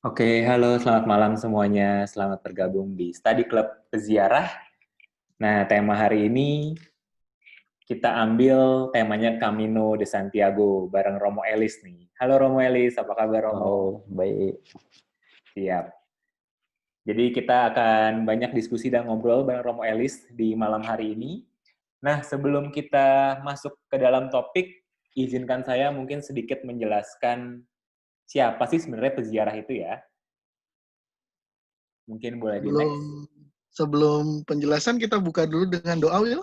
Oke, halo, selamat malam semuanya. Selamat bergabung di Study Club Peziarah. Nah, tema hari ini kita ambil temanya Camino de Santiago bareng Romo Elis nih. Halo Romo Elis, apa kabar Romo? Oh, baik. Siap. Jadi kita akan banyak diskusi dan ngobrol bareng Romo Elis di malam hari ini. Nah, sebelum kita masuk ke dalam topik, izinkan saya mungkin sedikit menjelaskan siapa sih sebenarnya peziarah itu ya. Mungkin boleh di Sebelum next. sebelum penjelasan kita buka dulu dengan doa, Will.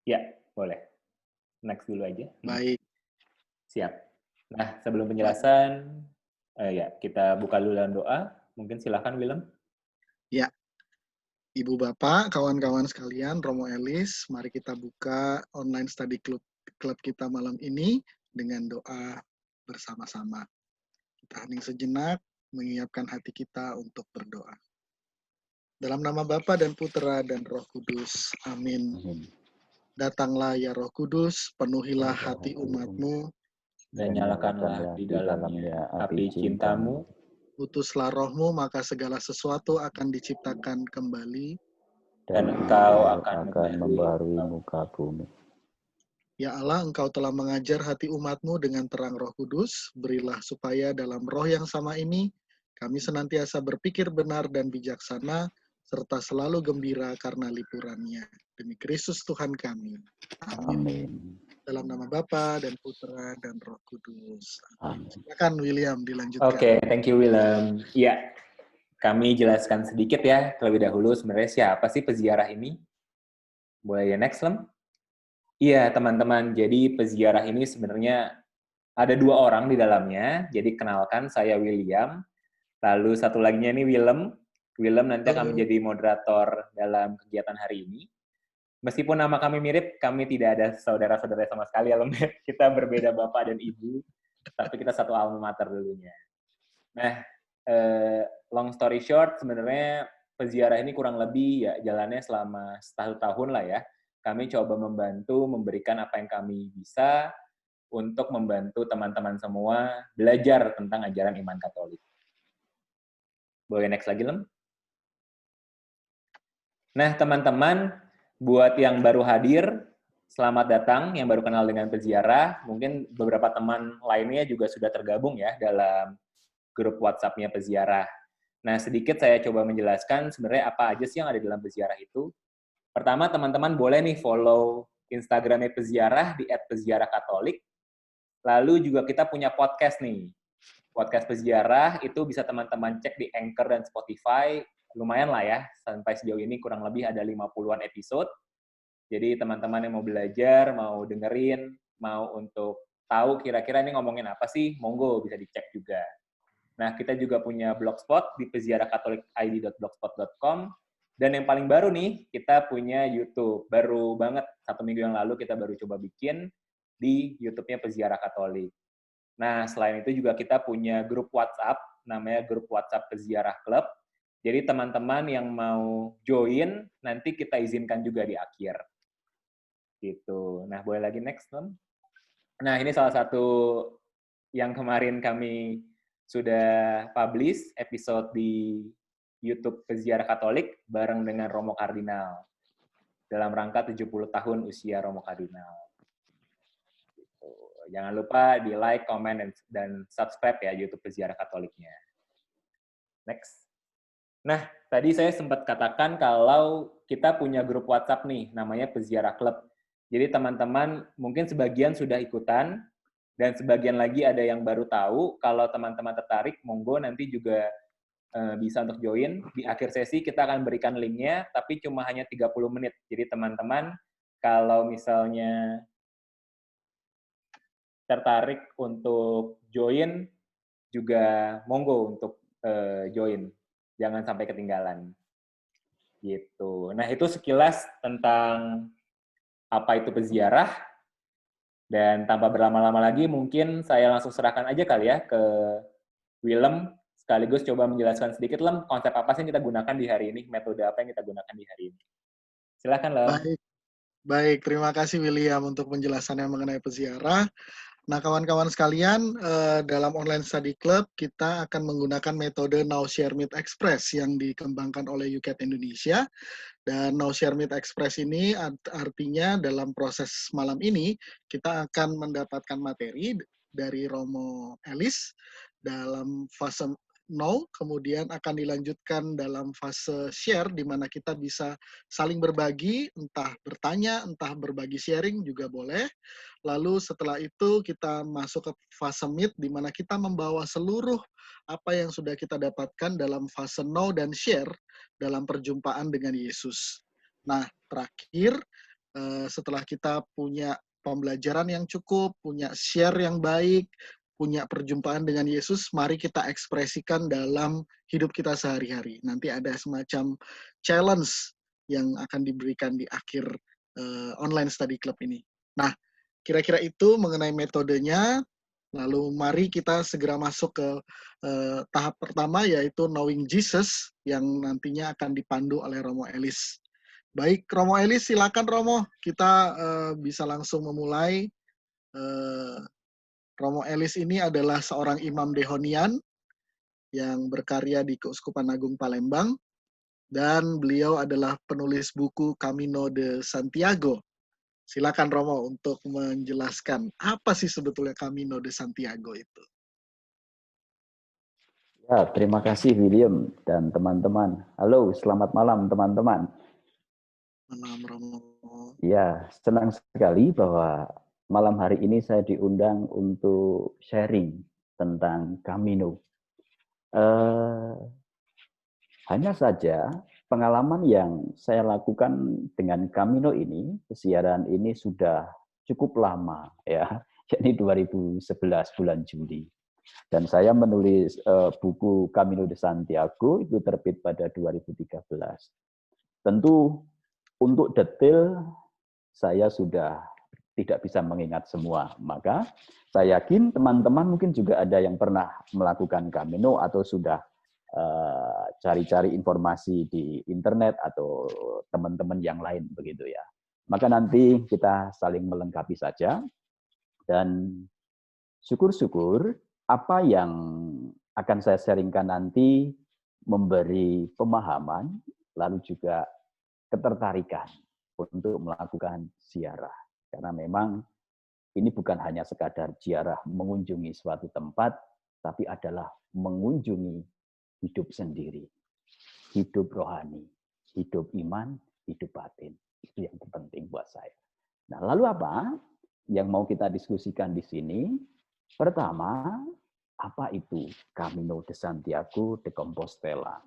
Ya, boleh. Next dulu aja. Baik, Siap. Nah, sebelum baik. penjelasan, ya kita buka dulu dalam doa. Mungkin silakan Willem. Ya, Ibu Bapak, kawan-kawan sekalian, Romo Elis, mari kita buka online study club kita malam ini dengan doa bersama-sama. Kita hening sejenak, menyiapkan hati kita untuk berdoa. Dalam nama Bapa dan Putera dan Roh Kudus. Amin. Datanglah ya Roh Kudus, penuhilah hati umat-Mu, Dan nyalakanlah di dalamnya api cintamu. utuslah Roh-Mu, maka segala sesuatu akan diciptakan kembali. Dan Engkau akan membaharui muka bumi. Ya Allah, Engkau telah mengajar hati umat-Mu dengan terang Roh Kudus. Berilah supaya dalam roh yang sama ini, kami senantiasa berpikir benar dan bijaksana, serta selalu gembira karena lipurannya. Demi Kristus Tuhan kami. Amin. Amin. Dalam nama Bapa dan Putera dan Roh Kudus. Amin. Silakan William dilanjutkan. Oke, thank you Willem. Iya, kami jelaskan sedikit ya terlebih dahulu sebenarnya siapa sih peziarah ini. Boleh ya next, Lem? Iya, teman-teman. Jadi peziarah ini sebenarnya ada dua orang di dalamnya. Jadi kenalkan, saya William. Lalu satu laginya ini Willem. Willem nanti akan menjadi moderator dalam kegiatan hari ini. Meskipun nama kami mirip, kami tidak ada saudara-saudara sama sekali ya, Lem. Kita berbeda bapak dan ibu, tapi kita satu alma mater dulunya. Nah, long story short, sebenarnya peziarah ini kurang lebih ya jalannya selama 1 tahun lah ya. Kami coba membantu, memberikan apa yang kami bisa untuk membantu teman-teman semua belajar tentang ajaran iman Katolik. Boleh next lagi, Lem? Nah, teman-teman, buat yang baru hadir, selamat datang, yang baru kenal dengan peziarah. Mungkin beberapa teman lainnya juga sudah tergabung ya dalam grup WhatsApp-nya peziarah. Nah, sedikit saya coba menjelaskan sebenarnya apa aja sih yang ada dalam peziarah itu. Pertama, teman-teman boleh nih follow Instagram-nya peziarah di @peziarahkatolik. Lalu juga kita punya podcast nih. Podcast peziarah itu bisa teman-teman cek di Anchor dan Spotify. Lumayan lah ya, sampai sejauh ini kurang lebih ada 50-an episode. Jadi teman-teman yang mau belajar, mau dengerin, mau untuk tahu kira-kira ini ngomongin apa sih, monggo bisa dicek juga. Nah, kita juga punya blogspot di peziarahkatolikid.blogspot.com. Dan yang paling baru nih, kita punya YouTube. Baru banget, 1 minggu yang lalu kita baru coba bikin di YouTube-nya Peziarah Katolik. Nah, selain itu juga kita punya grup WhatsApp, namanya grup WhatsApp Peziarah Club. Jadi teman-teman yang mau join, nanti kita izinkan juga di akhir. Gitu. Nah, boleh lagi next, Tom? Nah, ini salah satu yang kemarin kami sudah publish episode di YouTube Peziarah Katolik bareng dengan Romo Kardinal dalam rangka 70 tahun usia Romo Kardinal. Gitu. Jangan lupa di like, comment, dan subscribe ya YouTube Peziarah Katoliknya. Next. Nah, tadi saya sempat katakan kalau kita punya grup WhatsApp nih, namanya Peziarah Club. Jadi teman-teman mungkin sebagian sudah ikutan, dan sebagian lagi ada yang baru tahu. Kalau teman-teman tertarik, monggo nanti juga bisa untuk join. Di akhir sesi kita akan berikan linknya, tapi cuma hanya 30 menit. Jadi teman-teman, kalau misalnya tertarik untuk join, juga monggo untuk join. Jangan sampai ketinggalan. Gitu. Nah, itu sekilas tentang apa itu peziarah. Dan tanpa berlama-lama lagi, mungkin saya langsung serahkan aja kali ya ke Willem, sekaligus coba menjelaskan sedikit, Lem, konsep apa sih yang kita gunakan di hari ini, metode apa yang kita gunakan di hari ini. Silakan, Lem. Baik, terima kasih William untuk penjelasannya mengenai peziarah. Nah, kawan-kawan sekalian, dalam online study club kita akan menggunakan metode Now Share Meet Express yang dikembangkan oleh UCAT Indonesia. Dan Now Share Meet Express ini artinya dalam proses malam ini kita akan mendapatkan materi dari Romo Elis dalam fase Know, kemudian akan dilanjutkan dalam fase share di mana kita bisa saling berbagi, entah bertanya, entah berbagi sharing juga boleh. Lalu setelah itu kita masuk ke fase meet di mana kita membawa seluruh apa yang sudah kita dapatkan dalam fase know dan share dalam perjumpaan dengan Yesus. Nah, terakhir setelah kita punya pembelajaran yang cukup, punya share yang baik, punya perjumpaan dengan Yesus, mari kita ekspresikan dalam hidup kita sehari-hari. Nanti ada semacam challenge yang akan diberikan di akhir online study club ini. Nah, kira-kira itu mengenai metodenya. Lalu mari kita segera masuk ke tahap pertama, yaitu Knowing Jesus, yang nantinya akan dipandu oleh Romo Elis. Baik, Romo Elis, silakan Romo. Kita bisa langsung memulai. Romo Elis ini adalah seorang imam Dehonian yang berkarya di Keuskupan Agung Palembang, dan beliau adalah penulis buku Camino de Santiago. Silakan Romo untuk menjelaskan apa sih sebetulnya Camino de Santiago itu. Ya, terima kasih William dan teman-teman. Halo, selamat malam teman-teman. Malam Romo. Ya, senang sekali bahwa malam hari ini saya diundang untuk sharing tentang Camino. Hanya saja pengalaman yang saya lakukan dengan Camino ini, kesiaran ini sudah cukup lama ya, yakni 2011 bulan Juli. Dan saya menulis buku Camino de Santiago itu terbit pada 2013. Tentu untuk detail saya sudah tidak bisa mengingat semua. Maka saya yakin teman-teman mungkin juga ada yang pernah melakukan Camino atau sudah cari-cari informasi di internet atau teman-teman yang lain begitu ya. Maka nanti kita saling melengkapi saja, dan syukur-syukur apa yang akan saya sharingkan nanti memberi pemahaman lalu juga ketertarikan untuk melakukan ziarah. Karena memang ini bukan hanya sekadar ziarah mengunjungi suatu tempat, tapi adalah mengunjungi hidup sendiri, hidup rohani, hidup iman, hidup batin. Itu yang terpenting buat saya. Nah, lalu apa yang mau kita diskusikan di sini? Pertama, apa itu Camino de Santiago de Compostela?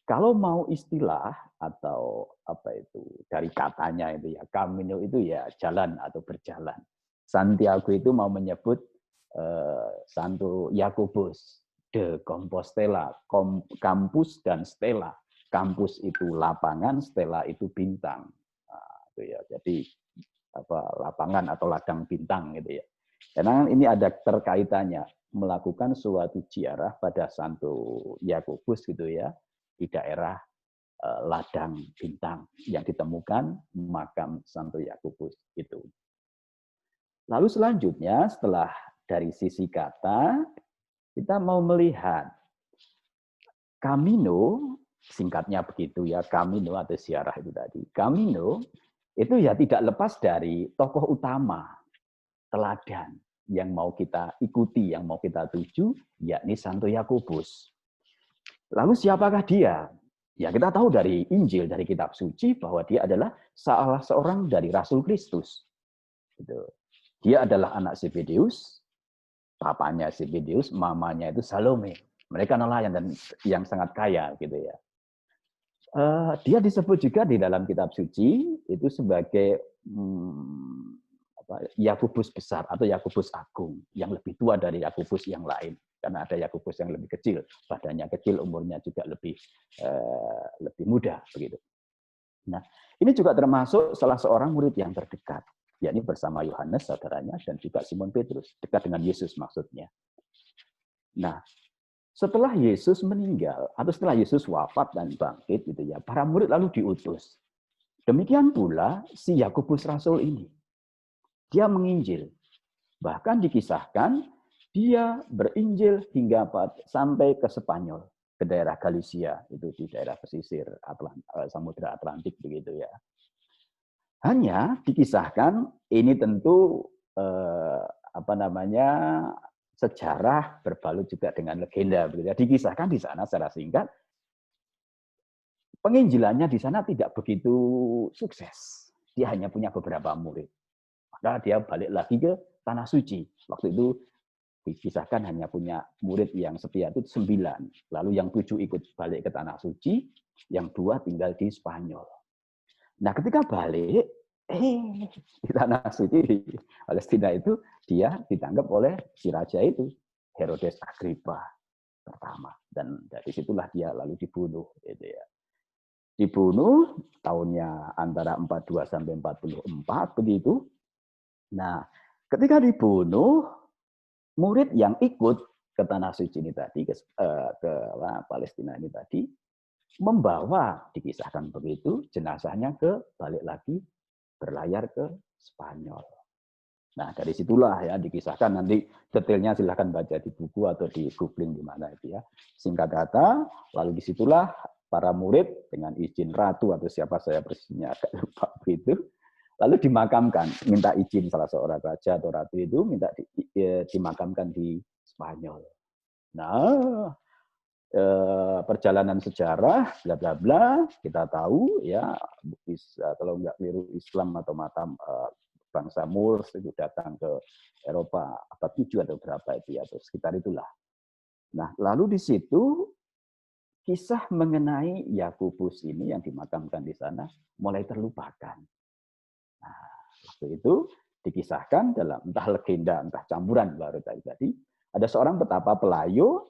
Kalau mau istilah atau apa itu dari katanya itu ya, Camino itu ya jalan atau berjalan. Santiago itu mau menyebut Santo Yakobus de Compostela, kampus dan stela. Kampus itu lapangan, stela itu bintang. Nah, itu ya. Jadi lapangan atau ladang bintang gitu ya. Karena ini ada terkaitannya melakukan suatu ziarah pada Santo Yakobus gitu ya, di daerah ladang bintang yang ditemukan makam Santo Yakobus itu. Lalu selanjutnya setelah dari sisi kata, kita mau melihat Camino, singkatnya begitu ya, Camino atau ziarah itu tadi. Camino itu ya tidak lepas dari tokoh utama, teladan yang mau kita ikuti, yang mau kita tuju, yakni Santo Yakobus. Lalu siapakah dia? Ya kita tahu dari Injil, dari kitab suci, bahwa dia adalah salah seorang dari Rasul Kristus. Dia adalah anak Zebedeus, papanya Zebedeus, mamanya itu Salome. Mereka nelayan dan yang sangat kaya gitu ya. Dia disebut juga di dalam kitab suci itu sebagai Yakobus besar atau Yakobus agung, yang lebih tua dari Yakobus yang lain. Karena ada Yakobus yang lebih kecil, badannya kecil, umurnya juga lebih muda begitu. Nah, ini juga termasuk salah seorang murid yang terdekat, yakni bersama Yohanes saudaranya dan juga Simon Petrus, dekat dengan Yesus maksudnya. Nah, setelah Yesus meninggal atau setelah Yesus wafat dan bangkit gitu ya, para murid lalu diutus. Demikian pula si Yakobus Rasul ini. Dia menginjil. Bahkan dikisahkan dia berinjil hingga sampai ke Spanyol, ke daerah Galicia, itu di daerah pesisir Samudra Atlantik begitu ya. Hanya dikisahkan ini tentu sejarah berbalut juga dengan legenda begitu ya. Dikisahkan di sana secara singkat penginjilannya di sana tidak begitu sukses. Dia hanya punya beberapa murid. Maka dia balik lagi ke Tanah Suci. Waktu itu dikisahkan hanya punya murid yang setia itu 9. Lalu yang 7 ikut balik ke Tanah Suci, yang 2 tinggal di Spanyol. Nah, ketika balik, di Tanah Suci, di Palestina itu, dia ditangkap oleh si raja itu, Herodes Agrippa pertama. Dan dari situlah dia lalu dibunuh. Gitu ya. Dibunuh tahunnya antara 42 sampai 44 begitu. Nah, ketika dibunuh, murid yang ikut ke Tanah Suci ini tadi, ke Palestina ini tadi, membawa, dikisahkan begitu, jenazahnya balik lagi berlayar ke Spanyol. Nah, dari situlah ya dikisahkan, nanti detailnya silahkan baca di buku atau di googling di mana itu ya. Singkat kata, lalu disitulah para murid dengan izin ratu atau siapa saya persisnya agak lupa begitu, lalu dimakamkan, minta izin salah seorang raja atau ratu itu minta dimakamkan di Spanyol. Nah, perjalanan sejarah bla bla bla kita tahu ya, kalau nggak keliru Islam atau matam bangsa Moors itu datang ke Eropa abad 7 atau berapa itu ya, atau sekitar itulah. Nah, lalu di situ kisah mengenai Yakobus ini yang dimakamkan di sana mulai terlupakan. Nah, waktu itu dikisahkan dalam entah legenda, entah campuran baru tadi, ada seorang petapa pelayu,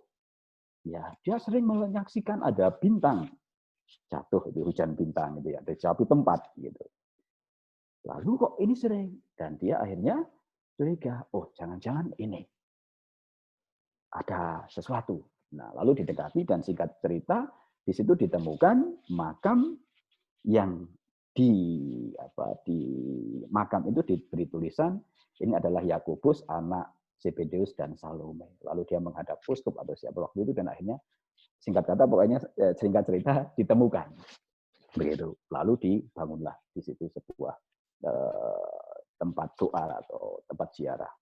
ya dia sering menyaksikan ada bintang jatuh, itu hujan bintang itu ya, dari suatu tempat gitu. Lalu kok ini sering, dan dia akhirnya curiga, oh jangan-jangan ini ada sesuatu. Nah, lalu didekati dan singkat cerita di situ ditemukan makam yang di makam itu diberi tulisan ini adalah Yakobus anak Zebedeus dan Salome. Lalu dia menghadap uskup atau siapa waktu itu dan akhirnya singkat kata pokoknya singkat cerita ditemukan begitu. Lalu dibangunlah di situ sebuah tempat doa atau tempat ziarah.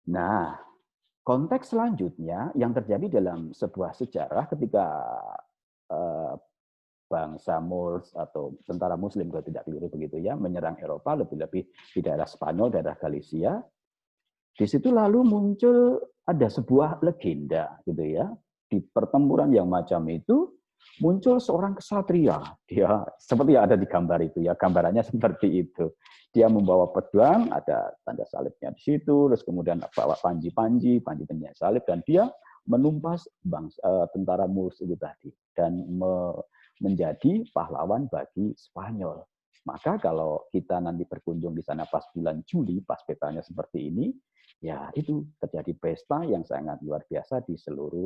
Nah, konteks selanjutnya yang terjadi dalam sebuah sejarah ketika bangsa Moors atau tentara Muslim kalau tidak keliru begitu ya menyerang Eropa, lebih-lebih di daerah Spanyol, daerah Galicia. Di situ lalu muncul ada sebuah legenda gitu ya. Di pertempuran yang macam itu muncul seorang kesatria. Dia seperti yang ada di gambar itu ya, gambarannya seperti itu. Dia membawa pedang, ada tanda salibnya di situ, terus kemudian bawa panji-panji pennya salib, dan dia menumpas tentara Moors itu tadi dan menjadi pahlawan bagi Spanyol. Maka kalau kita nanti berkunjung di sana pas bulan Juli, pas petanya seperti ini, ya itu terjadi pesta yang sangat luar biasa di seluruh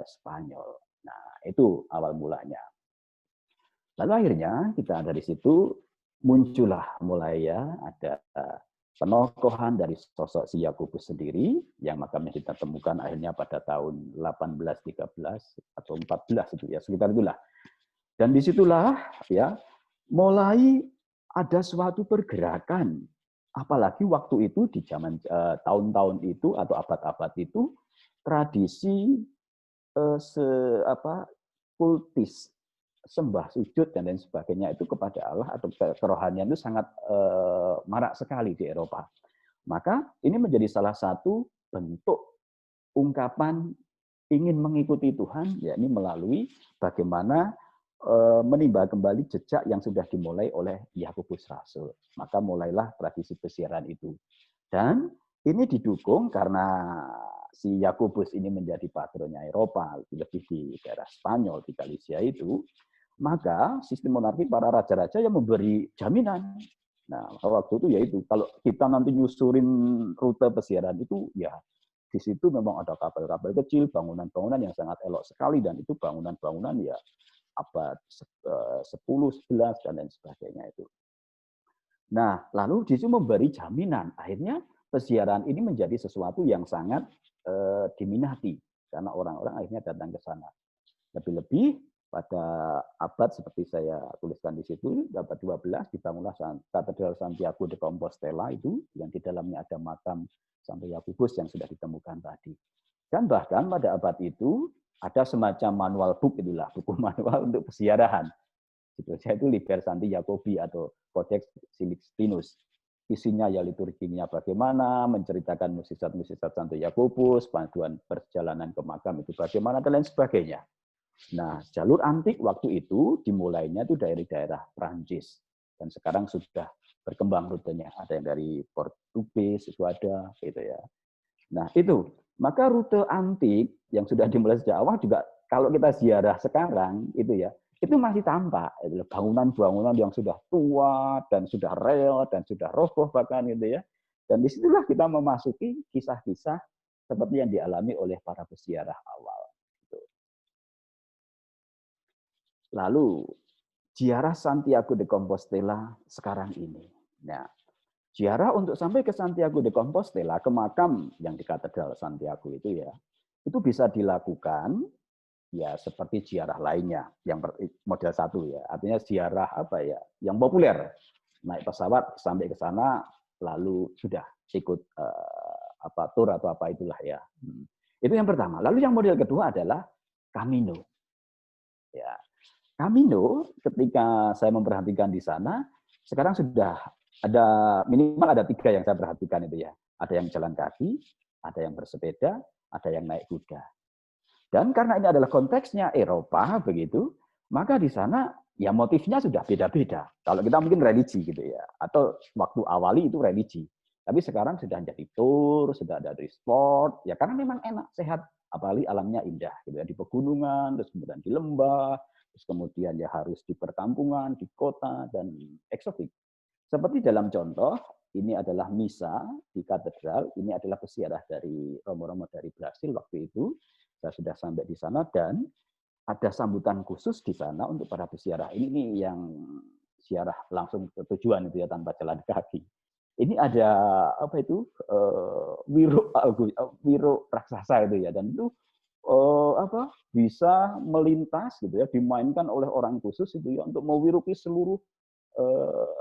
Spanyol. Nah, itu awal mulanya. Lalu akhirnya kita dari situ muncullah mulai ya ada penokohan dari sosok si Yakobus sendiri yang makamnya kita temukan akhirnya pada tahun 1813 atau 14 itu ya, sekitar itulah. Dan disitulah ya mulai ada suatu pergerakan, apalagi waktu itu di zaman tahun-tahun itu atau abad-abad itu tradisi kultis, sembah sujud dan lain sebagainya itu kepada Allah atau kerohanian itu sangat marak sekali di Eropa. Maka ini menjadi salah satu bentuk ungkapan ingin mengikuti Tuhan, yakni melalui bagaimana menimba kembali jejak yang sudah dimulai oleh Yakobus Rasul. Maka mulailah tradisi pesiaran itu. Dan ini didukung karena si Yakobus ini menjadi patronnya Eropa, lebih di daerah Spanyol, di Galicia itu, maka sistem monarki para raja-raja yang memberi jaminan. Nah, waktu itu yaitu kalau kita nanti nyusurin rute pesiaran itu, ya di situ memang ada kapal-kapal kecil, bangunan-bangunan yang sangat elok sekali, dan itu bangunan-bangunan ya abad 10, 11, dan lain sebagainya itu. Nah, lalu di situ memberi jaminan. Akhirnya peziarahan ini menjadi sesuatu yang sangat diminati karena orang-orang akhirnya datang ke sana. Lebih-lebih pada abad seperti saya tuliskan di situ, abad 12 dibangunlah Katedral Santiago de Compostela itu yang di dalamnya ada makam Santo Yakobus yang sudah ditemukan tadi. Dan bahkan pada abad itu ada semacam manual book itulah, buku manual untuk peziarahan. Itu Liber Santi Jacobi atau Codex Sixtinus. Isinya ya liturginya bagaimana, menceritakan mukjizat-mukjizat Santo Yakobus, panduan perjalanan ke makam itu bagaimana, dan lain sebagainya. Nah, jalur antik waktu itu dimulainya itu dari daerah Prancis. Dan sekarang sudah berkembang rutenya. Ada yang dari Portugis, itu ada, gitu ya. Nah, itu. Maka rute antik yang sudah dimulai sejak awal juga, kalau kita ziarah sekarang, itu ya, itu masih tampak bangunan-bangunan yang sudah tua dan sudah reot dan sudah roboh bahkan gitu ya. Dan disitulah kita memasuki kisah-kisah seperti yang dialami oleh para peziarah awal. Lalu ziarah Santiago de Compostela sekarang ini. Nah, ziarah untuk sampai ke Santiago de Compostela, ke makam yang di Katedral Santiago itu ya, itu bisa dilakukan ya seperti ziarah lainnya yang model 1 ya, artinya ziarah apa ya yang populer, naik pesawat sampai ke sana lalu sudah ikut tur atau apa itulah ya. Itu yang pertama. Lalu yang model kedua adalah Camino. Ya, Camino ketika saya memperhatikan di sana sekarang sudah ada minimal ada 3 yang saya perhatikan itu ya. Ada yang jalan kaki, ada yang bersepeda, ada yang naik kuda. Dan karena ini adalah konteksnya Eropa begitu, maka di sana ya motifnya sudah beda-beda. Kalau kita mungkin religi gitu ya, atau waktu awali itu religi. Tapi sekarang sudah jadi tour, sudah ada sport, ya karena memang enak, sehat, apalagi alamnya indah gitu ya, di pegunungan, terus kemudian di lembah, terus kemudian ya harus di perkampungan, di kota dan eksotik. Seperti dalam contoh, ini adalah misa di katedral, ini adalah peziarah dari romo-romo dari Brasil waktu itu. Saya sudah sampai di sana dan ada sambutan khusus di sana untuk para peziarah. Ini yang ziarah langsung ke tujuan itu ya tanpa jalan kaki. Ini ada apa itu wiro raksasa itu ya, dan itu bisa melintas gitu ya, dimainkan oleh orang khusus itu ya untuk mewiruki seluruh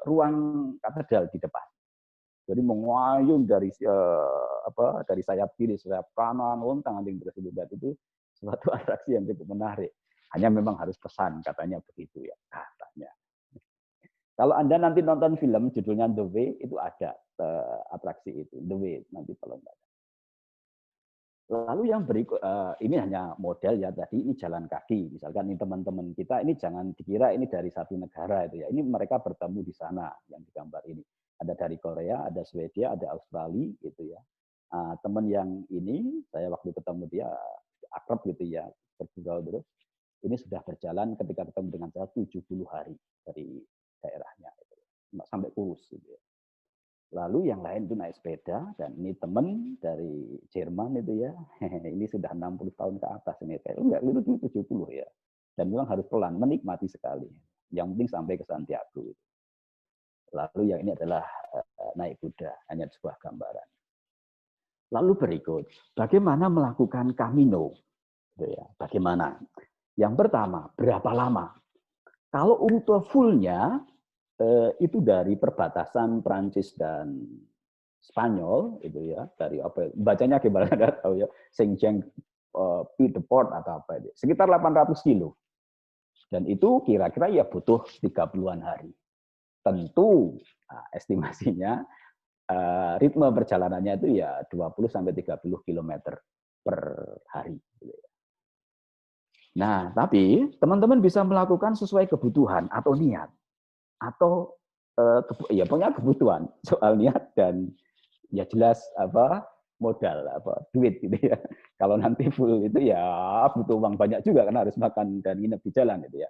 ruang katedral di depan. Jadi mengayun dari sayap kiri, sayap kanan, lontang-lanting terus itu suatu atraksi yang cukup menarik. Hanya memang harus pesan katanya begitu ya katanya. Kalau Anda nanti nonton film judulnya The Way itu ada atraksi itu The Way nanti kalau enggak. Lalu yang berikut ini hanya model ya tadi ini jalan kaki misalkan ini teman-teman kita ini jangan dikira ini dari satu negara itu ya ini mereka bertemu di sana yang digambar ini. Ada dari Korea, ada Swedia, ada Australia gitu ya. Teman yang ini saya waktu ketemu dia akrab gitu ya, bergurau terus. Ini sudah berjalan ketika ketemu dengan saya 70 hari dari daerahnya gitu. Sampai kurus gitu ya. Lalu yang lain itu naik sepeda dan ini teman dari Jerman itu ya. Ini sudah 60 tahun ke atas ini. Enggak, itu 70 ya. Dan memang harus pelan, menikmati sekali. Yang penting sampai ke Santiago. Lalu yang ini adalah naik kuda, hanya sebuah gambaran. Lalu berikut, bagaimana melakukan Camino? Bagaimana? Yang pertama, berapa lama? Kalau rute fullnya itu dari perbatasan Prancis dan Spanyol, itu ya, dari apa? Bacanya gimana? Nggak tahu ya. Saint-Jean Pied de Port atau apa itu? Sekitar 800 kilo. Dan itu kira-kira ya butuh 30-an hari. Tentu estimasinya ritme perjalanannya itu ya 20 sampai 30 km per hari. Nah, tapi teman-teman bisa melakukan sesuai kebutuhan atau niat atau ya punya kebutuhan soal niat dan ya jelas modal duit gitu ya. Kalau nanti full itu ya butuh uang banyak juga karena harus makan dan nginep di jalan gitu ya.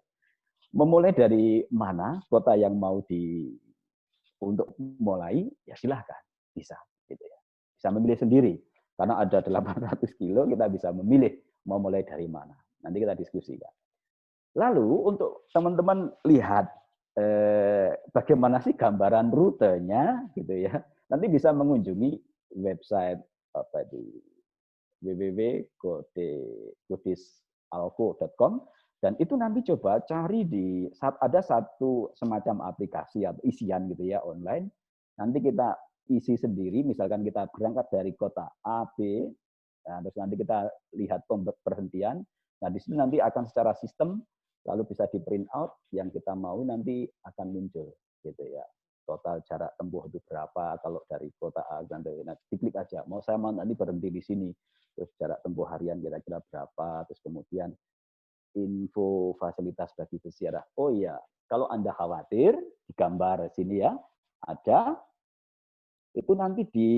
Memulai dari mana kota yang mau untuk mulai ya silahkan bisa gitu ya. Bisa memilih sendiri karena ada 800 kilo kita bisa memilih mau mulai dari mana. Nanti kita diskusikan. Lalu untuk teman-teman lihat bagaimana sih gambaran rutenya gitu ya. Nanti bisa mengunjungi website apa itu www.godisalco.com, dan itu nanti coba cari ada satu semacam aplikasi atau isian gitu ya online. Nanti kita isi sendiri, misalkan kita berangkat dari kota A, B, nah, terus nanti kita lihat perhentian. Nah, di sini nanti akan secara sistem lalu bisa di print out yang kita mau, nanti akan muncul gitu ya. Total jarak tempuh itu berapa kalau dari kota A sampai, nah, diklik aja. Saya mau nanti berhenti di sini. Terus jarak tempuh harian kira-kira berapa, terus kemudian info fasilitas bagi peziarah. Oh iya, kalau Anda khawatir, di gambar sini ya, ada itu nanti di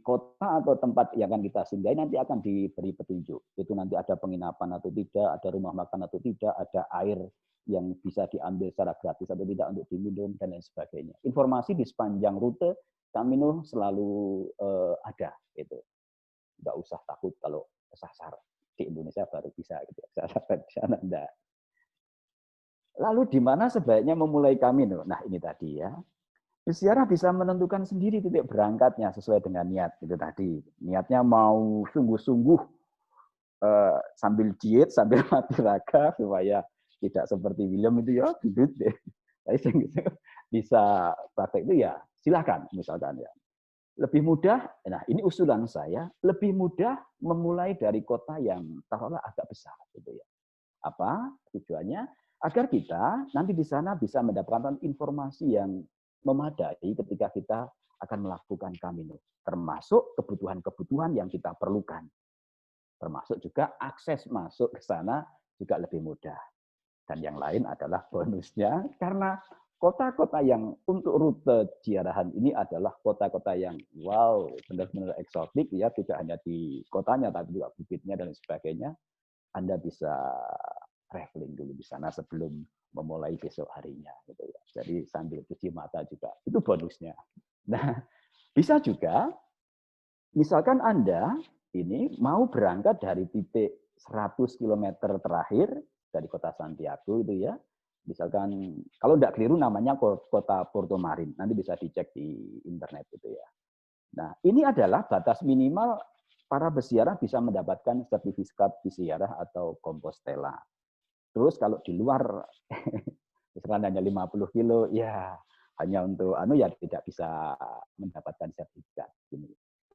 kota atau tempat yang akan kita singgahi nanti akan diberi petunjuk. Itu nanti ada penginapan atau tidak, ada rumah makan atau tidak, ada air yang bisa diambil secara gratis atau tidak untuk diminum, dan lain sebagainya. Informasi di sepanjang rute Camino selalu ada. Gitu. Nggak usah takut kalau kesasar. Di Indonesia baru bisa gitu. Kesasar di sana enggak. Lalu di mana sebaiknya memulai Camino? Nah ini tadi ya. Peziarah bisa menentukan sendiri titik berangkatnya sesuai dengan niat itu tadi. Niatnya mau sungguh-sungguh sambil diet, sambil mati raga supaya tidak seperti William itu ya, gendut deh. Tapi bisa praktek itu ya silakan misalkan ya. Lebih mudah, nah ini usulan saya, lebih mudah memulai dari kota yang taruhlah agak besar gitu ya. Apa tujuannya? Agar kita nanti di sana bisa mendapatkan informasi yang memadai ketika kita akan melakukan Camino, termasuk kebutuhan-kebutuhan yang kita perlukan, termasuk juga akses masuk ke sana juga lebih mudah. Dan yang lain adalah bonusnya, karena kota-kota yang untuk rute ziarahan ini adalah kota-kota yang wow, benar-benar eksotik ya, tidak hanya di kotanya tapi juga bukitnya dan sebagainya. Anda bisa traveling dulu di sana sebelum memulai besok harinya gitu ya. Jadi sambil cuci mata juga itu bonusnya. Nah, bisa juga misalkan Anda ini mau berangkat dari titik 100 km terakhir dari kota Santiago itu ya. Misalkan kalau tidak keliru namanya kota Porto Marin, nanti bisa dicek di internet itu ya. Nah, ini adalah batas minimal para peziarah bisa mendapatkan sertifikat peziarah atau Compostela. Terus kalau di luar misalkan hanya 50 kilo, ya hanya untuk ya tidak bisa mendapatkan sertifikat.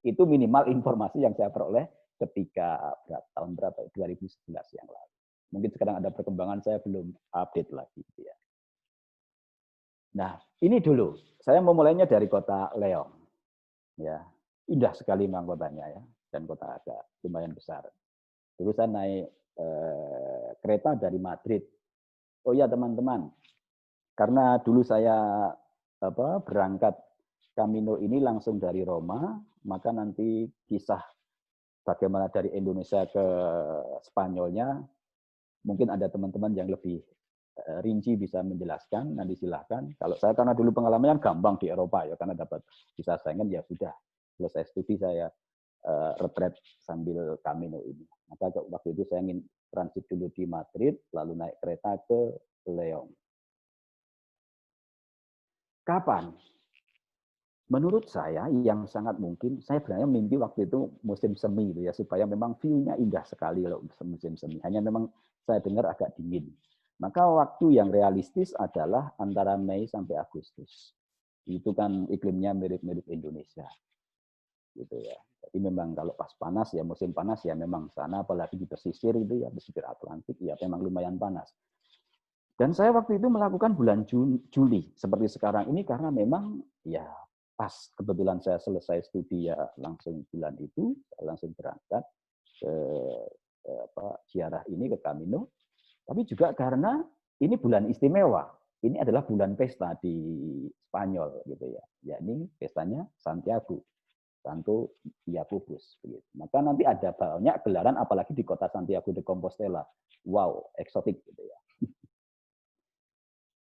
Itu minimal informasi yang saya peroleh ketika tahun 2011 yang lalu. Mungkin sekarang ada perkembangan, saya belum update lagi. Ya. Nah, ini dulu. Saya memulainya dari kota León. Ya, indah sekali memang kotanya ya, dan kota agak lumayan besar. Dulu saya naik kereta dari Madrid. Oh ya teman-teman, karena dulu saya berangkat Camino ini langsung dari Roma, maka nanti kisah bagaimana dari Indonesia ke Spanyolnya, mungkin ada teman-teman yang lebih rinci bisa menjelaskan, nanti silahkan. Kalau saya karena dulu pengalamannya gampang di Eropa ya, karena dapat visa Schengen ya sudah, selesai studi saya retret sambil Camino ini. Maka waktu itu saya ingin transit dulu di Madrid, lalu naik kereta ke León. Kapan? Menurut saya yang sangat mungkin, saya sebenarnya mimpi waktu itu musim semi ya, supaya memang view-nya indah sekali kalau musim semi. Hanya memang saya dengar agak dingin. Maka waktu yang realistis adalah antara Mei sampai Agustus. Itu kan iklimnya mirip-mirip Indonesia. Gitu ya. Jadi memang kalau pas panas ya musim panas ya memang sana, apalagi di pesisir itu ya, pesisir Atlantik ya memang lumayan panas. Dan saya waktu itu melakukan bulan Juli seperti sekarang ini karena memang ya pas kebetulan saya selesai studi ya langsung bulan itu saya langsung berangkat ke ziarah ini ke Camino. Tapi juga karena ini bulan istimewa. Ini adalah bulan pesta di Spanyol gitu ya. Yakni pestanya Santiago, Santo Iacobus begitu. Maka nanti ada banyak gelaran apalagi di kota Santiago de Compostela. Wow, eksotik gitu ya.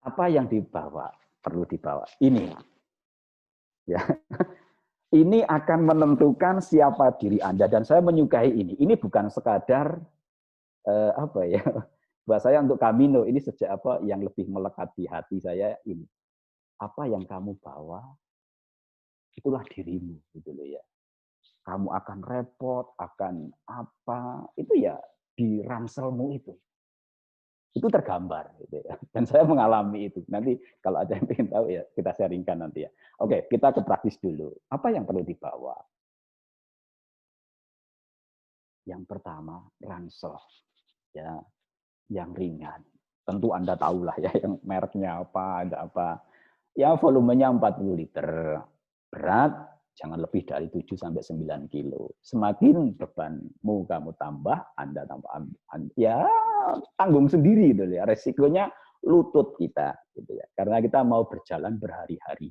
Apa yang dibawa? Perlu dibawa. Ini. Ya. Ini akan menentukan siapa diri Anda dan saya menyukai ini. Ini bukan sekadar apa ya? Buat saya untuk Camino ini sejak apa yang lebih melekat di hati saya ini. Apa yang kamu bawa itulah dirimu gitu loh ya. kamu akan repot, akan apa, itu ya di ranselmu itu. Itu tergambar. Gitu ya. Dan saya mengalami itu. Nanti kalau ada yang ingin tahu ya kita sharingkan nanti ya. Oke, kita ke praktis dulu. Apa yang perlu dibawa? Yang pertama, ransel. Ya, yang ringan. Tentu Anda tahulah ya, yang mereknya apa, ada apa. Ya, volumenya 40 liter. Berat, jangan lebih dari 7 sampai 9 kilo. Semakin bebanmu kamu tambah, Anda tambah, ya tanggung sendiri gitu ya. Resikonya lutut kita gitu ya. Karena kita mau berjalan berhari-hari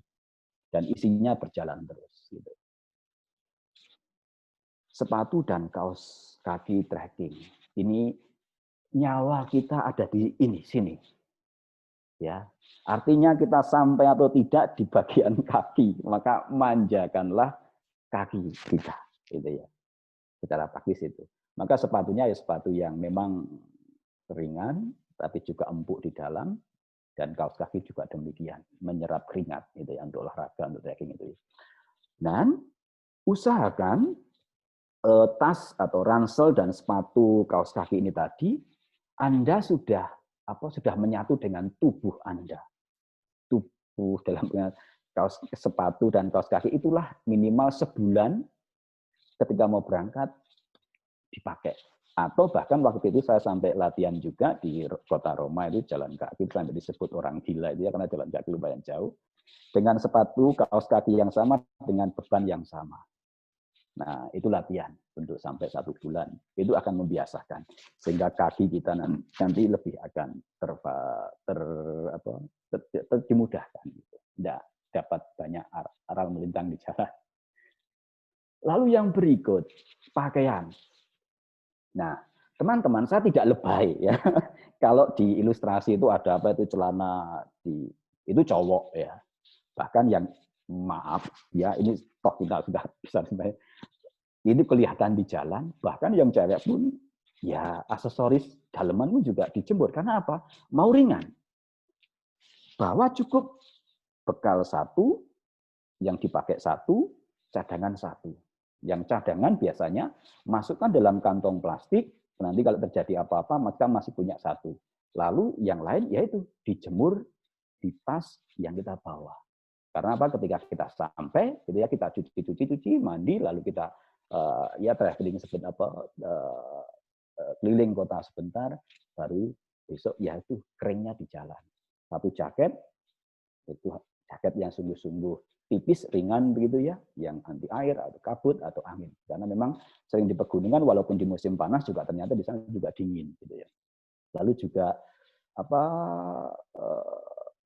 dan isinya berjalan terus gitu. Sepatu dan kaos kaki trekking. Ini nyawa kita ada di sini. Ya. Artinya kita sampai atau tidak di bagian kaki, maka manjakanlah kaki kita, gitu ya. Secara praktis itu. Maka sepatunya ya sepatu yang memang ringan, tapi juga empuk di dalam, dan kaos kaki juga demikian, menyerap keringat, itu ya, untuk olahraga, untuk trekking itu. Dan usahakan tas atau ransel dan sepatu kaos kaki ini tadi, Anda sudah menyatu dengan tubuh Anda. Tubuh dalam kaos sepatu dan kaos kaki itulah minimal sebulan ketika mau berangkat dipakai. Atau bahkan waktu itu saya sampai latihan juga di kota Roma itu jalan kaki sampai disebut orang gila itu ya karena jalan kaki lumayan jauh dengan sepatu kaos kaki yang sama dengan beban yang sama. Nah, itu latihan untuk sampai 1 bulan. Itu akan membiasakan sehingga kaki kita nanti lebih akan dimudahkan. Tidak dapat banyak aral melintang di jalan. Lalu yang berikut, pakaian. Nah, teman-teman, saya tidak lebay ya. Kalau di ilustrasi itu ada apa itu celana itu cowok ya. Bahkan yang maaf ya, ini toh kita sudah bisa sampai ini kelihatan di jalan, bahkan yang cewek pun ya aksesoris daleman pun juga dijemur. Karena apa? Mau ringan. Bawa cukup bekal 1, yang dipakai 1, cadangan 1. Yang cadangan biasanya masukkan dalam kantong plastik, nanti kalau terjadi apa-apa maka masih punya 1. Lalu yang lain yaitu dijemur di tas yang kita bawa. Karena apa? Ketika kita sampai, gitu ya, kita cuci, mandi, lalu kita traveling keliling kota sebentar, baru besok ya itu keringnya di jalan. Satu jaket, itu jaket yang sungguh-sungguh tipis, ringan begitu ya, yang anti air atau kabut atau angin. Karena memang sering di pegunungan walaupun di musim panas juga ternyata di sana juga dingin gitu ya. Lalu juga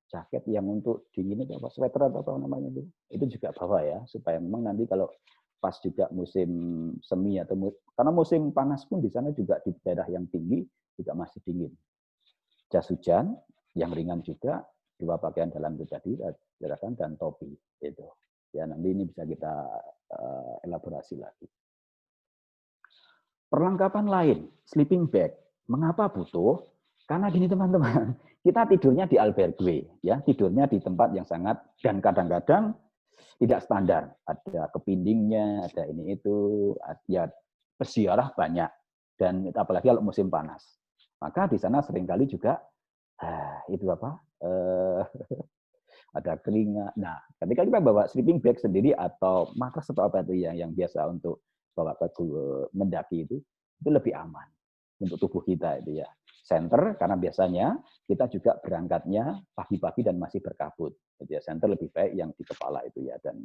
jaket yang untuk dingin itu apa, sweater atau apa namanya itu juga bawa ya, supaya memang nanti kalau pas juga musim semi atau karena musim panas pun di sana juga di daerah yang tinggi juga masih dingin. Jas hujan yang ringan juga, 2 pakaian dalam pribadi dan topi itu. Ya nanti ini bisa kita elaborasi lagi. Perlengkapan lain, sleeping bag. Mengapa butuh? Karena gini teman-teman, kita tidurnya di albergue, ya tidurnya di tempat yang sangat dan kadang-kadang tidak standar. Ada kepindingnya, ada ini itu, ya peziarah banyak dan apalagi kalau musim panas. Maka di sana seringkali juga itu apa? Ada keringat. Nah, ketika kita bawa sleeping bag sendiri atau matras atau apa itu yang biasa untuk bawa ke mendaki itu lebih aman untuk tubuh kita itu ya. Center karena biasanya kita juga berangkatnya pagi-pagi dan masih berkabut. Jadi ya center lebih baik yang di kepala itu ya dan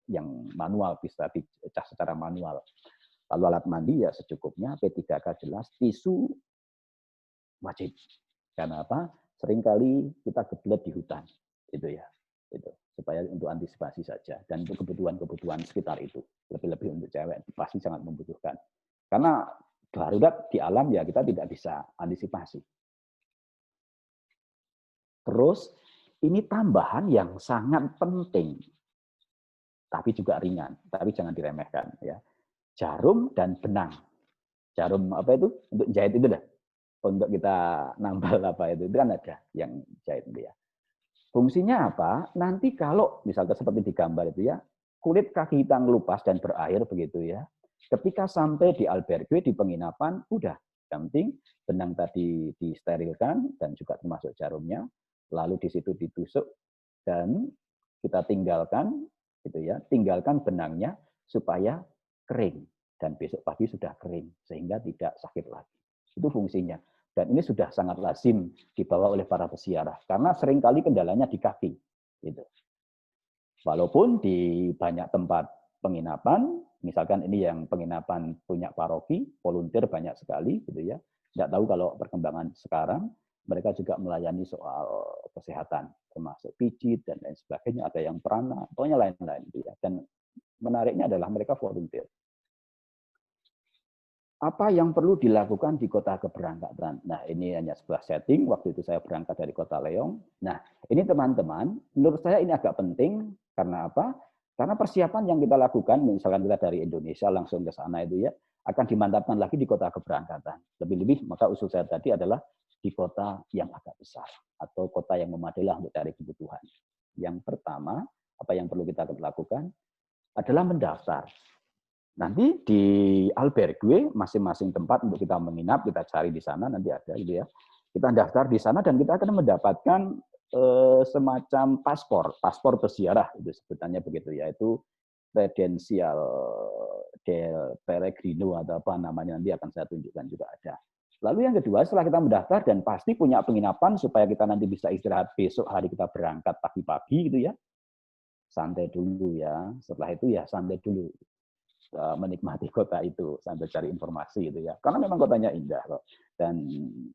yang manual bisa dicas secara manual. Lalu alat mandi ya secukupnya, P3K jelas, tisu wajib. Karena apa? Seringkali kita geblek di hutan. Itu ya. Itu supaya untuk antisipasi saja dan untuk kebutuhan sekitar itu. Lebih-lebih untuk cewek pasti sangat membutuhkan. Karena darurat di alam ya kita tidak bisa antisipasi. Terus ini tambahan yang sangat penting, tapi juga ringan, tapi jangan diremehkan ya. Jarum dan benang. Jarum apa itu? Untuk jahit itu dah. Untuk kita nambal apa itu kan ada yang jahit itu ya. Fungsinya apa? Nanti kalau misalnya seperti di gambar itu ya, kulit kaki kita ngelupas dan berair begitu ya. Ketika sampai di albergue, di penginapan, udah. Yang penting benang tadi disterilkan dan juga termasuk jarumnya, lalu di situ ditusuk dan kita tinggalkan, gitu ya, tinggalkan benangnya supaya kering dan besok pagi sudah kering sehingga tidak sakit lagi. Itu fungsinya. Dan ini sudah sangat lazim dibawa oleh para peziarah karena seringkali kendalanya di kaki. Gitu. Walaupun di banyak tempat penginapan, misalkan ini yang penginapan punya paroki, volunteer banyak sekali, gitu ya. Tidak tahu kalau perkembangan sekarang, mereka juga melayani soal kesehatan, termasuk pijit dan lain sebagainya. Ada yang prana, pokoknya lain-lain, gitu ya. Dan menariknya adalah mereka volunteer. Apa yang perlu dilakukan di kota keberangkatan? Nah, ini hanya sebuah setting. Waktu itu saya berangkat dari kota Leong. Nah, ini teman-teman, menurut saya ini agak penting. Karena apa? Karena persiapan yang kita lakukan, misalkan kita dari Indonesia langsung ke sana itu ya, akan dimantapkan lagi di kota keberangkatan. Lebih-lebih, maka usul saya tadi adalah di kota yang agak besar. Atau kota yang memadai lah untuk cari kebutuhan. Yang pertama, apa yang perlu kita lakukan adalah mendaftar. Nanti di albergue masing-masing tempat untuk kita menginap, kita cari di sana nanti ada gitu ya. Kita daftar di sana dan kita akan mendapatkan semacam paspor peziarah itu sebutannya begitu ya, itu credenzial del peregrino atau apa namanya nanti akan saya tunjukkan juga ada. Lalu yang kedua setelah kita mendaftar dan pasti punya penginapan supaya kita nanti bisa istirahat besok hari kita berangkat pagi-pagi gitu ya. Santai dulu ya. Setelah itu ya santai dulu. Menikmati kota itu sambil cari informasi gitu ya. Karena memang kotanya indah kok dan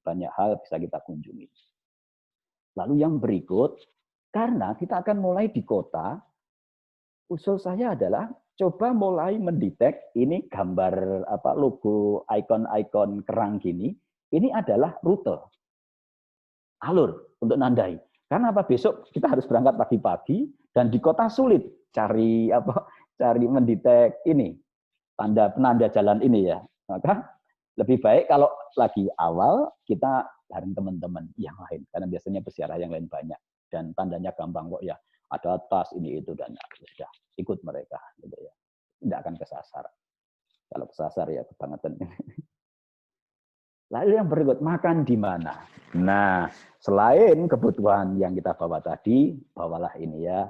banyak hal bisa kita kunjungi. Lalu yang berikut, karena kita akan mulai di kota, usul saya adalah coba mulai mendetek ini gambar apa logo ikon-ikon kerang gini, ini adalah rute alur untuk nandai. Karena apa besok kita harus berangkat pagi-pagi dan di kota sulit cari mendetek ini tanda penanda jalan ini ya. Maka lebih baik kalau lagi awal kita bareng teman-teman yang lain karena biasanya peziarah yang lain banyak dan tandanya gampang kok ya. Ada tas ini itu dan sudah ikut mereka gitu ya. Tidak akan kesasar. Kalau kesasar ya kebangetan. Lalu yang berikut makan di mana? Nah, selain kebutuhan yang kita bawa tadi, bawalah ini ya.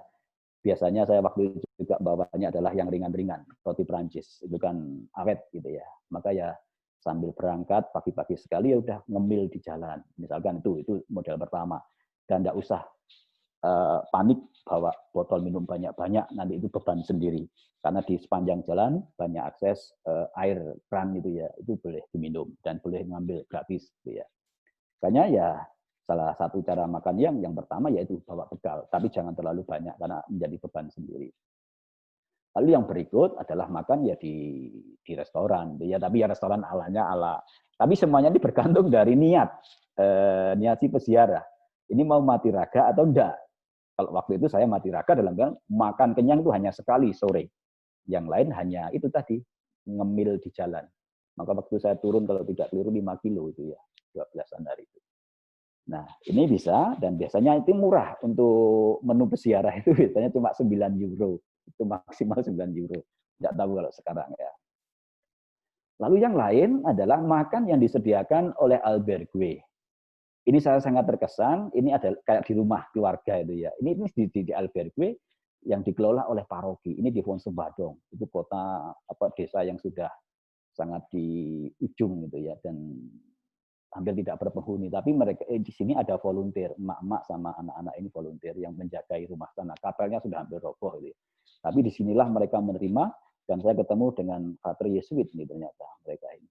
Biasanya saya waktu itu juga bawanya adalah yang ringan-ringan, roti Prancis, itu kan awet gitu ya. Maka ya sambil berangkat pagi-pagi sekali ya udah ngemil di jalan. Misalkan itu model pertama. Dan enggak usah panik bawa botol minum banyak-banyak, nanti itu beban sendiri. Karena di sepanjang jalan banyak akses air keran gitu ya, itu boleh diminum dan boleh ngambil gratis gitu ya. Makanya ya salah satu cara makan yang pertama yaitu bawa bekal, tapi jangan terlalu banyak karena menjadi beban sendiri. Lalu yang berikut adalah makan ya di restoran, ya tapi ya restoran ala. Tapi semuanya ini bergantung dari niat si peziarah. Ini mau mati raga atau enggak? Kalau waktu itu saya mati raga dalam makan kenyang itu hanya sekali sore. Yang lain hanya itu tadi ngemil di jalan. Maka waktu saya turun kalau tidak keliru 5 kilo itu ya 12-an hari itu. Nah, ini bisa dan biasanya itu murah untuk menu peziarah itu biasanya cuma 9 euro. Itu maksimal 9 euro. Tidak tahu kalau sekarang ya. Lalu yang lain adalah makan yang disediakan oleh albergue. Ini saya sangat terkesan, ini ada kayak di rumah keluarga itu ya. Ini di albergue yang dikelola oleh paroki. Ini di Vonsebadong. Itu kota desa yang sudah sangat di ujung gitu ya dan hampir tidak berpenghuni, tapi mereka di sini ada volunteer, emak-emak sama anak-anak ini volunteer yang menjagai rumah sana. Kapelnya sudah hampir roboh, gitu. Tapi disinilah mereka menerima dan saya ketemu dengan Pater Yesuit nih ternyata mereka ini.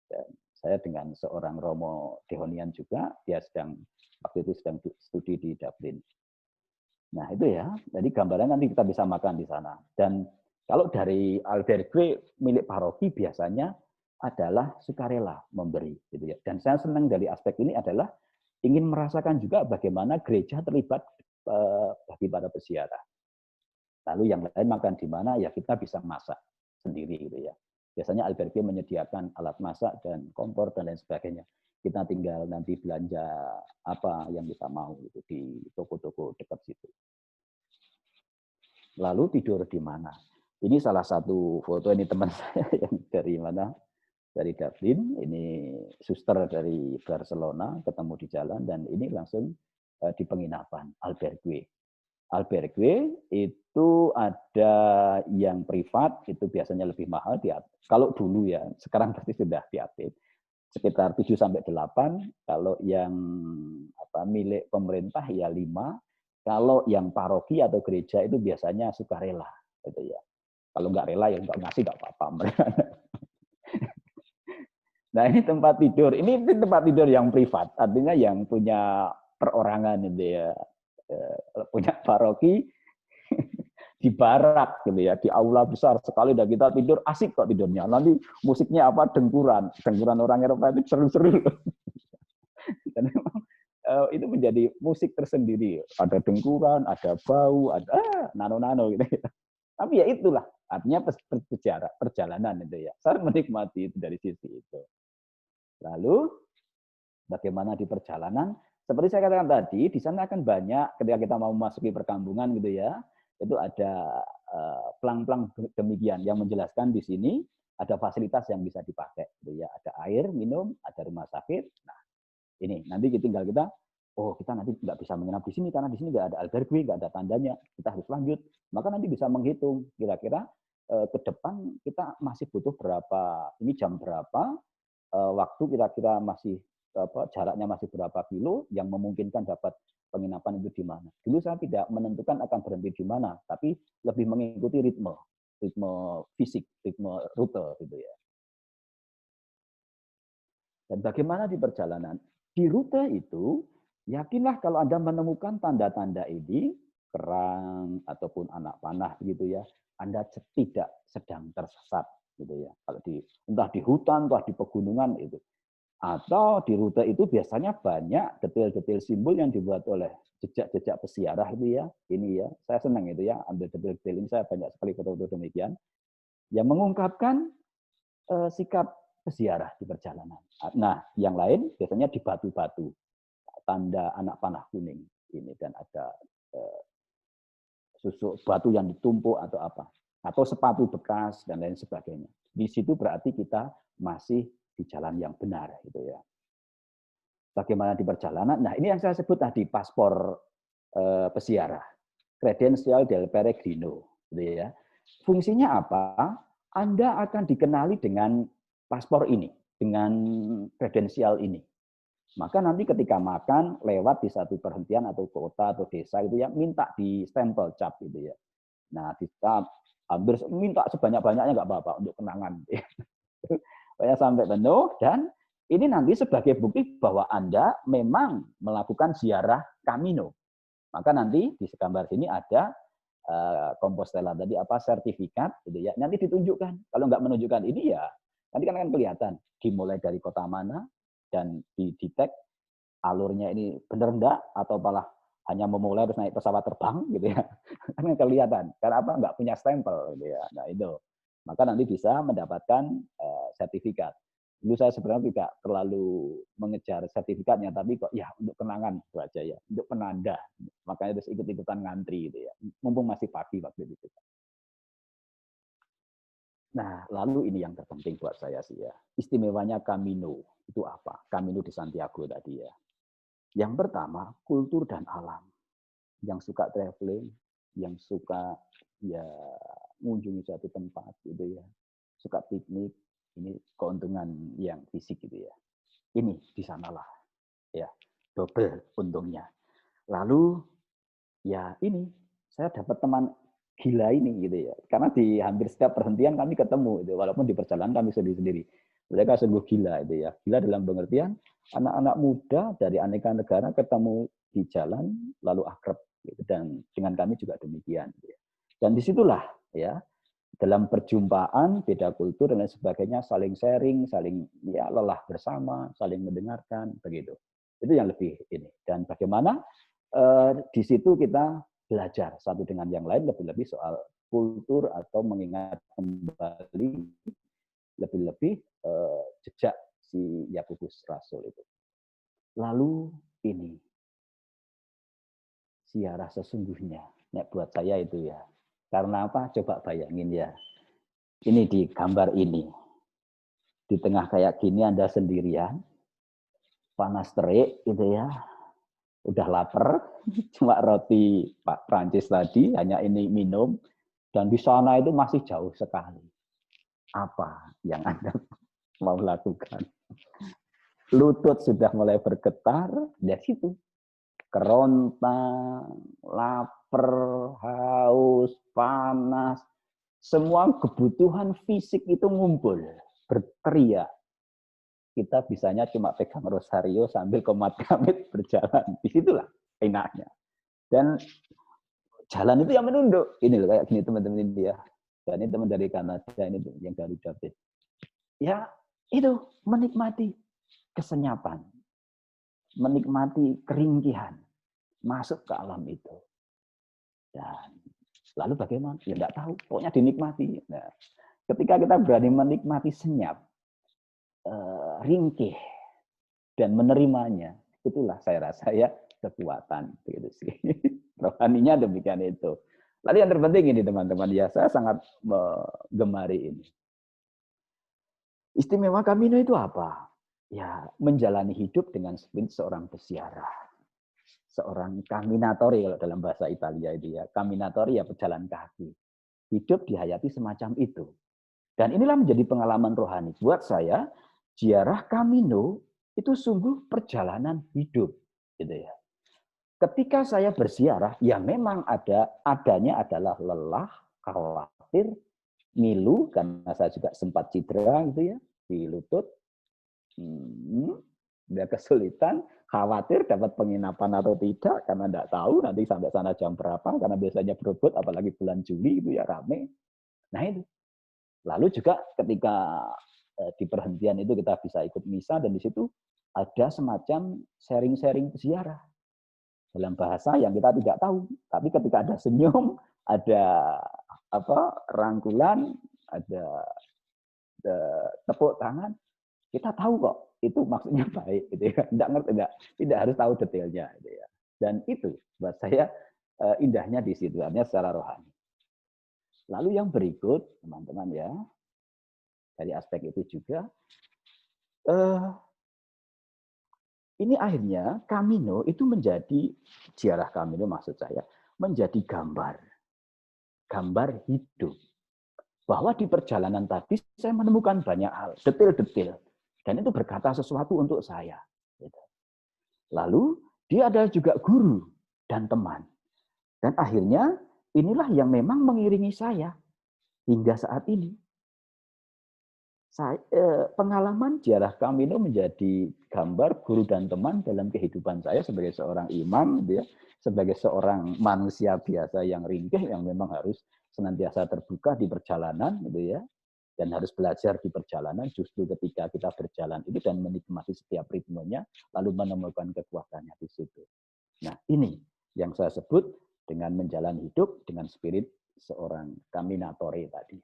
Dan saya dengan seorang Romo Dehonian juga, dia waktu itu sedang studi di Dublin. Nah itu ya, jadi gambaran nanti kita bisa makan di sana. Dan kalau dari albergue milik paroki biasanya adalah sukarela memberi gitu ya. Dan saya senang dari aspek ini adalah ingin merasakan juga bagaimana gereja terlibat bagi para peziarah. Lalu yang lain makan di mana ya kita bisa masak sendiri gitu ya. Biasanya albergue menyediakan alat masak dan kompor dan lain sebagainya. Kita tinggal nanti belanja apa yang kita mau gitu di toko-toko dekat situ. Lalu tidur di mana? Ini salah satu foto, ini teman saya yang dari mana? Dari Dublin, ini suster dari Barcelona, ketemu di jalan, dan ini langsung di penginapan, albergue. Albergue itu ada yang privat, itu biasanya lebih mahal. Kalau dulu ya, sekarang pasti sudah diupdate. Sekitar 7-8, kalau yang milik pemerintah ya 5, kalau yang paroki atau gereja itu biasanya sukarela. Gitu ya. Kalau nggak rela ya nggak ngasih, nggak apa-apa. Nah ini tempat tidur, ini tempat tidur yang privat, artinya yang punya perorangan itu ya, punya paroki di barak gitu ya, di aula besar sekali, dan kita tidur asik kok tidurnya. Nanti musiknya apa, dengkuran orang Eropa itu seru-seru. Dan memang itu menjadi musik tersendiri, ada dengkuran, ada bau, ada nano-nano gitu. Tapi ya itulah artinya perjalanan itu ya. Saya menikmati itu dari sisi itu. Lalu bagaimana di perjalanan? Seperti saya katakan tadi, di sana akan banyak ketika kita mau memasuki perkampungan gitu ya, itu ada plang-plang demikian yang menjelaskan di sini ada fasilitas yang bisa dipakai gitu ya, ada air minum, ada rumah sakit. Nah, ini nanti tinggal kita, oh kita nanti nggak bisa menginap di sini karena di sini nggak ada albergue, nggak ada tandanya, kita harus lanjut. Maka nanti bisa menghitung kira-kira ke depan kita masih butuh berapa, ini jam berapa, waktu kira-kira masih jaraknya masih berapa kilo yang memungkinkan dapat penginapan itu di mana. Dulu saya tidak menentukan akan berhenti di mana, tapi lebih mengikuti ritme fisik, ritme rute gitu ya. Dan bagaimana di perjalanan? Di rute itu, yakinlah kalau Anda menemukan tanda-tanda ini, kerang ataupun anak panah gitu ya, Anda tidak sedang tersesat gitu ya. Kalau entah di hutan, entah di pegunungan itu. Atau di rute itu biasanya banyak detail-detail simbol yang dibuat oleh jejak-jejak peziarah itu ya. Ini ya, saya senang itu ya, ambil detail-detail ini, saya banyak sekali foto-foto demikian yang mengungkapkan sikap peziarah di perjalanan. Nah, yang lain biasanya di batu-batu, tanda anak panah kuning ini, dan ada susuk batu yang ditumpuk atau apa, atau sepatu bekas dan lain sebagainya. Di situ berarti kita masih di jalan yang benar gitu ya. Bagaimana di perjalanan? Nah, ini yang saya sebut tadi paspor peziarah, Credencial del Peregrino, gitu ya. Fungsinya apa? Anda akan dikenali dengan paspor ini, dengan kredensial ini. Maka nanti ketika makan lewat di satu perhentian atau kota atau desa itu ya, minta di stempel cap gitu ya. Nah, kita hampir minta sebanyak-banyaknya nggak apa-apa untuk kenangan. Pokoknya sampai penuh, dan ini nanti sebagai bukti bahwa Anda memang melakukan ziarah Camino. Maka nanti di gambar sini ada Compostela tadi sertifikat gitu ya. Nanti ditunjukkan. Kalau nggak menunjukkan ini ya nanti kan akan kelihatan dimulai dari kota mana dan didetek alurnya ini benar enggak atau malah hanya memulai terus naik pesawat terbang gitu ya. Kan kelihatan. Karena apa? Nggak punya stempel gitu ya. Nah, itu. Maka nanti bisa mendapatkan sertifikat. Dulu saya sebenarnya tidak terlalu mengejar sertifikatnya, tapi kok ya untuk kenangan itu aja ya, untuk penanda. Makanya terus ikut-ikutan ngantri gitu ya. Mumpung masih pagi waktu itu. Nah, lalu ini yang terpenting buat saya sih ya. Istimewanya Camino itu apa? Camino di Santiago tadi ya. Yang pertama, kultur dan alam. Yang suka traveling, yang suka ya mengunjungi suatu tempat gitu ya. Suka piknik, ini keuntungan yang fisik gitu ya. Ini di sanalah ya, double untungnya. Lalu ya ini saya dapat teman gila ini gitu ya. Karena di hampir setiap perhentian kami ketemu gitu, walaupun di perjalanan kami sendiri-sendiri. Mereka sungguh gila itu ya. Gila dalam pengertian anak-anak muda dari aneka negara ketemu di jalan lalu akrab gitu. Dan dengan kami juga demikian gitu ya. Dan disitulah ya dalam perjumpaan beda kultur dan lain sebagainya saling sharing, saling ya lelah bersama, saling mendengarkan begitu. Itu yang lebih ini. Dan bagaimana di situ kita belajar satu dengan yang lain, lebih-lebih soal kultur atau mengingat kembali lebih-lebih jejak si Yakobus Rasul itu. Lalu ini ziarah sesungguhnya, buat saya itu ya Karena apa? Coba bayangin ya. Ini di gambar ini. Di tengah kayak gini Anda sendirian, panas terik gitu ya. Udah lapar, cuma roti Pak Prancis tadi, hanya ini minum. Dan di sana itu masih jauh sekali. Apa yang Anda mau lakukan? Lutut sudah mulai bergetar, dari situ. Kerontang, lapar, haus, panas, semua kebutuhan fisik itu ngumpul, berteriak. Kita bisanya cuma pegang rosario sambil komat-kamit berjalan. Disitulah enaknya. Dan jalan itu yang menunduk. Ini loh kayak gini teman-teman India. Dan ini teman dari Kanada, ini yang dari David. Ya itu menikmati kesenyapan. Menikmati keringkihan. Masuk ke alam itu. Dan lalu bagaimana? Ya enggak tahu. Pokoknya dinikmati. Nah, ketika kita berani menikmati senyap, ringkih, dan menerimanya, itulah saya rasa ya kekuatan. Begitu sih. Rohaninya demikian itu. Lalu yang terpenting ini teman-teman, ya saya sangat menggemari ini. Istimewa Camino itu apa? Ya menjalani hidup dengan spirit seorang peziarah. Seorang caminatori kalau dalam bahasa Italia itu ya. Caminatori ya pejalan kaki. Hidup dihayati semacam itu. Dan inilah menjadi pengalaman rohani. Buat saya, ziarah Camino itu sungguh perjalanan hidup. Gitu ya. Ketika saya berziarah, ya memang adanya adalah lelah, khawatir, ngilu, karena saya juga sempat cedera gitu ya, di lutut. Udah kesulitan, khawatir dapat penginapan atau tidak, karena tidak tahu nanti sampai sana jam berapa, karena biasanya berebut, apalagi bulan Juli itu ya rame. Nah itu. Lalu juga ketika di perhentian itu kita bisa ikut misa, dan di situ ada semacam sharing-sharing peziarah. Dalam bahasa yang kita tidak tahu. Tapi ketika ada senyum, ada rangkulan, ada tepuk tangan, kita tahu kok itu maksudnya baik gitu ya. Tidak harus tahu detailnya gitu ya. Dan itu buat saya indahnya di situ, artinya secara rohani. Lalu yang berikut, teman-teman ya, dari aspek itu juga, ini akhirnya Camino itu menjadi, ziarah Camino maksud saya, menjadi gambar hidup. Bahwa di perjalanan tadi saya menemukan banyak hal, detail-detail. Dan itu berkata sesuatu untuk saya. Lalu dia adalah juga guru dan teman. Dan akhirnya inilah yang memang mengiringi saya hingga saat ini. Pengalaman ziarah Camino menjadi gambar guru dan teman dalam kehidupan saya sebagai seorang imam, gitu ya, sebagai seorang manusia biasa yang ringkih, yang memang harus senantiasa terbuka di perjalanan, gitu ya, dan harus belajar di perjalanan. Justru ketika kita berjalan itu dan menikmati setiap ritmenya, lalu menemukan kekuatannya di situ. Nah, ini yang saya sebut dengan menjalani hidup dengan spirit seorang caminatori tadi.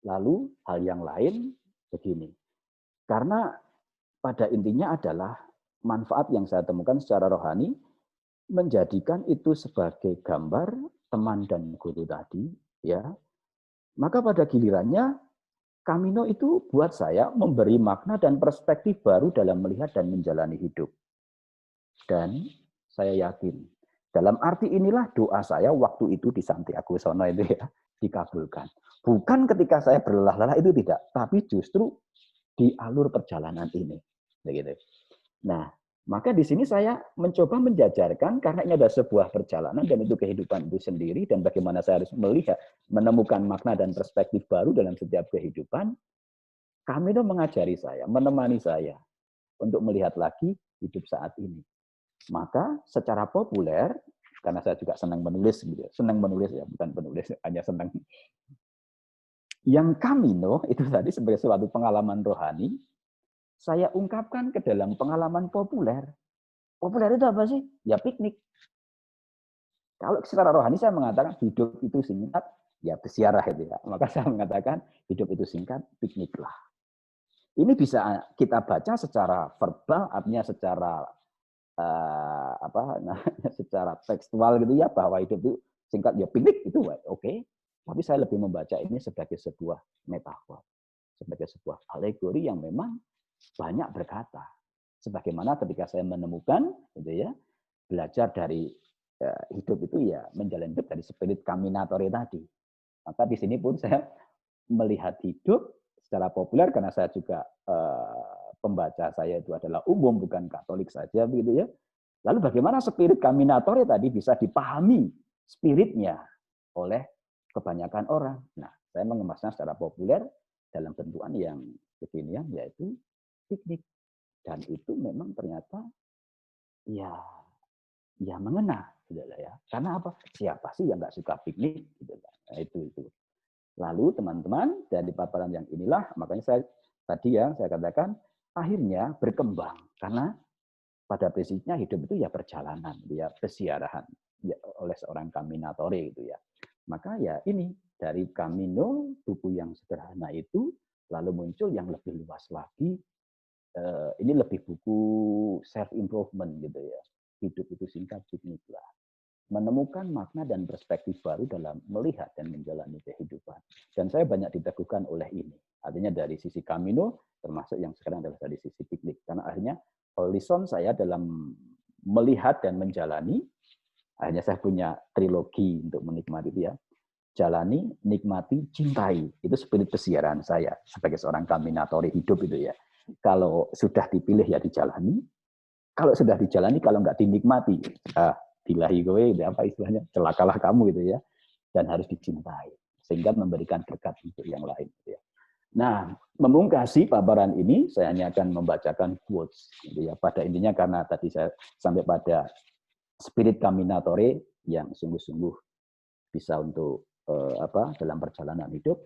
Lalu hal yang lain begini, karena pada intinya adalah manfaat yang saya temukan secara rohani, menjadikan itu sebagai gambar teman dan guru tadi, ya. Maka pada gilirannya, Camino itu buat saya memberi makna dan perspektif baru dalam melihat dan menjalani hidup. Dan saya yakin, dalam arti inilah doa saya waktu itu di Santiago sono itu ya, dikabulkan. Bukan ketika saya berlelah-lelah itu tidak, tapi justru di alur perjalanan ini. Begitu. Nah, maka di sini saya mencoba menjajarkan, karena ini ada sebuah perjalanan dan itu kehidupan itu sendiri, dan bagaimana saya harus melihat, menemukan makna dan perspektif baru dalam setiap kehidupan. Camino mengajari saya, menemani saya untuk melihat lagi hidup saat ini. Maka secara populer, karena saya juga senang menulis, ya, bukan penulis, hanya senang. Yang Camino itu tadi sebagai suatu pengalaman rohani, saya ungkapkan ke dalam pengalaman populer. Populer itu apa sih? Ya piknik. Kalau secara rohani saya mengatakan hidup itu singkat, ya berziarah itu ya. Maka saya mengatakan hidup itu singkat, pikniklah. Ini bisa kita baca secara verbal, artinya secara secara tekstual gitu ya, bahwa hidup itu singkat ya piknik itu oke. Tapi saya lebih membaca ini sebagai sebuah metafor, sebagai sebuah alegori yang memang banyak berkata. Sebagaimana ketika saya menemukan, gitu ya, belajar dari hidup itu ya menjalani hidup dari spirit caminatore tadi. Maka di sini pun saya melihat hidup secara populer karena saya juga pembaca saya itu adalah umum bukan Katolik saja, begitu ya. Lalu bagaimana spirit caminatore tadi bisa dipahami spiritnya oleh kebanyakan orang. Nah, saya mengemasnya secara populer dalam bentukan yang kekinian yaitu piknik. Dan itu memang ternyata ya mengena gitu ya. Karena apa? Siapa sih yang nggak suka piknik gitu. Nah, itu. Lalu teman-teman dari paparan yang inilah makanya saya tadi ya saya katakan akhirnya berkembang karena pada prinsipnya hidup itu ya perjalanan, ya pesiarahan ya, oleh seorang caminatore gitu ya. Maka ya ini dari Camino buku yang sederhana itu lalu muncul yang lebih luas lagi. Ini lebih buku self improvement gitu ya. Hidup itu singkat, pikniklah. Menemukan makna dan perspektif baru dalam melihat dan menjalani kehidupan. Dan saya banyak diteguhkan oleh ini. Artinya dari sisi Camino, termasuk yang sekarang adalah dari sisi piknik. Karena akhirnya horizon saya dalam melihat dan menjalani, akhirnya saya punya trilogi untuk menikmati itu ya. Jalani, nikmati, cintai. Itu spirit pesiaran saya sebagai seorang caminatore hidup itu ya. Kalau sudah dipilih ya dijalani, kalau sudah dijalani, kalau nggak dinikmati, bilahi gue, apa istilahnya, celakalah kamu gitu ya, dan harus dicintai, sehingga memberikan berkat untuk yang lain. Gitu ya. Nah, memungkasi paparan ini, saya hanya akan membacakan quotes. Gitu ya. Pada intinya karena tadi saya sampai pada spirit caminatore yang sungguh-sungguh bisa untuk dalam perjalanan hidup,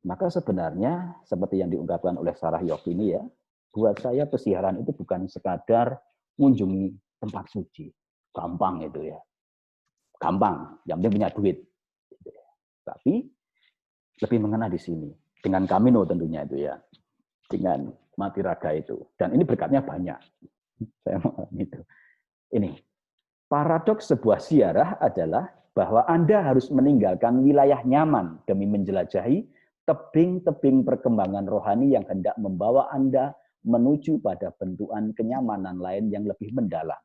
maka sebenarnya seperti yang diungkapkan oleh Sarah Young ini ya, buat saya pesiaran itu bukan sekadar mengunjungi tempat suci. Gampang itu ya. Gampang, yang penting punya duit. Tapi lebih mengena di sini. Dengan Camino tentunya itu ya. Dengan mati raga itu. Dan ini berkatnya banyak. Saya mau gitu. Ini. Paradoks sebuah ziarah adalah bahwa Anda harus meninggalkan wilayah nyaman demi menjelajahi tebing-tebing perkembangan rohani yang hendak membawa Anda menuju pada bentukan kenyamanan lain yang lebih mendalam.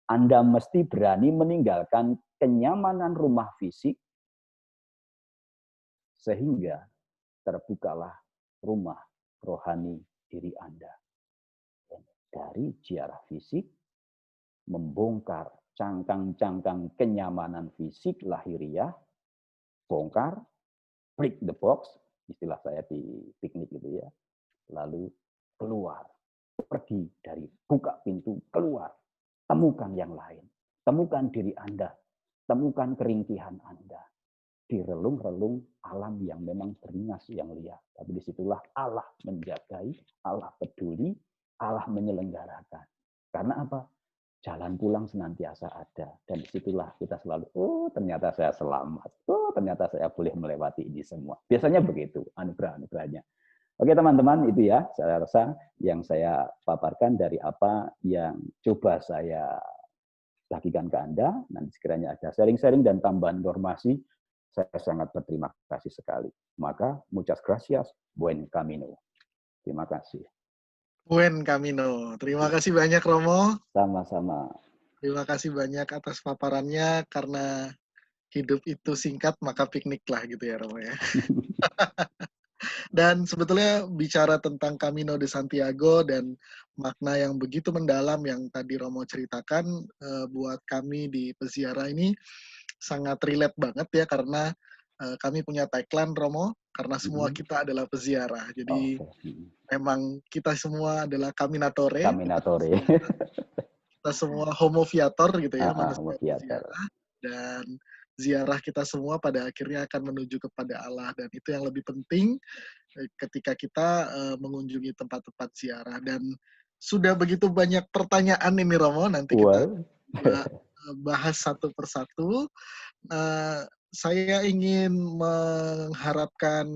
Anda mesti berani meninggalkan kenyamanan rumah fisik sehingga terbukalah rumah rohani diri Anda. Dari ziarah fisik, membongkar cangkang-cangkang kenyamanan fisik lahiriah, bongkar, break the box, istilah saya di piknik itu ya, lalu keluar, pergi dari buka pintu, keluar, temukan yang lain, temukan diri Anda, temukan keringkihan Anda, di relung-relung alam yang memang beringas yang liar. Tapi disitulah Allah menjagai, Allah peduli, Allah menyelenggarakan. Karena apa? Jalan pulang senantiasa ada. Dan disitulah kita selalu, oh ternyata saya selamat. Oh ternyata saya boleh melewati ini semua. Biasanya begitu, anugerah-anugerahnya. Oke teman-teman, itu ya saya rasa yang saya paparkan dari apa yang coba saya bagikan ke Anda. Nanti sekiranya ada sharing-sharing dan tambahan informasi, saya sangat berterima kasih sekali. Maka, muchas gracias, buen camino. Terima kasih. Buen Camino. Terima kasih banyak, Romo. Sama-sama. Terima kasih banyak atas paparannya, karena hidup itu singkat, maka pikniklah gitu ya, Romo ya. Dan sebetulnya bicara tentang Camino de Santiago dan makna yang begitu mendalam yang tadi Romo ceritakan, buat kami di Peziarah ini sangat relate banget ya, karena kami punya tagline, Romo, karena semua kita adalah peziarah. Jadi memang kita semua adalah caminatore. Caminatore. Kita semua homo viator gitu ya, manusia homo viator. peziarah. Dan ziarah kita semua pada akhirnya akan menuju kepada Allah. Dan itu yang lebih penting ketika kita mengunjungi tempat-tempat ziarah. Dan sudah begitu banyak pertanyaan ini, Romo. Nanti kita bahas satu persatu. Saya ingin mengharapkan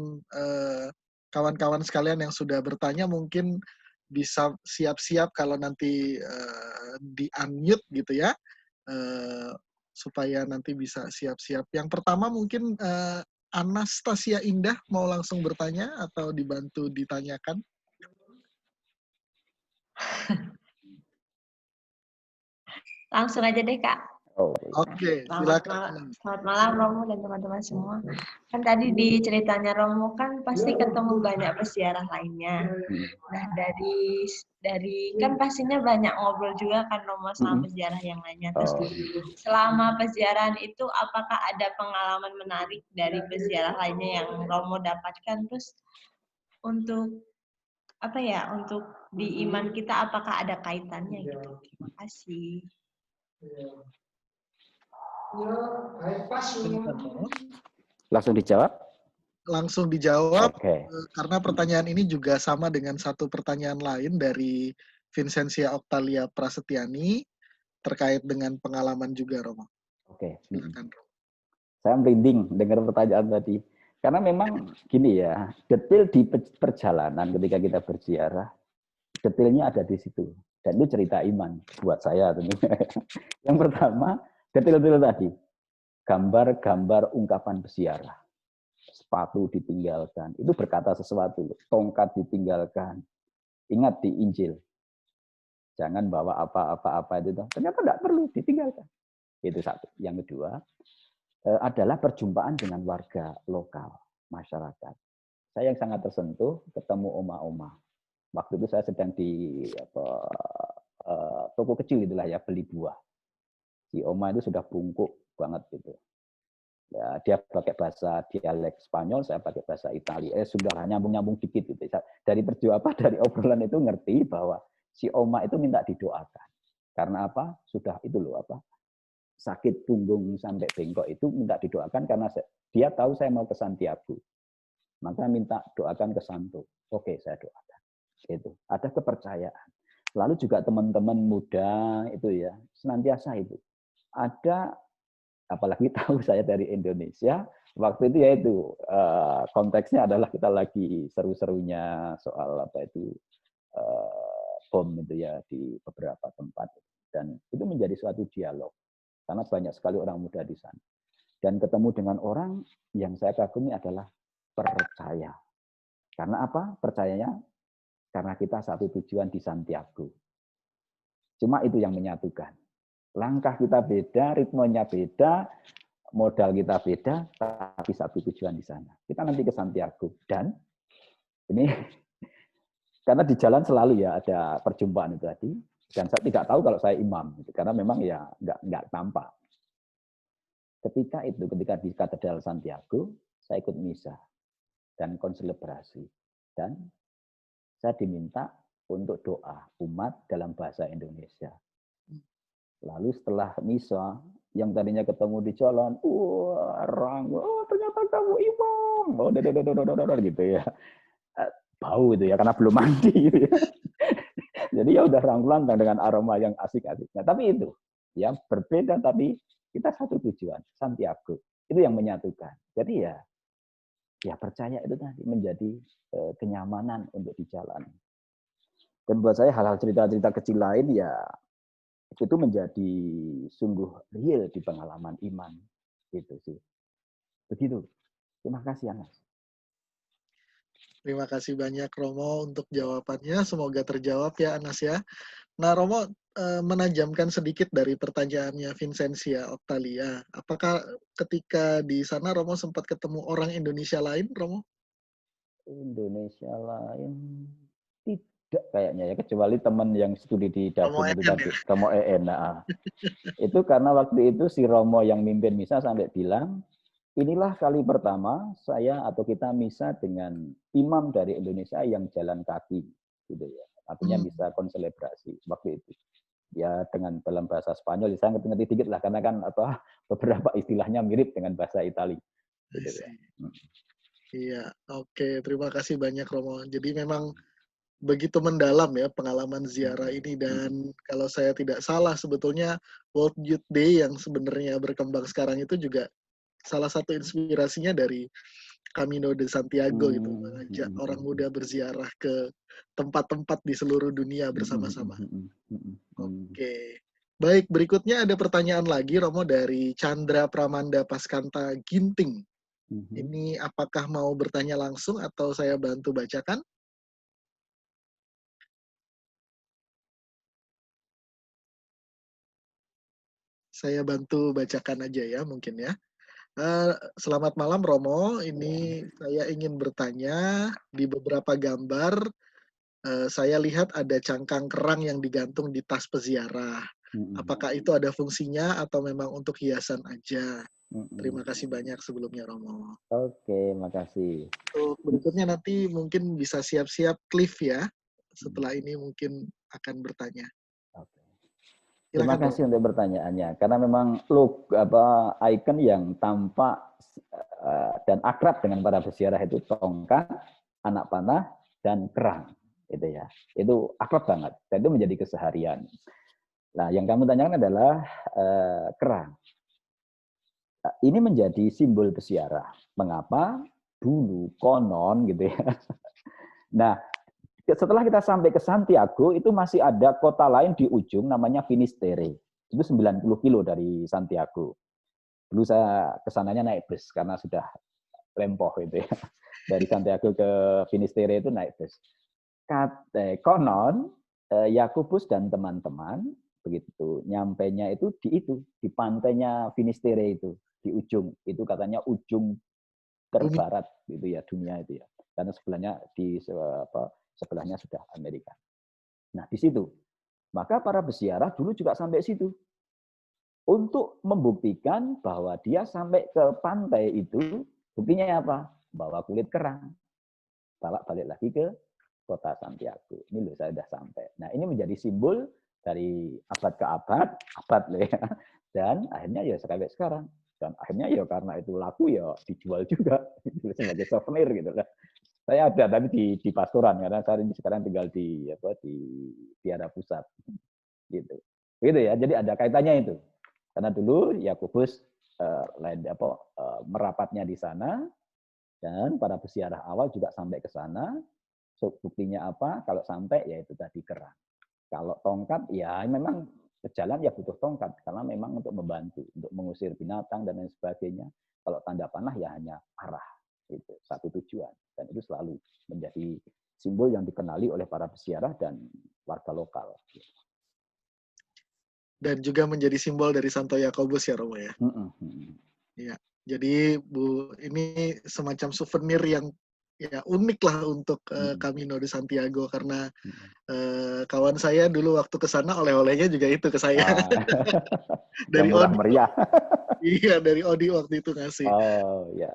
kawan-kawan sekalian yang sudah bertanya mungkin bisa siap-siap kalau nanti di-unmute gitu ya, supaya nanti bisa siap-siap. Yang pertama mungkin Anastasia Indah mau langsung bertanya atau dibantu ditanyakan? Langsung aja deh, Kak. Oh, Oke, silakan. Selamat malam Romo dan teman-teman semua. Kan tadi di ceritanya Romo kan pasti ketemu banyak peziarah lainnya. Nah, dari kan pastinya banyak ngobrol juga kan Romo sama peziarah yang lainnya. Terus selama peziarahan itu apakah ada pengalaman menarik dari peziarah lainnya yang Romo dapatkan? Terus untuk apa ya? Untuk di iman kita apakah ada kaitannya gitu? Terima kasih. langsung dijawab? Langsung dijawab, Oke. karena pertanyaan ini juga sama dengan satu pertanyaan lain dari Vincentia Octalia Prasetyani terkait dengan pengalaman juga, Romo. Oke. Silakan, Romo. Saya merinding dengar pertanyaan tadi. Karena memang gini ya, detail di perjalanan ketika kita berziarah, detailnya ada di situ. Dan itu cerita iman buat saya tentunya. Yang pertama, detail-detail tadi. Gambar-gambar ungkapan peziarah. Sepatu ditinggalkan. Itu berkata sesuatu. Tongkat ditinggalkan. Ingat di Injil. Jangan bawa apa-apa itu. Ternyata tidak perlu ditinggalkan. Itu satu. Yang kedua, adalah perjumpaan dengan warga lokal, masyarakat. Saya yang sangat tersentuh ketemu oma-oma. Waktu itu saya sedang di toko kecil itulah ya, beli buah. Si oma itu sudah bungkuk banget gitu. Ya, dia pakai bahasa dialek Spanyol, saya pakai bahasa Italia. Sudah nyambung-nyambung dikit gitu. Dari dari obrolan itu ngerti bahwa si oma itu minta didoakan. Karena apa? Sudah itu loh apa? Sakit punggung sampai bengkok itu minta didoakan karena dia tahu saya mau ke Santiago. Maka minta doakan ke Santo. Oke, saya doakan. Itu. Ada kepercayaan. Lalu juga teman-teman muda itu ya, senantiasa itu. Ada, apalagi tahu saya dari Indonesia, waktu itu yaitu konteksnya adalah kita lagi seru-serunya soal apa itu bom itu ya di beberapa tempat. Dan itu menjadi suatu dialog. Karena banyak sekali orang muda di sana. Dan ketemu dengan orang yang saya kagumi adalah percaya. Karena apa? Percayanya karena kita satu tujuan di Santiago. Cuma itu yang menyatukan. Langkah kita beda, ritmenya beda, modal kita beda, tapi satu tujuan di sana. Kita nanti ke Santiago. Dan ini karena di jalan selalu ya ada perjumpaan itu tadi. Dan saya tidak tahu kalau saya imam, karena memang ya nggak tampak. Ketika di Katedral Santiago, saya ikut misa dan konselebrasi. Dan saya diminta untuk doa umat dalam bahasa Indonesia. Lalu setelah misa, yang tadinya ketemu di jalan, ternyata kamu imam, gitu ya. Bau itu ya, karena belum mandi. Gitu ya. Jadi ya udah rangkulan dengan aroma yang asik-asik. Nah, tapi itu ya berbeda, tapi kita satu tujuan, Santiago. Itu yang menyatukan. Jadi ya percaya itu tadi menjadi kenyamanan untuk di jalan. Dan buat saya hal-hal cerita-cerita kecil lain ya itu menjadi sungguh real di pengalaman iman. Gitu sih. Begitu. Terima kasih, Anas. Terima kasih banyak, Romo, untuk jawabannya. Semoga terjawab ya, Anas ya. Nah, Romo menajamkan sedikit dari pertanyaannya Vincentia Octalia. Apakah ketika di sana Romo sempat ketemu orang Indonesia lain, Romo? Indonesia lain tidak kayaknya ya, kecuali teman yang studi di Dadung itu tadi, Romo EN. Nah, itu karena waktu itu si Romo yang mimpin misa sampai bilang, inilah kali pertama saya atau kita misa dengan imam dari Indonesia yang jalan kaki, gitu ya. Artinya bisa konselebrasi waktu itu. Ya dengan dalam bahasa Spanyol, saya ngerti-ngerti dikit lah, karena kan beberapa istilahnya mirip dengan bahasa Italia. Gitu ya. Iya, oke. Terima kasih banyak, Romo. Jadi memang begitu mendalam ya pengalaman ziarah ini, dan kalau saya tidak salah sebetulnya World Youth Day yang sebenarnya berkembang sekarang itu juga salah satu inspirasinya dari Camino de Santiago gitu, mengajak orang muda berziarah ke tempat-tempat di seluruh dunia bersama-sama. Oke. Baik, berikutnya ada pertanyaan lagi, Romo, dari Chandra Pramanda Paskanta Ginting. Ini apakah mau bertanya langsung atau saya bantu bacakan? Saya bantu bacakan aja ya, mungkin ya. Selamat malam, Romo. Ini saya ingin bertanya, di beberapa gambar saya lihat ada cangkang kerang yang digantung di tas peziarah. Apakah itu ada fungsinya atau memang untuk hiasan aja? Terima kasih banyak sebelumnya, Romo. Oke, makasih. Untuk berikutnya nanti mungkin bisa siap-siap Cliff ya. Setelah ini mungkin akan bertanya. Oke. Terima Silakan, kasih Romo. untuk pertanyaannya. Karena memang icon yang tampak dan akrab dengan para peziarah itu tongkat, anak panah, dan kerang. Itu ya. Itu akrab banget. Dan itu menjadi keseharian. Nah, yang kamu tanyakan adalah kerang. Ini menjadi simbol peziarah. Mengapa? Dulu konon gitu ya. Nah, setelah kita sampai ke Santiago, itu masih ada kota lain di ujung namanya Finisterre. Itu 90 kilo dari Santiago. Dulu saya kesananya naik bus karena sudah rempoh itu ya. Dari Santiago ke Finisterre itu naik bus. Konon Yakobus dan teman-teman begitu nyampainya itu di pantainya Finisterre itu, di ujung. Itu katanya ujung terbarat gitu ya dunia itu ya. Karena sebelahnya sudah Amerika. Nah, di situ. Maka para peziarah dulu juga sampai situ. Untuk membuktikan bahwa dia sampai ke pantai itu, buktinya apa? Bawa kulit kerang. Bawa balik lagi ke kota Santiago. Ini loh, saya sudah sampai. Nah, ini menjadi simbol dari abad ke abad loh ya. Dan akhirnya ya sampai sekarang. Dan akhirnya ya karena itu laku ya dijual juga sebagai souvenir gitu lah. Saya ada tapi di pastoran karena saya ini sekarang tinggal di Tiara Pusat gitu. Begitu ya. Jadi ada kaitannya itu. Karena dulu Yakobus merapatnya di sana dan para peziarah awal juga sampai ke sana. So, buktinya apa? Kalau sampai ya itu tadi kerang. Kalau tongkat ya memang berjalan ya butuh tongkat karena memang untuk membantu, untuk mengusir binatang dan lain sebagainya. Kalau tanda panah ya hanya arah, itu satu tujuan dan itu selalu menjadi simbol yang dikenali oleh para peziarah dan warga lokal. Dan juga menjadi simbol dari Santo Yakobus ya, Romo ya. Ya, jadi Bu, ini semacam souvenir yang ya unik lah untuk Camino de Santiago karena kawan saya dulu waktu ke sana oleh-olehnya juga itu ke saya. Dari yang murah Odi. meriah. Iya, dari Odi waktu itu ngasih. Oh, ya.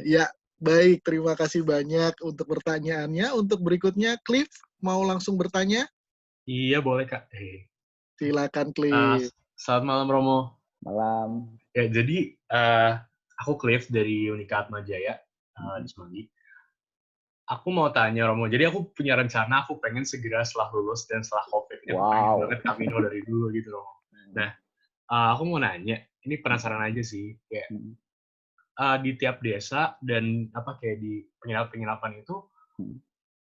Ya, baik. Terima kasih banyak untuk pertanyaannya. Untuk berikutnya, Cliff, mau langsung bertanya? Iya, boleh, Kak. Silakan, Cliff. Selamat malam, Romo. Malam. Ya, jadi aku Cliff dari Unika Atmajaya di Semanggi. Aku mau tanya, Romo. Jadi aku punya rencana, aku pengen segera setelah lulus dan setelah COVID. Aku pengen banget Camino dari dulu gitu, Romo. Nah, aku mau nanya, ini penasaran aja sih, kayak di tiap desa dan kayak di penginapan itu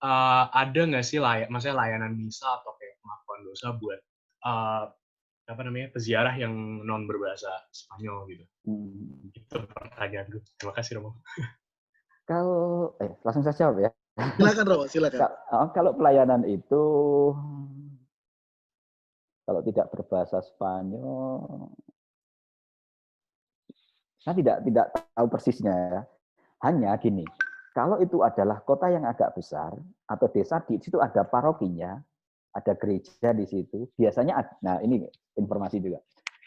ada nggak sih maksudnya layanan misa atau kayak pengakuan dosa buat peziarah yang non berbahasa Spanyol gitu. Itu pertanyaan gue. Terima kasih, Romo. Kalau langsung saya jawab ya. Silakan, Romo, silakan. Kalau pelayanan itu kalau tidak berbahasa Spanyol, saya tidak tahu persisnya ya. Hanya gini, kalau itu adalah kota yang agak besar atau desa, di situ ada parokinya, ada gereja di situ. Biasanya, nah ini informasi juga.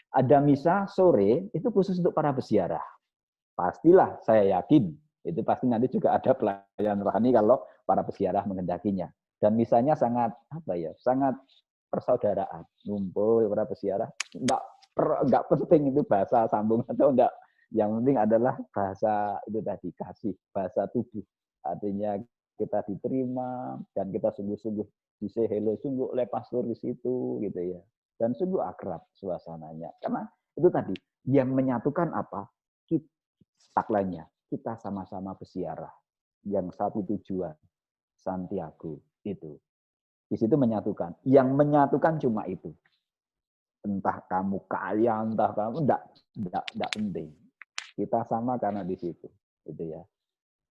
Ada misa sore, itu khusus untuk para peziarah. Pastilah, saya yakin, itu pasti nanti juga ada pelayanan rohani kalau para peziarah menghendakinya. Dan misanya sangat, sangat persaudaraan. Ngumpul para peziarah, enggak penting itu bahasa sambung atau enggak. Yang penting adalah bahasa itu tadi, kasih, bahasa tubuh. Artinya kita diterima dan kita sungguh-sungguh di-say hello sungguh oleh pastor di situ gitu ya. Dan sungguh akrab suasananya. Karena itu tadi yang menyatukan apa? Tagline-nya, kita sama-sama peziarah yang satu tujuan, Santiago itu. Di situ menyatukan. Yang menyatukan cuma itu. entah kamu kaya, entah kamu enggak penting. Kita sama karena di situ, gitu ya.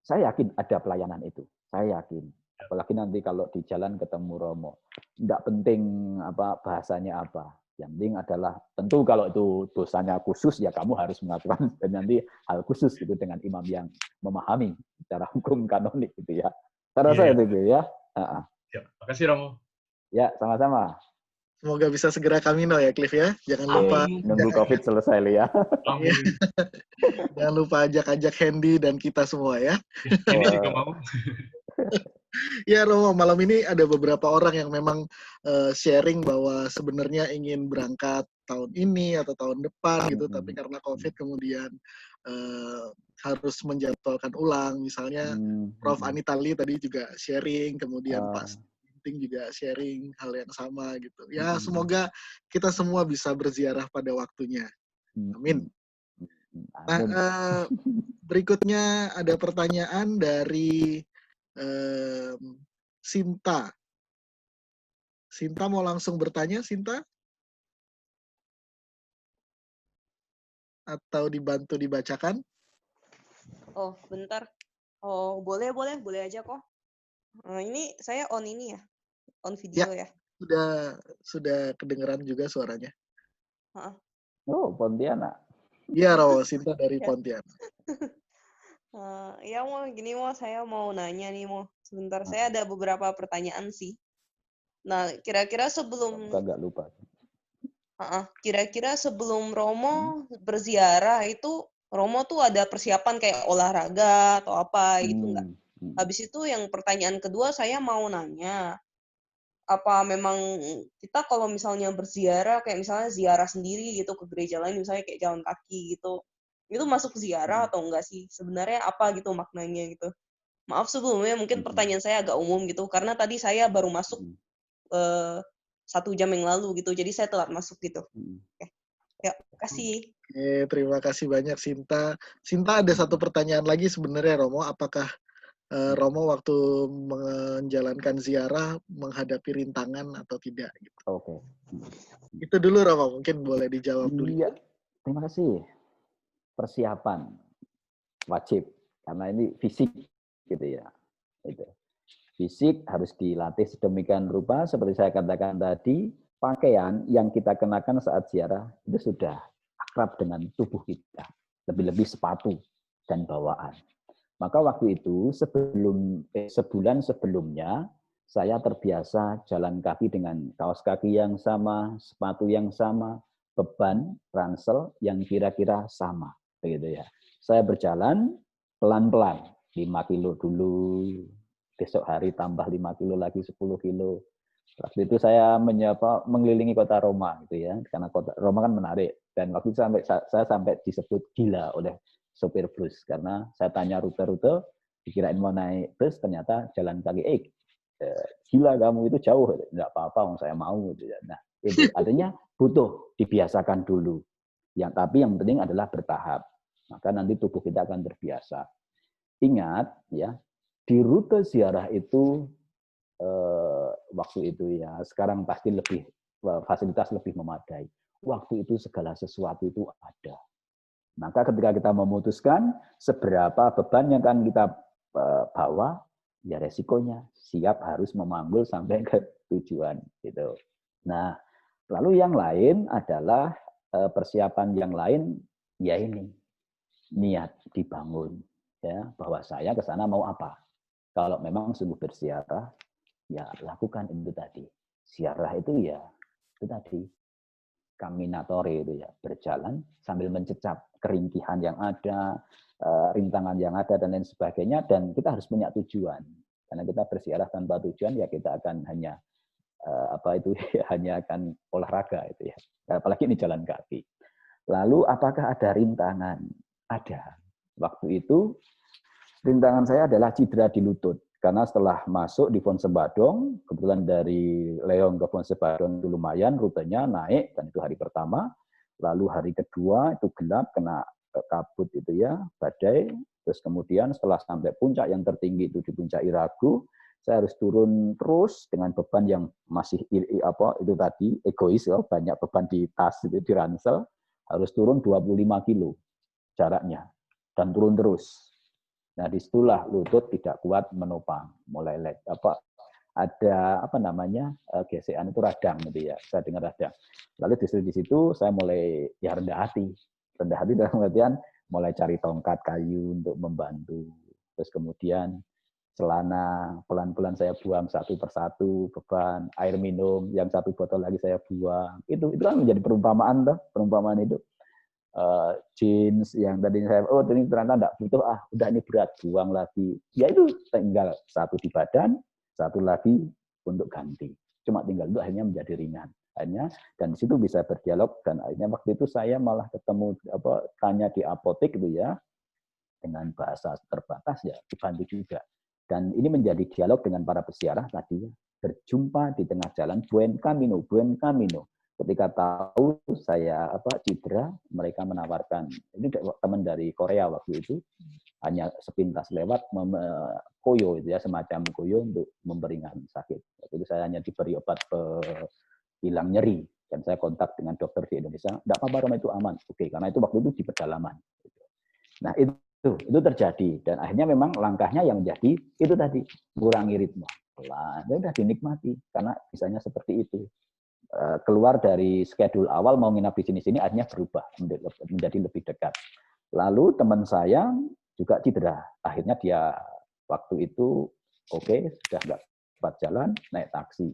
Saya yakin ada pelayanan itu. Saya yakin. Apalagi nanti kalau di jalan ketemu Romo. Enggak penting apa bahasanya apa. Yang penting adalah tentu kalau itu dosanya khusus ya kamu harus melakukan dan nanti hal khusus gitu dengan imam yang memahami secara hukum kanonik gitu ya. Cara saya itu ya. Makasih Romo. Ya, sama-sama. Semoga bisa segera Camino ya, Cliff ya. Jangan lupa. Nunggu COVID selesai ya. Jangan lupa ajak-ajak Hendy dan kita semua ya. Ini juga mau. Ya Romo, malam ini ada beberapa orang yang memang sharing bahwa sebenarnya ingin berangkat tahun ini atau tahun depan gitu, tapi karena COVID kemudian harus menjadwalkan ulang. Misalnya Prof. Anitali tadi juga sharing, kemudian Pak Ginting juga sharing hal yang sama gitu. Ya semoga kita semua bisa berziarah pada waktunya. Amin. Nah, berikutnya ada pertanyaan dari Sinta. Sinta mau langsung bertanya, Sinta? Atau dibantu dibacakan? Oh, bentar. Oh, boleh aja kok. Ini saya on ini ya, on video ya. Sudah kedengeran juga suaranya. Oh, Pontianak. Iya, Ro, Sinta dari Pontianak. Ya saya mau nanya nih sebentar, saya ada beberapa pertanyaan sih. Nah kira-kira sebelum nggak lupa. Kira-kira sebelum Romo berziarah itu Romo tuh ada persiapan kayak olahraga atau apa gitu nggak? Habis itu yang pertanyaan kedua saya mau nanya, apa memang kita kalau misalnya berziarah kayak misalnya ziarah sendiri gitu ke gereja lain misalnya kayak jalan kaki gitu, itu masuk ziarah atau enggak sih? Sebenarnya apa gitu maknanya gitu? Maaf sebelumnya mungkin pertanyaan saya agak umum gitu, karena tadi saya baru masuk 1 jam yang lalu gitu, jadi saya telat masuk gitu. Oke. Ya, kasih. Oke, terima kasih banyak Sinta. Sinta ada satu pertanyaan lagi sebenarnya Romo, apakah Romo waktu menjalankan ziarah menghadapi rintangan atau tidak? Gitu. Oke. Itu dulu Romo, mungkin boleh dijawab dulu. Iya, terima kasih. Persiapan wajib karena ini fisik gitu ya. Itu. Fisik harus dilatih sedemikian rupa seperti saya katakan tadi, pakaian yang kita kenakan saat ziarah itu sudah akrab dengan tubuh kita, lebih-lebih sepatu dan bawaan. Maka waktu itu sebulan sebelumnya saya terbiasa jalan kaki dengan kaos kaki yang sama, sepatu yang sama, beban ransel yang kira-kira sama, begitu ya. Saya berjalan pelan-pelan, 5 kilo dulu, besok hari tambah 5 kilo lagi, 10 kilo. Waktu itu saya mengelilingi kota Roma gitu ya, karena kota Roma kan menarik. Dan waktu itu saya sampai disebut gila oleh sopir bus karena saya tanya rute-rute, dikirain mau naik bus, ternyata jalan kaki. Gila kamu itu jauh, nggak apa-apa, saya mau gitu ya. Nah, itu artinya butuh dibiasakan dulu. Tapi yang penting adalah bertahap. Maka nanti tubuh kita akan terbiasa. Ingat ya, di rute ziarah itu waktu itu ya, sekarang pasti fasilitas lebih memadai. Waktu itu segala sesuatu itu ada. Maka ketika kita memutuskan seberapa beban yang akan kita bawa, ya resikonya siap harus memanggul sampai ke tujuan gitu. Nah, lalu yang lain adalah persiapan yang lain, ya ini niat dibangun ya, bahwa saya ke sana mau apa. Kalau memang sungguh berziarah, ya lakukan itu tadi. Ziarah itu ya itu tadi kaminatore itu ya, berjalan sambil mencecap kerintihan yang ada, rintangan yang ada dan lain sebagainya, dan kita harus punya tujuan. Karena kita berziarah tanpa tujuan ya kita akan hanya hanya akan olahraga itu ya. Apalagi ini jalan kaki. Lalu apakah ada rintangan? Ada. Waktu itu rintangan saya adalah cedera di lutut. Karena setelah masuk di Fonsebadong, kebetulan dari Leong ke Fonsebadong itu lumayan, rutenya naik, dan itu hari pertama. Lalu hari kedua itu gelap, kena kabut itu ya, badai. Terus kemudian setelah sampai puncak yang tertinggi itu di puncak Iragu, saya harus turun terus dengan beban yang masih itu tadi egois ya, banyak beban di tas itu di ransel, harus turun 25 kilo jaraknya dan turun terus. Nah, disitulah lutut tidak kuat menopang, mulai ada gesekan itu radang gitu ya, saya dengar radang. Lalu di situ saya mulai ya rendah hati dalam artian mulai cari tongkat kayu untuk membantu. Terus kemudian celana pelan-pelan saya buang satu persatu, beban air minum yang satu botol lagi saya buang. Itu kan menjadi perumpamaan itu. Jeans yang tadinya saya ini ternyata enggak butuh, udah ini berat, buang lagi. Ya itu tinggal satu di badan, satu lagi untuk ganti. Cuma tinggal itu akhirnya menjadi ringan. Dan di situ bisa berdialog, dan akhirnya waktu itu saya malah ketemu tanya di apotek gitu ya, dengan bahasa terbatas ya dibantu juga. Dan ini menjadi dialog dengan para peziarah tadi, berjumpa di tengah jalan, buen camino. Ketika tahu saya cedera, mereka menawarkan, ini teman dari Korea waktu itu, hanya sepintas lewat koyo itu ya, semacam koyo untuk memberingan sakit. Waktu itu saya hanya diberi obat hilang nyeri, dan saya kontak dengan dokter di Indonesia, enggak apa-apa Romo, itu aman. Oke, karena itu waktu itu di pedalaman. Nah, itu terjadi, dan akhirnya memang langkahnya yang menjadi itu tadi, kurangi ritme pelan, ya udah dinikmati karena bisanya seperti itu. Keluar dari schedule awal mau nginap di sini akhirnya berubah menjadi lebih dekat. Lalu teman saya juga cedera, akhirnya dia waktu itu sudah nggak cepat jalan, naik taksi.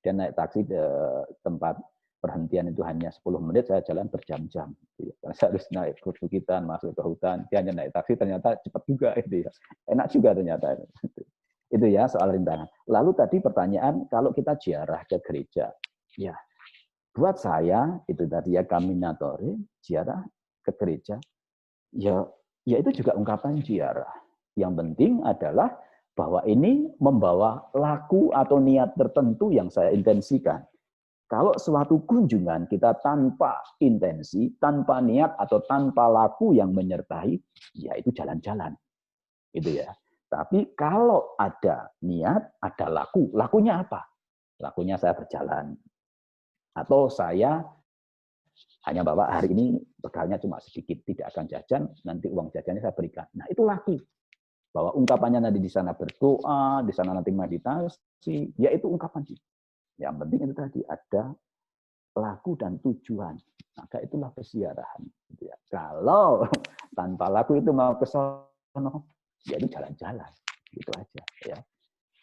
Dia naik taksi ke tempat perhentian itu hanya 10 menit, saya jalan berjam-jam. Karena saya harus naik perbukitan, masuk ke hutan, dia hanya naik taksi, ternyata cepat juga. Enak juga ternyata. Itu ya soal rintangan. Lalu tadi pertanyaan, kalau kita ziarah ke gereja, ya buat saya itu tadi ya caminatore, ziarah ke gereja, ya itu juga ungkapan ziarah. Yang penting adalah bahwa ini membawa laku atau niat tertentu yang saya intensikan. Kalau suatu kunjungan kita tanpa intensi, tanpa niat, atau tanpa laku yang menyertai, ya itu jalan-jalan. Itu ya. Tapi kalau ada niat, ada laku. Lakunya apa? Lakunya saya berjalan. Atau saya hanya bawa hari ini bekalnya cuma sedikit, tidak akan jajan, nanti uang jajannya saya berikan. Nah, itu laku. Bahwa ungkapannya nanti di sana berdoa, di sana nanti meditasi, ya itu ungkapan sih. Yang penting itu tadi ada laku dan tujuan. Maka itulah peziarahan. Kalau tanpa laku itu mau ke sono, ya itu jalan-jalan. Gitu aja. Ya.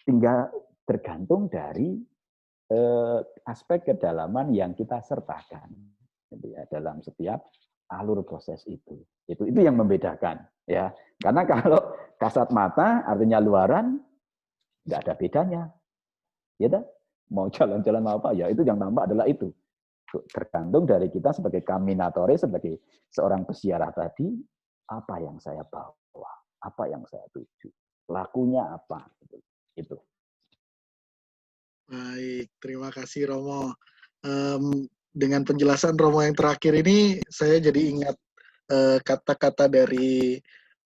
Tinggal tergantung dari aspek kedalaman yang kita sertakan dalam setiap alur proses itu. Itu yang membedakan, ya. Karena kalau kasat mata artinya luaran, nggak ada bedanya, ya dah. Mau jalan-jalan mau apa, ya itu yang nampak adalah itu. Tergantung dari kita sebagai caminatore, sebagai seorang peziarah tadi, apa yang saya bawa, apa yang saya tuju, lakunya apa, itu. Baik, terima kasih Romo. Dengan penjelasan Romo yang terakhir ini, saya jadi ingat kata-kata dari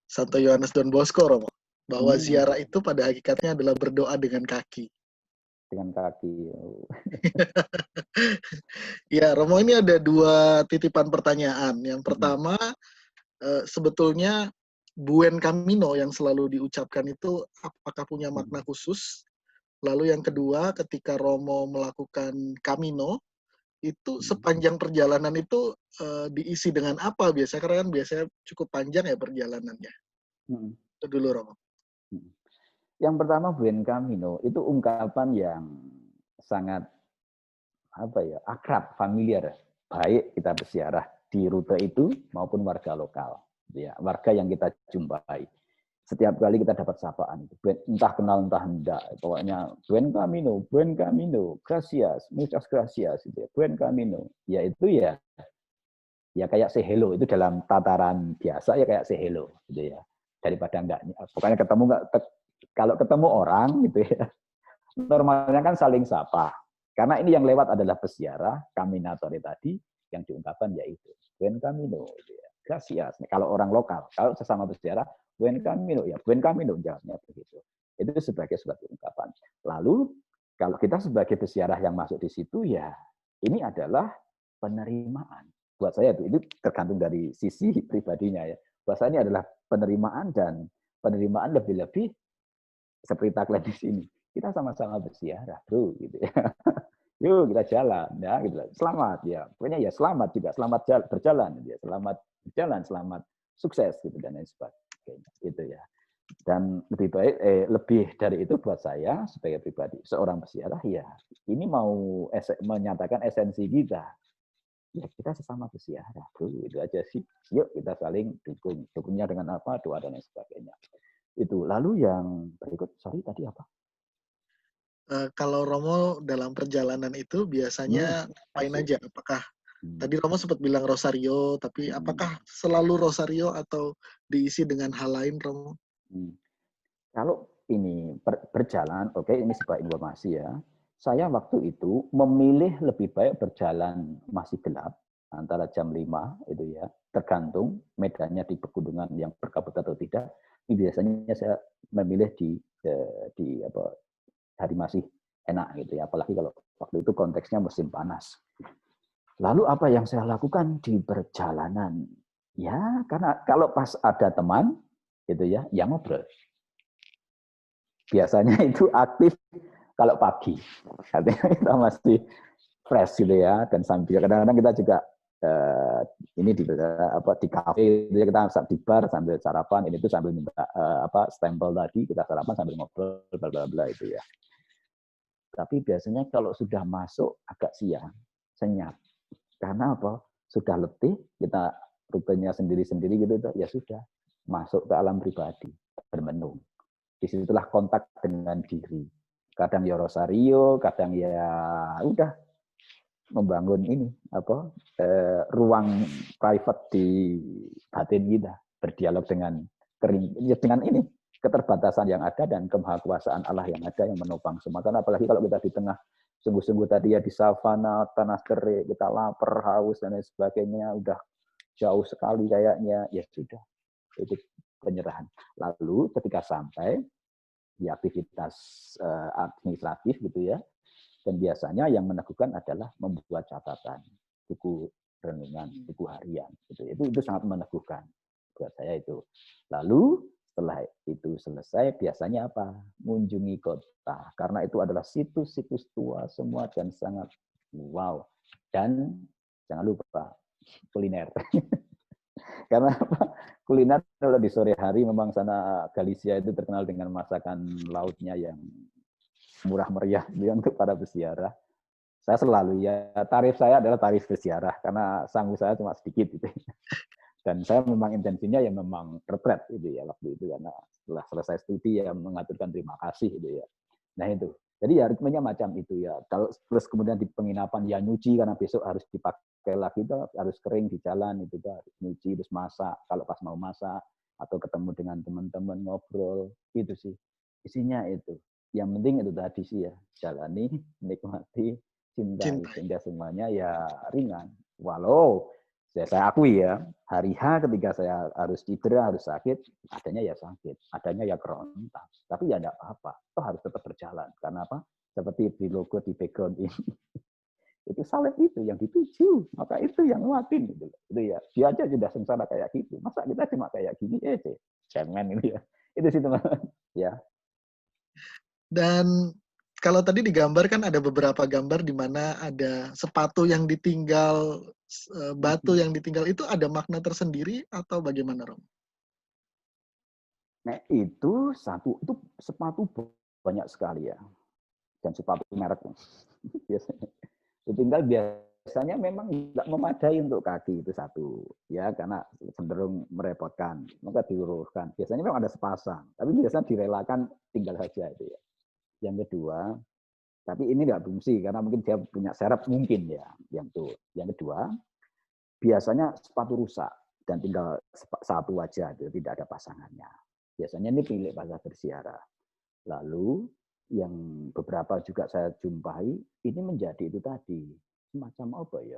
Santo Yohanes Don Bosco, Romo, bahwa ziarah itu pada hakikatnya adalah berdoa dengan kaki. Dengan kaki. Ya, Romo, ini ada 2 titipan pertanyaan. Yang pertama, sebetulnya buen camino yang selalu diucapkan itu apakah punya makna khusus? Lalu yang kedua, ketika Romo melakukan camino, itu sepanjang perjalanan itu diisi dengan apa biasanya? Karena kan biasanya cukup panjang ya perjalanannya. Itu dulu, Romo. Yang pertama, buen camino itu ungkapan yang sangat akrab, familiar, baik kita berziarah di rute itu maupun warga lokal, ya, warga yang kita jumpai. Setiap kali kita dapat sapaan, entah kenal entah enggak, pokoknya buen camino, gracias, muchas gracias, gitu ya, buen camino, ya itu ya kayak say hello, itu dalam tataran biasa ya kayak say hello, gitu ya, daripada enggak, pokoknya ketemu enggak, kalau ketemu orang gitu ya, normalnya kan saling sapa, karena ini yang lewat adalah peziarah, caminatore tadi, yang diungkapkan yaitu buen camino, gitu ya, gracias, kalau orang lokal, kalau sesama peziarah, buen camino, ya buen camino, jawabnya begitu. Itu sebagai suatu ungkapan. Lalu kalau kita sebagai peziarah yang masuk di situ, ya ini adalah penerimaan. Buat saya itu tergantung dari sisi pribadinya ya. Buat saya ini adalah penerimaan, dan penerimaan lebih-lebih seperti tagline di sini. Kita sama-sama berziarah, bro, gitu ya. Yuk kita jalan, ya, gitu. Selamat ya. Pokoknya ya selamat juga, selamat berjalan, gitu ya. Selamat berjalan, selamat sukses, gitu dan lain sebagainya. Gitu ya. Dan lebih baik, lebih dari itu buat saya sebagai pribadi, seorang peziarah ya, ini mau menyatakan esensi kita. Ya kita sesama peziarah, bro, itu aja sih. Yuk kita saling dukung. Dukungnya dengan apa? Doa dan lain sebagainya. Itu. Lalu yang berikut, sorry tadi apa? Kalau Romo dalam perjalanan itu biasanya ngapain aja? Apakah tadi Romo sempat bilang rosario, tapi apakah selalu rosario atau diisi dengan hal lain, Romo? Kalau ini berjalan, oke, ini sebuah informasi ya. Saya waktu itu memilih lebih baik berjalan masih gelap, antara jam 5 itu ya, tergantung medannya di pegunungan yang berkabut atau tidak. Ini biasanya saya memilih di hari masih enak gitu ya, apalagi kalau waktu itu konteksnya musim panas. Lalu apa yang saya lakukan di perjalanan? Ya, karena kalau pas ada teman gitu ya, yang ngobrol. Biasanya itu aktif kalau pagi, artinya kita masih fresh gitu ya, dan sambil kadang-kadang kita juga ini di kafe, kita di bar sambil sarapan, ini tuh sambil minta stempel tadi, kita sarapan sambil ngobrol bla bla bla itu ya. Tapi biasanya kalau sudah masuk agak siang, senyap, karena apa? Sudah letih, kita rutenya sendiri-sendiri gitu, ya sudah masuk ke alam pribadi, bermenung. Disitulah kontak dengan diri. Kadang ya rosario, kadang ya udah membangun ini ruang private di batin kita, berdialog dengan ini keterbatasan yang ada dan kemahakuasaan Allah yang ada yang menopang semua. Karena apalagi kalau kita di tengah sungguh-sungguh tadi ya di savana, tanah kering, kita lapar, haus dan lain sebagainya, udah jauh sekali kayaknya, ya sudah, itu penyerahan. Lalu ketika sampai di aktivitas administratif gitu ya, dan biasanya yang meneguhkan adalah membuat catatan, buku renungan, buku harian gitu. Itu sangat meneguhkan buat saya itu. Lalu setelah itu selesai biasanya apa? Mengunjungi kota, karena itu adalah situs-situs tua semua dan sangat wow. Dan jangan lupa kuliner. Karena apa? Kuliner kalau di sore hari memang sana Galicia itu terkenal dengan masakan lautnya yang murah meriah untuk para peziarah. Saya selalu ya, tarif saya adalah tarif peziarah karena sanggup saya cuma sedikit gitu. Dan saya memang intensinya ya memang retret gitu ya waktu itu, karena setelah selesai studi ya mengaturkan terima kasih gitu ya. Nah itu. Jadi ya ritmenya macam itu ya. Kalau terus kemudian di penginapan ya nyuci karena besok harus dipakai lagi, itu harus kering di jalan itu tuh, harus nyuci terus masak kalau pas mau masak atau ketemu dengan teman-teman ngobrol gitu sih. Isinya itu. Yang penting itu tadi sih ya, jalani, nikmati, cintai, sehingga semuanya ya ringan. Walau saya akui ya, hari H ketika saya harus cedera, harus sakit, adanya ya sakit, adanya ya kerontak. Tapi ya enggak apa-apa, toh harus tetap berjalan. Karena apa? Seperti di logo di background ini. Itu salib itu yang dituju, maka itu yang nguatin gitu. Itu ya, dia aja sudah sengsara kayak gitu. Masa kita cuma kayak gini jangan gitu ya. Itu sih teman-teman. Ya. Dan kalau tadi digambarkan ada beberapa gambar di mana ada sepatu yang ditinggal, batu yang ditinggal, itu ada makna tersendiri atau bagaimana, Rom? Nah itu sepatu banyak sekali ya, dan sepatu merek biasanya. Ditinggal biasanya memang tidak memadai untuk kaki itu satu ya, karena cenderung merepotkan, maka diuruskan. Biasanya memang ada sepasang, tapi biasanya direlakan tinggal saja itu ya. Yang kedua, tapi ini tidak fungsi karena mungkin dia punya serep mungkin ya. Yang kedua, biasanya sepatu rusak dan tinggal satu aja, itu tidak ada pasangannya. Biasanya ini pilih pasar berziarah. Lalu yang beberapa juga saya jumpai ini menjadi itu tadi semacam apa ya,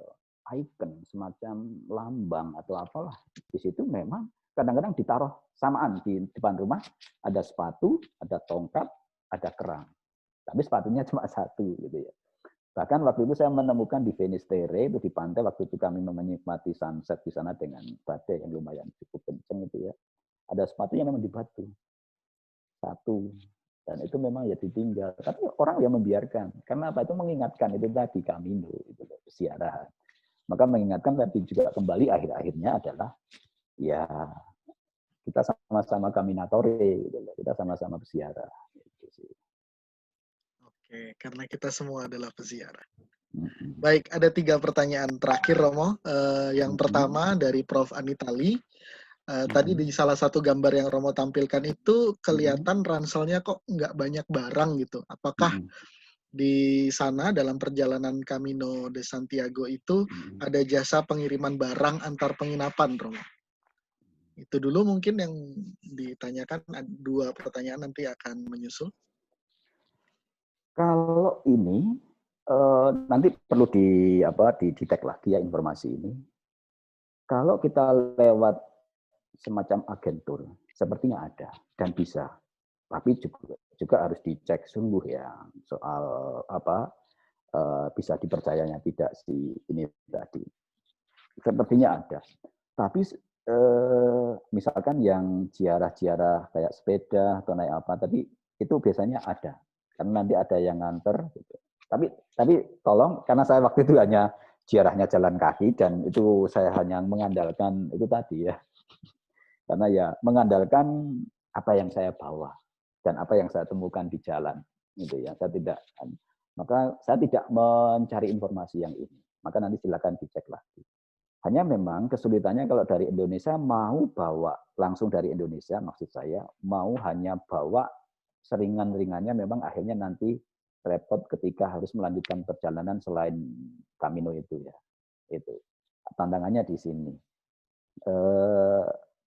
icon, semacam lambang atau apalah. Di situ memang kadang-kadang ditaruh samaan di depan rumah, ada sepatu, ada tongkat, ada kerang. Tapi sepatunya cuma satu gitu ya. Bahkan waktu itu saya menemukan di Finisterre, itu di pantai, waktu itu kami menikmati sunset di sana dengan badai yang lumayan cukup kenceng itu ya. Ada sepatunya memang di batu. Satu. Dan itu memang ya ditinggal. Tapi orang yang membiarkan. Karena apa? Itu mengingatkan, itu tadi Camino, itu ziarah. Maka mengingatkan tadi juga kembali akhir-akhirnya adalah ya kita sama-sama caminatore, gitu. Kita sama-sama berziarah. Oke, karena kita semua adalah peziarah. Baik, ada 3 pertanyaan terakhir, Romo. Yang pertama dari Prof. Anitali. Tadi di salah satu gambar yang Romo tampilkan itu kelihatan ranselnya kok nggak banyak barang gitu. Apakah di sana dalam perjalanan Camino de Santiago itu ada jasa pengiriman barang antar penginapan, Romo? Itu dulu mungkin yang ditanyakan. 2 pertanyaan nanti akan menyusul. Kalau ini nanti perlu di-tag lagi ya informasi ini. Kalau kita lewat semacam agentur, sepertinya ada dan bisa. Tapi juga harus dicek sungguh ya soal bisa dipercayanya tidak si ini tadi. Sepertinya ada. Tapi misalkan yang ziarah-ziarah kayak sepeda atau naik apa tadi itu biasanya ada. Karena nanti ada yang nganter gitu. Tapi tolong, karena saya waktu itu hanya ziarahnya jalan kaki dan itu saya hanya mengandalkan itu tadi ya. Karena ya mengandalkan apa yang saya bawa dan apa yang saya temukan di jalan gitu ya. Maka saya tidak mencari informasi yang ini. Maka nanti silakan dicek lagi. Hanya memang kesulitannya kalau dari Indonesia mau bawa langsung dari Indonesia, maksud saya mau hanya bawa seringan-ringannya, memang akhirnya nanti repot ketika harus melanjutkan perjalanan selain Camino itu ya. Itu tantangannya di sini.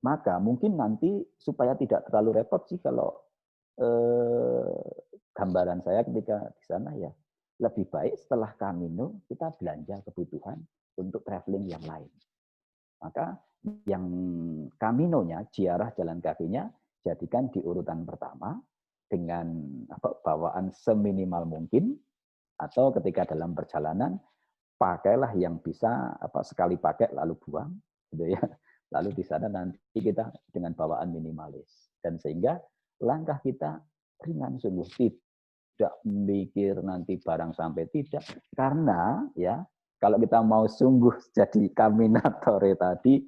Maka mungkin nanti supaya tidak terlalu repot sih kalau gambaran saya ketika di sana ya lebih baik setelah Camino kita belanja kebutuhan untuk traveling yang lain. Maka yang Camino-nya, ziarah jalan kakinya, jadikan di urutan pertama dengan bawaan seminimal mungkin, atau ketika dalam perjalanan pakailah yang bisa sekali pakai lalu buang, gitu ya. Lalu di sana nanti kita dengan bawaan minimalis, dan sehingga langkah kita ringan sungguh, tidak mikir nanti barang sampai tidak, karena ya kalau kita mau sungguh jadi caminatore tadi,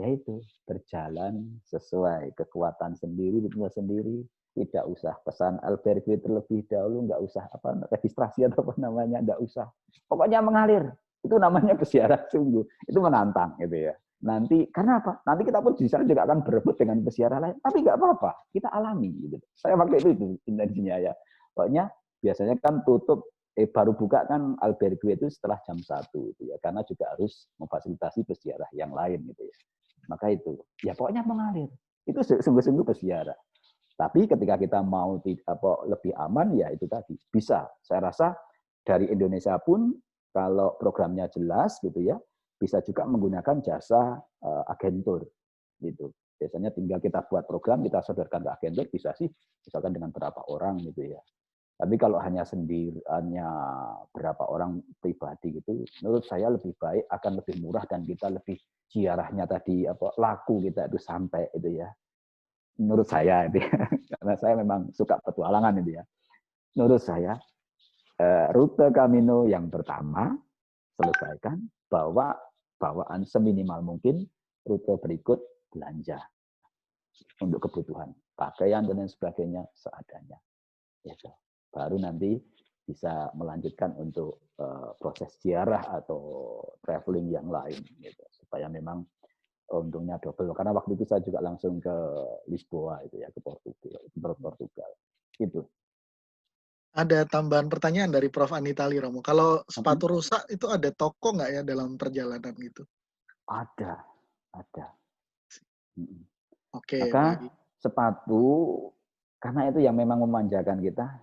yaitu berjalan sesuai kekuatan sendiri, ritme sendiri, tidak usah pesan albergue terlebih dahulu, nggak usah registrasi atau apa namanya, nggak usah. Pokoknya mengalir. Itu namanya peziarah sungguh. Itu menantang gitu ya. Nanti karena apa? Nanti kita pun di sana juga akan berebut dengan peziarah lain, tapi nggak apa-apa, kita alami gitu. Saya pakai itu intensinya ya. Pokoknya biasanya kan baru buka kan albergue itu setelah jam 1 gitu ya, karena juga harus memfasilitasi peziarah yang lain gitu ya. Maka itu ya pokoknya mengalir. Itu sungguh-sungguh peziarah. Tapi ketika kita mau lebih aman ya itu tadi bisa. Saya rasa dari Indonesia pun kalau programnya jelas gitu ya, bisa juga menggunakan jasa agentur gitu. Biasanya tinggal kita buat program, kita sodorkan ke agentur, bisa sih misalkan dengan berapa orang gitu ya. Tapi kalau hanya berapa orang pribadi gitu, menurut saya lebih baik, akan lebih murah, dan kita lebih ziarahnya tadi laku kita itu sampai itu ya. Menurut saya itu ya. Karena saya memang suka petualangan itu ya. Menurut saya rute Camino yang pertama selesaikan, bawa bawaan seminimal mungkin, rute berikut belanja untuk kebutuhan pakaian dan lain sebagainya seadanya. Gitu. Baru nanti bisa melanjutkan untuk proses ziarah atau traveling yang lain gitu. Supaya memang untungnya double, karena waktu itu saya juga langsung ke Lisboa itu ya, ke Portugal gitu. Ada tambahan pertanyaan dari Prof. Anitali, Romo. Kalau sepatu rusak itu ada toko nggak ya dalam perjalanan gitu? Ada. Oke. Maka sepatu, karena itu yang memang memanjakan kita,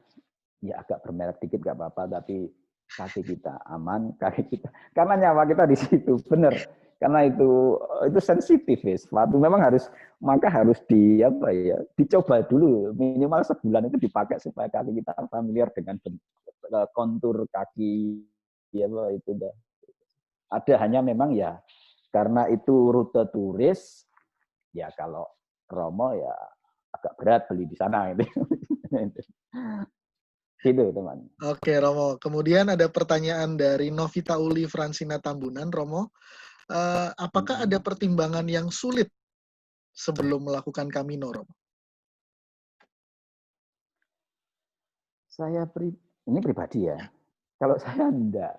ya agak bermerek dikit nggak apa-apa, tapi kaki kita aman, kaki kita karena nyawa kita di situ, benar. Karena itu sensitif ya, sepatu memang harus dicoba dulu minimal sebulan itu dipakai supaya kaki kita familiar dengan kontur kaki itu dah. Ada hanya memang ya karena itu rute turis ya kalau Romo ya agak berat beli di sana gitu. Gitu teman. Oke Romo. Kemudian ada pertanyaan dari Novita Uli Fransina Tambunan, Romo. Apakah ada pertimbangan yang sulit sebelum melakukan Camino, Romo? Ini pribadi ya. Kalau saya enggak.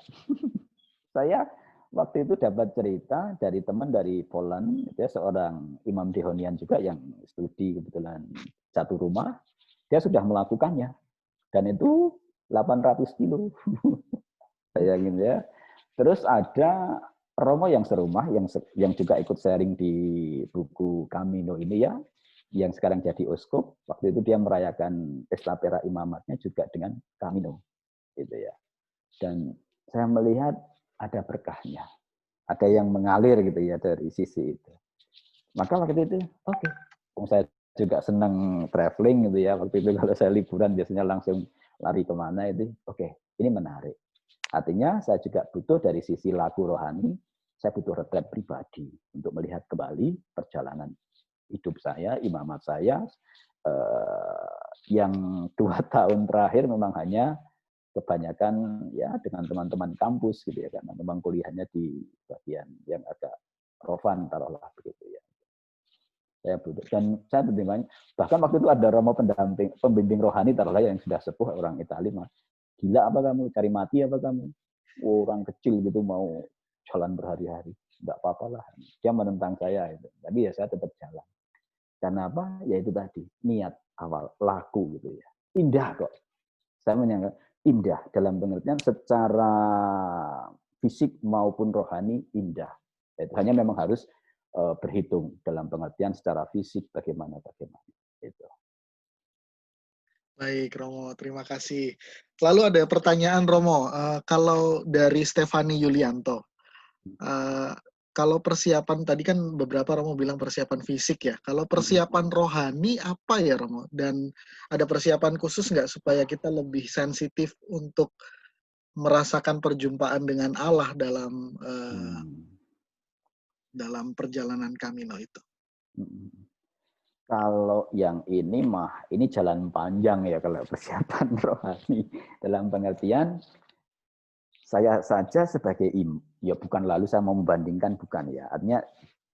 Saya waktu itu dapat cerita dari teman dari Poland, dia seorang imam Dehonian juga yang studi kebetulan satu rumah, dia sudah melakukannya. Dan itu 800 kilo. Bayangin ya. Terus ada Romo yang serumah, yang juga ikut sharing di buku Camino ini ya, yang sekarang jadi uskup. Waktu itu dia merayakan Estapera imamatnya juga dengan Camino. Gitu ya. Dan saya melihat ada berkahnya. Ada yang mengalir gitu ya dari sisi itu. Maka waktu itu, oke. Saya juga senang traveling gitu ya. Waktu itu kalau saya liburan biasanya langsung lari kemana itu. Oke, ini menarik. Artinya saya juga butuh dari sisi laku rohani, saya butuh retret pribadi untuk melihat kembali perjalanan hidup saya, imamat saya, yang 2 tahun terakhir memang hanya kebanyakan ya dengan teman-teman kampus gitu ya, karena memang kuliahnya di bagian yang agak profan taruhlah begitu ya. Saya butuh dan saya pertimbangkan bahkan waktu itu ada Romo pembimbing rohani taruhlah yang sudah sepuh orang Italia, Mas. Gila apa kamu? Cari mati apa kamu? Orang kecil gitu mau jalan berhari-hari. Enggak apa-apa lah. Dia menentang saya itu. Tapi ya saya tetap jalan. Karena apa? Ya itu tadi, niat awal, laku gitu ya. Indah kok. Saya menyangka indah dalam pengertian secara fisik maupun rohani indah. Itu hanya memang harus berhitung dalam pengertian secara fisik bagaimana. Itu. Baik, Romo. Terima kasih. Lalu ada pertanyaan, Romo. Kalau dari Stefani Yulianto, kalau persiapan, tadi kan beberapa Romo bilang persiapan fisik ya. Kalau persiapan rohani apa ya, Romo? Dan ada persiapan khusus nggak supaya kita lebih sensitif untuk merasakan perjumpaan dengan Allah dalam perjalanan Camino itu? Kalau yang ini jalan panjang ya kalau persiapan rohani. Dalam pengertian saya saja sebagai ya bukan lalu saya mau membandingkan, bukan ya. Artinya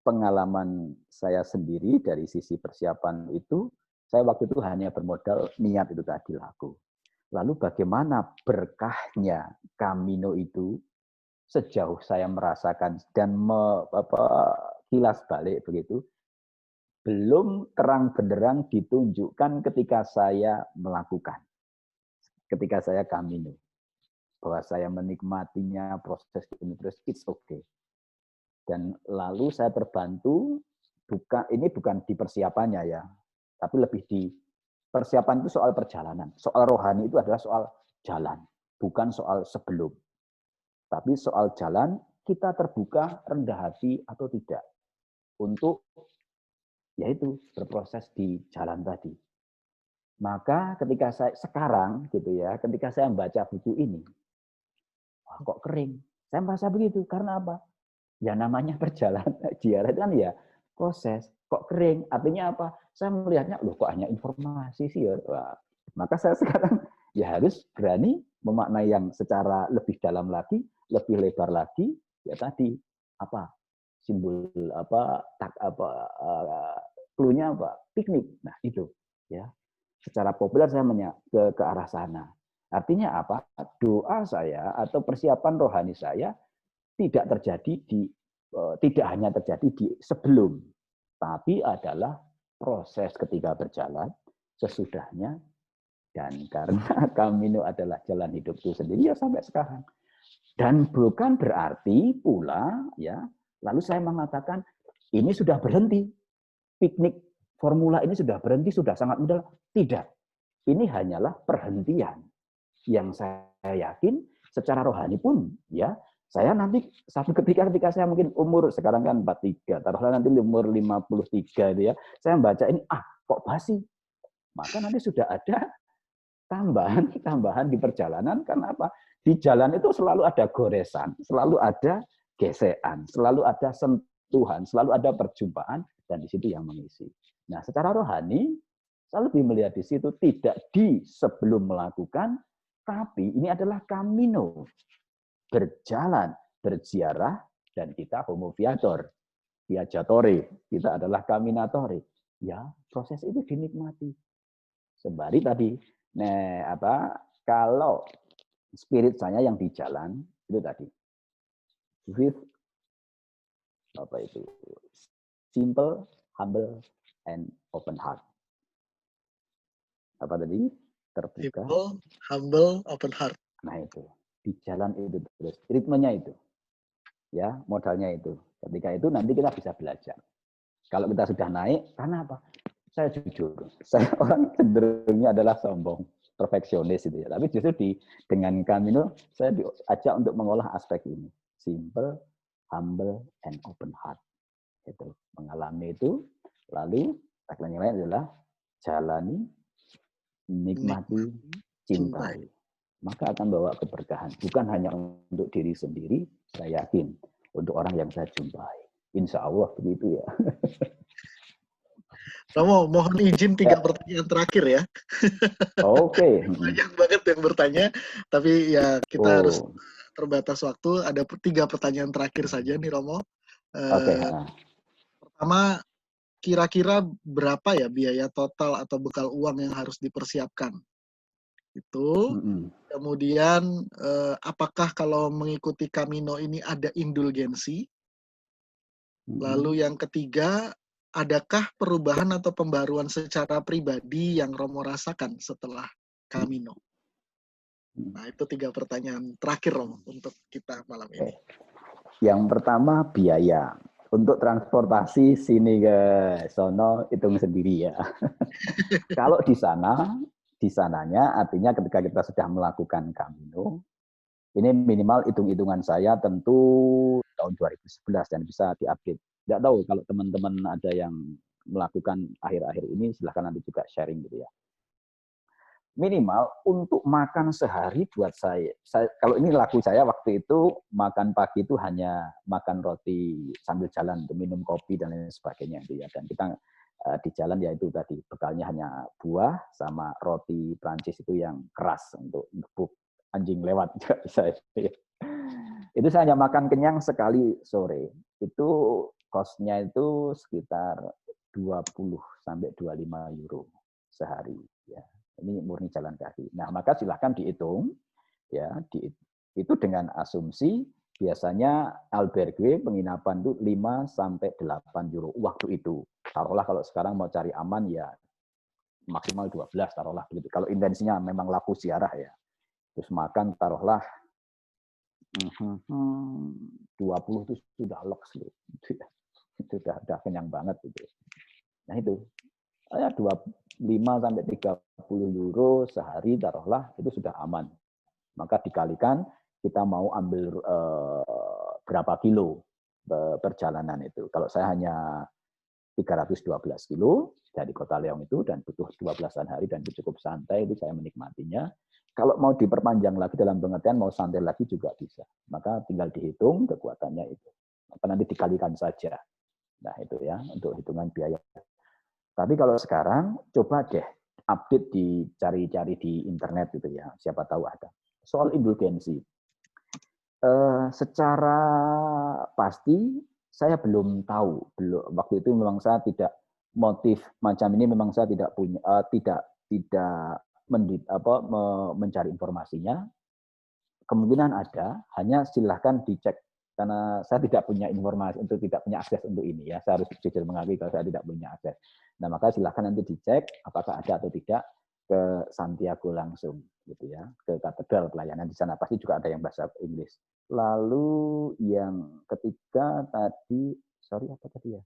pengalaman saya sendiri dari sisi persiapan itu, saya waktu itu hanya bermodal niat itu tadi laku. Lalu bagaimana berkahnya Camino itu sejauh saya merasakan dan kilas balik begitu, belum terang benderang ditunjukkan ketika saya melakukan. Ketika saya Camino. Bahwa saya menikmatinya, proses ini terus, it's okay. Dan lalu saya terbantu, ini bukan di persiapannya ya, tapi lebih di persiapan itu soal perjalanan. Soal rohani itu adalah soal jalan, bukan soal sebelum. Tapi soal jalan, kita terbuka, rendah hati atau tidak. Untuk yaitu berproses di jalan tadi. Maka ketika saya sekarang gitu ya, ketika saya membaca buku ini, wah, kok kering. Saya merasa begitu karena apa? Ya namanya perjalanan ziarah kan ya proses. Kok kering? Artinya apa? Saya melihatnya loh kok hanya informasi sih ya. Wah, maka saya sekarang ya harus berani memaknai yang secara lebih dalam lagi, lebih lebar lagi. Ya tadi apa? Simbol apa? Clue-nya apa? Piknik. Nah, itu ya. Secara populer saya ke arah sana. Artinya apa? Doa saya atau persiapan rohani saya tidak hanya terjadi di sebelum, tapi adalah proses ketika berjalan, sesudahnya, dan karena Camino adalah jalan hidup itu sendiri ya sampai sekarang. Dan bukan berarti pula ya, lalu saya mengatakan ini sudah berhenti. Piknik formula ini sudah berhenti, sudah sangat mudah. Tidak. Ini hanyalah perhentian. Yang saya yakin secara rohani pun ya saya nanti satu ketika saya mungkin umur sekarang kan 43, taruhlah nanti umur 53 itu ya, saya baca ini kok basi. Maka nanti sudah ada tambahan di perjalanan karena apa? Di jalan itu selalu ada goresan, selalu ada gesekan, selalu ada sentuhan, selalu ada perjumpaan dan di situ yang mengisi. Nah, secara rohani saya lebih melihat di situ tidak di sebelum melakukan, tapi ini adalah camino. Berjalan, berziarah, dan kita homo viaggiatore, kita adalah caminatori. Ya, proses itu dinikmati. Sembari tadi, kalau spirit saya yang di jalan, itu tadi, with simple, humble, and open heart. Apa tadi? Terbuka. Simple, humble, open heart. Nah itu. Di jalan itu terus ritmenya itu ya, modalnya itu. Ketika itu nanti kita bisa belajar. Kalau kita sudah naik, karena apa? Saya jujur, saya orang cenderungnya adalah sombong, perfeksionis itu ya. Tapi justru dengan Camino saya diajak untuk mengolah aspek ini, simple, humble, and open heart. Itu mengalami itu, lalu tagline yang lain adalah jalani, nikmati, cintai. Maka akan bawa keberkahan. Bukan hanya untuk diri sendiri, saya yakin. Untuk orang yang saya jumpai. Insya Allah begitu ya. Romo, mohon izin 3 pertanyaan terakhir ya. Oke. Banyak banget yang bertanya, tapi ya kita harus terbatas waktu. Ada 3 pertanyaan terakhir saja nih Romo. Pertama, kira-kira berapa ya biaya total atau bekal uang yang harus dipersiapkan? Itu. Kemudian apakah kalau mengikuti Camino ini ada indulgensi? Lalu yang ketiga, adakah perubahan atau pembaruan secara pribadi yang Romo rasakan setelah Camino? Nah, itu 3 pertanyaan terakhir Romo untuk kita malam ini. Yang pertama biaya. Untuk transportasi sini ke sono hitung sendiri ya. Kalau di sananya artinya ketika kita sudah melakukan Camino, ini minimal hitung-hitungan saya tentu tahun 2011 dan bisa diupdate. Tidak tahu kalau teman-teman ada yang melakukan akhir-akhir ini, silahkan nanti juga sharing gitu ya. Minimal untuk makan sehari buat saya kalau ini laku saya waktu itu makan pagi itu hanya makan roti sambil jalan, untuk minum kopi dan lain sebagainya gitu ya. Dan kita di jalan ya itu tadi bekalnya hanya buah sama roti Prancis itu yang keras untuk gebuk anjing lewat juga bisa. Itu saya hanya makan kenyang sekali sore. Itu kosnya itu sekitar 20 sampai 25 euro sehari ya. Ini murni jalan kaki. Nah, maka silahkan dihitung ya, itu dengan asumsi biasanya albergue penginapan itu 5 sampai 8 euro waktu itu. Taruhlah kalau sekarang mau cari aman ya maksimal 12 taruhlah begitu. Kalau intensinya memang laku ziarah ya. Terus makan taruhlah 20 itu sudah loks gitu. Itu sudah kenyang banget gitu. Nah itu ya 25 sampai 30 euro sehari taruhlah itu sudah aman. Maka dikalikan kita mau ambil berapa kilo perjalanan itu. Kalau saya hanya 312 kilo dari Kota Leong itu dan butuh 12-an hari dan itu cukup santai, itu saya menikmatinya. Kalau mau diperpanjang lagi dalam pengertian mau santai lagi juga bisa. Maka tinggal dihitung kekuatannya itu. Maka nanti dikalikan saja. Nah itu ya untuk hitungan biaya. Tapi kalau sekarang coba deh update dicari-cari di internet gitu ya, siapa tahu ada. Soal indulgensi, secara pasti saya belum tahu. Waktu itu memang saya tidak motif macam ini memang saya tidak punya, tidak mencari informasinya. Kemungkinan ada, hanya silahkan dicek. Karena saya tidak punya informasi, tidak punya akses untuk ini ya. Saya harus jujur mengakui kalau saya tidak punya akses. Nah, maka silahkan nanti dicek apakah ada atau tidak ke Santiago langsung gitu ya, ke katedral pelayanan di sana pasti juga ada yang bahasa Inggris. Lalu yang ketiga tadi, apa tadi ya?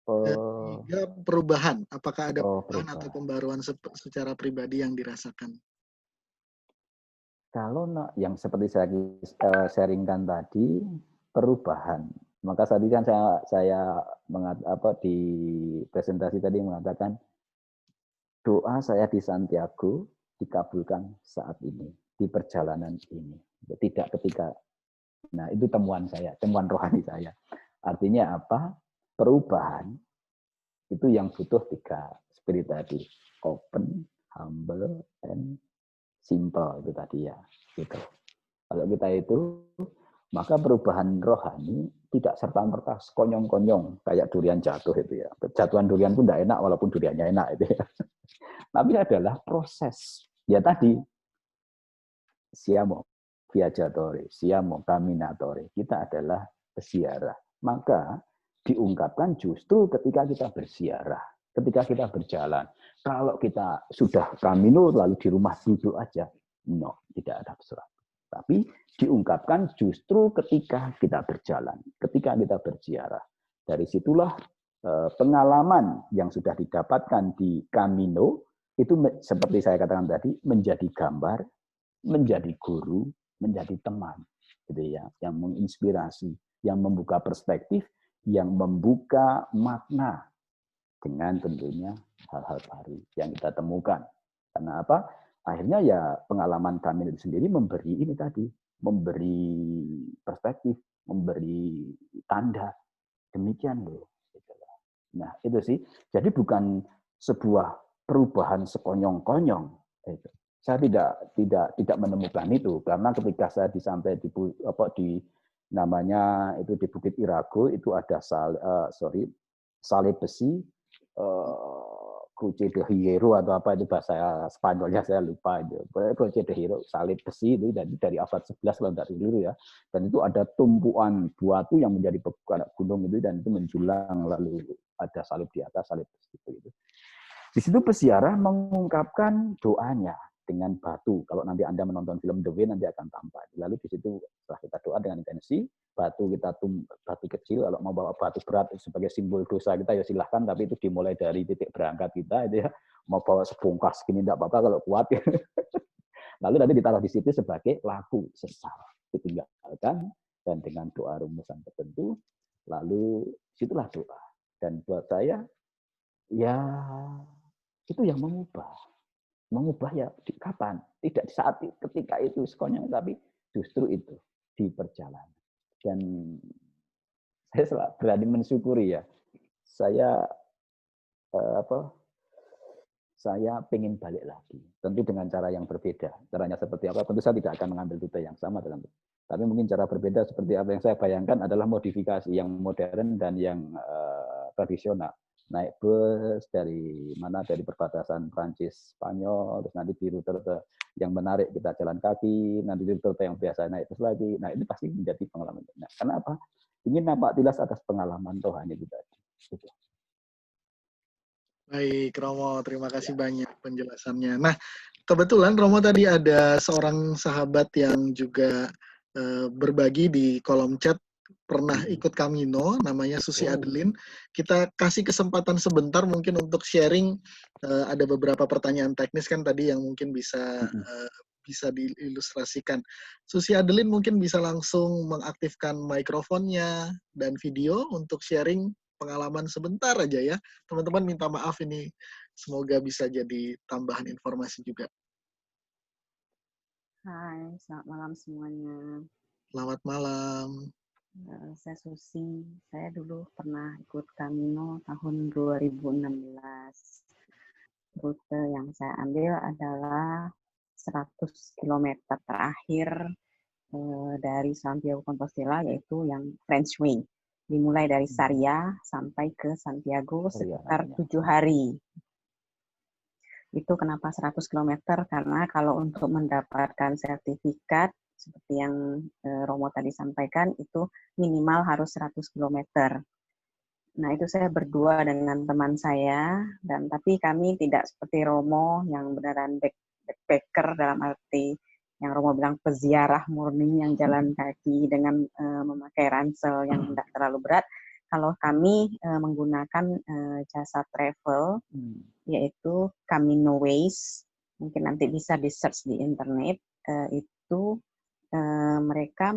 Ketiga perubahan, apakah ada perubahan atau pembaruan secara pribadi yang dirasakan? Kalau yang seperti saya sharingkan tadi, perubahan. Maka tadi kan saya di presentasi tadi mengatakan doa saya di Santiago dikabulkan saat ini, di perjalanan ini. Tidak ketika, nah itu temuan saya, temuan rohani saya. Artinya apa? Perubahan itu yang butuh 3 spirit tadi. Open, humble, and simple itu tadi ya. Gitu. Kalau kita itu, maka perubahan rohani tidak serta-merta konyong-konyong kayak durian jatuh itu ya. Jatuhan durian pun tidak enak walaupun duriannya enak itu ya. Tapi adalah proses. Ya tadi, siamo viaggiatore, siamo camminatori. Kita adalah peziarah. Maka diungkapkan justru ketika kita berziarah, ketika kita berjalan. Kalau kita sudah camino lalu di rumah duduk aja, no, tidak ada sesuatu. Tapi diungkapkan justru ketika kita berjalan, ketika kita berziarah. Dari situlah pengalaman yang sudah didapatkan di Camino itu seperti saya katakan tadi menjadi gambar, menjadi guru, menjadi teman, gitu ya, yang menginspirasi, yang membuka perspektif, yang membuka makna dengan tentunya hal-hal baru yang kita temukan. Karena apa? Akhirnya ya pengalaman kami itu sendiri memberi ini tadi, memberi perspektif, memberi tanda. Demikian loh. Nah itu sih. Jadi bukan sebuah perubahan sekonyong-konyong. Saya tidak menemukan itu karena ketika saya sampai di namanya itu di Bukit Irago itu ada salib besi. Cruce de Hierro atau apa itu bahasa Spanyolnya saya lupa itu. Cruce de Hierro, salib besi itu dari abad 11 kalau tidak keliru ya. Dan itu ada tumpuan batu yang menjadi gunung itu dan itu menjulang lalu ada salib di atas salib besi itu. Di situ peziarah mengungkapkan doanya dengan batu. Kalau nanti Anda menonton film The Way nanti akan tampak. Lalu di situ setelah kita doa dengan intensi, batu kecil, kalau mau bawa batu berat sebagai simbol dosa kita ya silahkan, tapi itu dimulai dari titik berangkat kita itu ya. Mau bawa sebongkah segini tidak apa-apa kalau kuat ya. Lalu nanti ditaruh di situ sebagai laku sesal. Ditinggalkan dan dengan doa rumusan tertentu, lalu situlah doa. Dan buat saya ya itu yang mengubah ya di kapan? Tidak di saat ketika itu sekonyong, tapi justru itu di perjalanan. Dan saya berani mensyukuri ya. Saya saya pengen balik lagi. Tentu dengan cara yang berbeda. Caranya seperti apa? Tentu saya tidak akan mengambil rute yang sama dengan itu. Tapi mungkin cara berbeda seperti apa yang saya bayangkan adalah modifikasi yang modern dan yang tradisional. Naik bus dari perbatasan Prancis Spanyol, terus nanti di rute yang menarik kita jalan kaki, nanti di rute yang biasa naik bus lagi. Nah ini pasti menjadi pengalaman. Nah, karena apa? Ingin nampak jelas atas pengalaman rohani kita. Gitu. Baik, Romo, terima kasih banyak penjelasannya. Nah, kebetulan Romo tadi ada seorang sahabat yang juga berbagi di kolom chat pernah ikut Camino, namanya Susi Adeline. Kita kasih kesempatan sebentar mungkin untuk sharing. Ada beberapa pertanyaan teknis kan tadi yang mungkin bisa diilustrasikan. Susi Adeline mungkin bisa langsung mengaktifkan mikrofonnya dan video untuk sharing pengalaman sebentar aja ya. Teman-teman minta maaf ini, semoga bisa jadi tambahan informasi juga. Hai, selamat malam semuanya. Selamat malam. Saya Susi. Saya dulu pernah ikut Camino tahun 2016. Rute yang saya ambil adalah 100 km terakhir dari Santiago Compostela, yaitu yang French Way. Dimulai dari Sarria sampai ke Santiago sekitar 7 hari. Itu kenapa 100 km? Karena kalau untuk mendapatkan sertifikat, seperti yang Romo tadi sampaikan, itu minimal harus 100 km. Nah, itu saya berdua dengan teman saya, tapi kami tidak seperti Romo yang beneran backpacker dalam arti yang Romo bilang peziarah murni yang jalan kaki dengan memakai ransel yang tidak terlalu berat. Kalau kami menggunakan jasa travel, yaitu Camino Ways, mungkin nanti bisa di-search di internet, itu mereka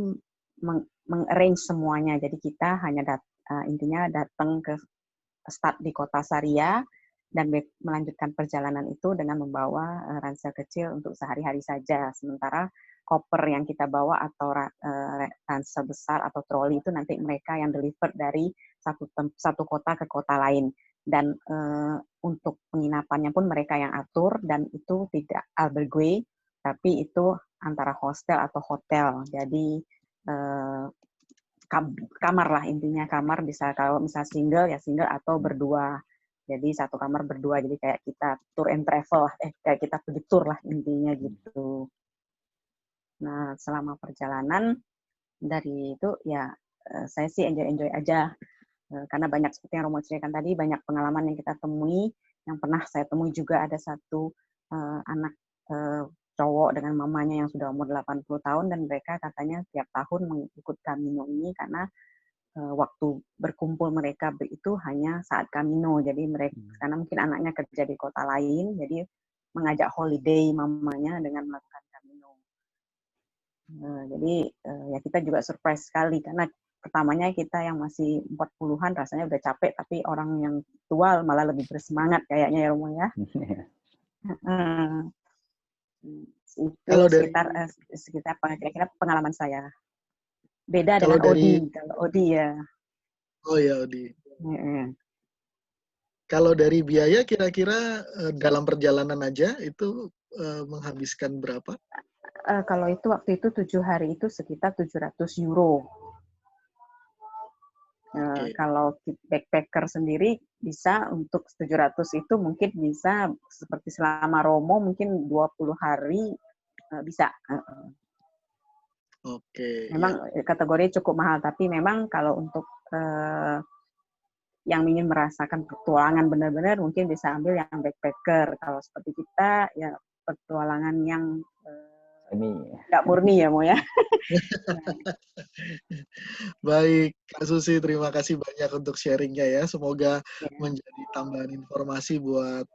mengarrange semuanya. Jadi kita hanya intinya datang ke start di kota Saria dan melanjutkan perjalanan itu dengan membawa ransel kecil untuk sehari-hari saja. Sementara koper yang kita bawa atau ransel besar atau troli itu nanti mereka yang deliver dari satu kota ke kota lain. Dan untuk penginapannya pun mereka yang atur, dan itu tidak albergue, tapi itu antara hostel atau hotel. Jadi kamar lah intinya, kamar bisa kalau misal single ya single atau berdua. Jadi satu kamar berdua, jadi kayak kita tour and travel lah, kayak kita pergi tour lah intinya gitu. Nah, selama perjalanan dari itu ya saya sih enjoy aja. Karena banyak seperti yang Romo ceritakan tadi, banyak pengalaman yang kita temui. Yang pernah saya temui juga ada satu anak cowok dengan mamanya yang sudah umur 80 tahun, dan mereka katanya tiap tahun mengikut Camino ini karena waktu berkumpul mereka itu hanya saat Camino. Jadi mereka, karena mungkin anaknya kerja di kota lain, jadi mengajak holiday mamanya dengan melakukan Camino. Jadi ya kita juga surprise sekali, karena pertamanya kita yang masih 40-an rasanya udah capek, tapi orang yang tua malah lebih bersemangat kayaknya ya Romo ya. Itu kalau sekitar kira-kira pengalaman saya. Beda dengan Odi. Kalau Odi ya. Oh ya Odi. Kalau dari biaya kira-kira dalam perjalanan aja itu menghabiskan berapa? Kalau itu waktu itu 7 hari itu sekitar 700 euro. Kalau backpacker sendiri bisa untuk 700 itu mungkin bisa seperti selama Romo mungkin 20 hari bisa. Memang kategori cukup mahal, tapi memang kalau untuk yang ingin merasakan petualangan benar-benar mungkin bisa ambil yang backpacker. Kalau seperti kita ya petualangan yang nggak murni ya Mo ya. Baik, Kak Susi, terima kasih banyak untuk sharingnya ya. Semoga menjadi tambahan informasi buat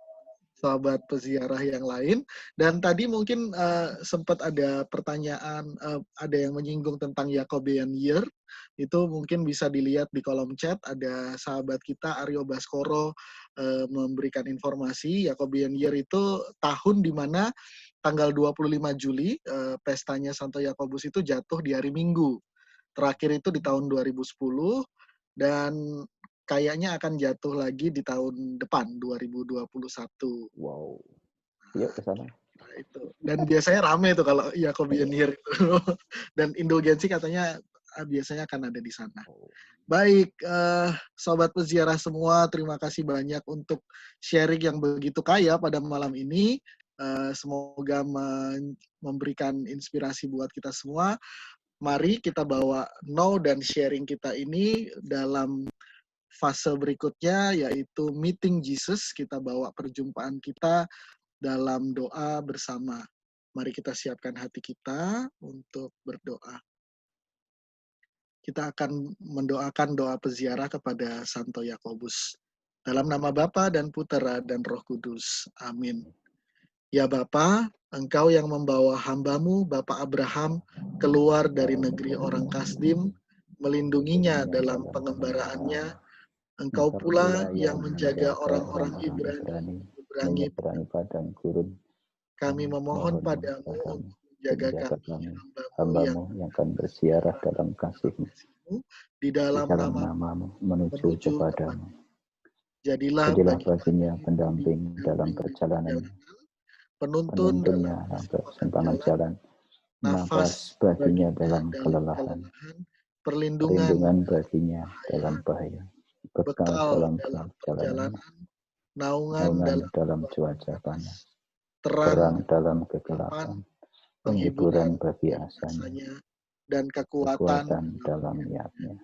sahabat peziarah yang lain. Dan tadi mungkin sempat ada pertanyaan, ada yang menyinggung tentang Jacobean Year. Itu mungkin bisa dilihat di kolom chat. Ada sahabat kita, Aryo Baskoro, memberikan informasi. Jacobean Year itu tahun di mana tanggal 25 Juli, pestanya Santo Yakobus itu jatuh di hari Minggu. Terakhir itu di tahun 2010, dan kayaknya akan jatuh lagi di tahun depan, 2021. Wow. Yuk ke sana. Nah, itu. Dan biasanya rame tuh kalau Jacobean Year itu. Dan indulgensi katanya biasanya akan ada di sana. Baik, sobat peziarah semua, terima kasih banyak untuk sharing yang begitu kaya pada malam ini. Semoga memberikan inspirasi buat kita semua. Mari kita bawa know dan sharing kita ini dalam fase berikutnya, yaitu meeting Jesus. Kita bawa perjumpaan kita dalam doa bersama. Mari kita siapkan hati kita untuk berdoa. Kita akan mendoakan doa peziarah kepada Santo Yakobus. Dalam nama Bapa dan Putera dan Roh Kudus. Amin. Ya Bapa, Engkau yang membawa hamba-Mu, Bapak Abraham, keluar dari negeri orang Kasdim, melindunginya dalam pengembaraannya. Engkau pula yang menjaga orang-orang Ibrani menyeberangi padang gurun. Kami memohon padamu untuk menjaga kami, hamba-Mu yang akan berziarah dalam kasih-Mu, di dalam nama-Mu menuju kepadamu. Jadilah baginya pendamping dalam perjalanan, penuntunnya dalam persimpangan jalan, nafas baginya dalam kelelahan, perlindungan baginya dalam bahaya, bekal dalam perjalanan, naungan dalam cuaca panas, terang dalam kegelapan, penghiburan bagi asanya, dan kekuatan dalam niatnya.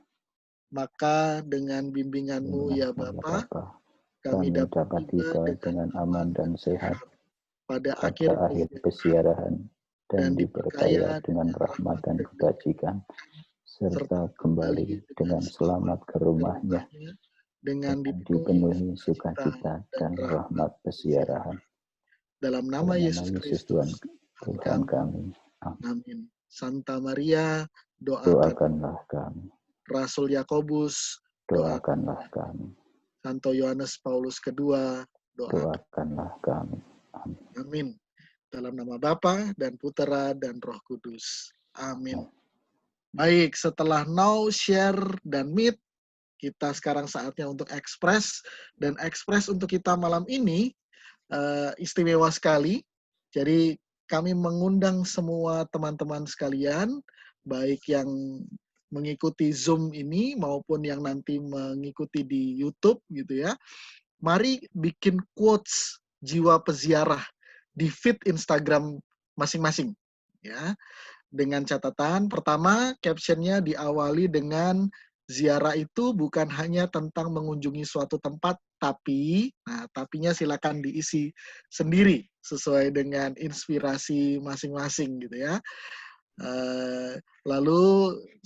Maka dengan bimbingan-Mu ya Bapa, kami dapat tiba dengan aman dan sehat pada akhir peziarahan dan diberkaya dengan rahmat dan kebajikan, serta kembali dengan selamat ke rumahnya, dengan dipenuhi sukacita dan rahmat peziarahan. Dalam nama Yesus Kristus, Tuhan kami. Amin. Santa Maria, Doakanlah kami. Rasul Yakobus, Doakanlah kami. Santo Yohanes Paulus II, doakanlah kami. Amin. Amin. Dalam nama Bapa dan Putera dan Roh Kudus. Amin. Baik, setelah now, share, dan meet, kita sekarang saatnya untuk express. Dan express untuk kita malam ini istimewa sekali. Jadi kami mengundang semua teman-teman sekalian, baik yang mengikuti Zoom ini maupun yang nanti mengikuti di YouTube gitu ya. Mari bikin quotes jiwa peziarah di feed Instagram masing-masing ya. Dengan catatan pertama, captionnya diawali dengan ziarah itu bukan hanya tentang mengunjungi suatu tempat, tapi, nah tapinya silakan diisi sendiri sesuai dengan inspirasi masing-masing gitu ya. Lalu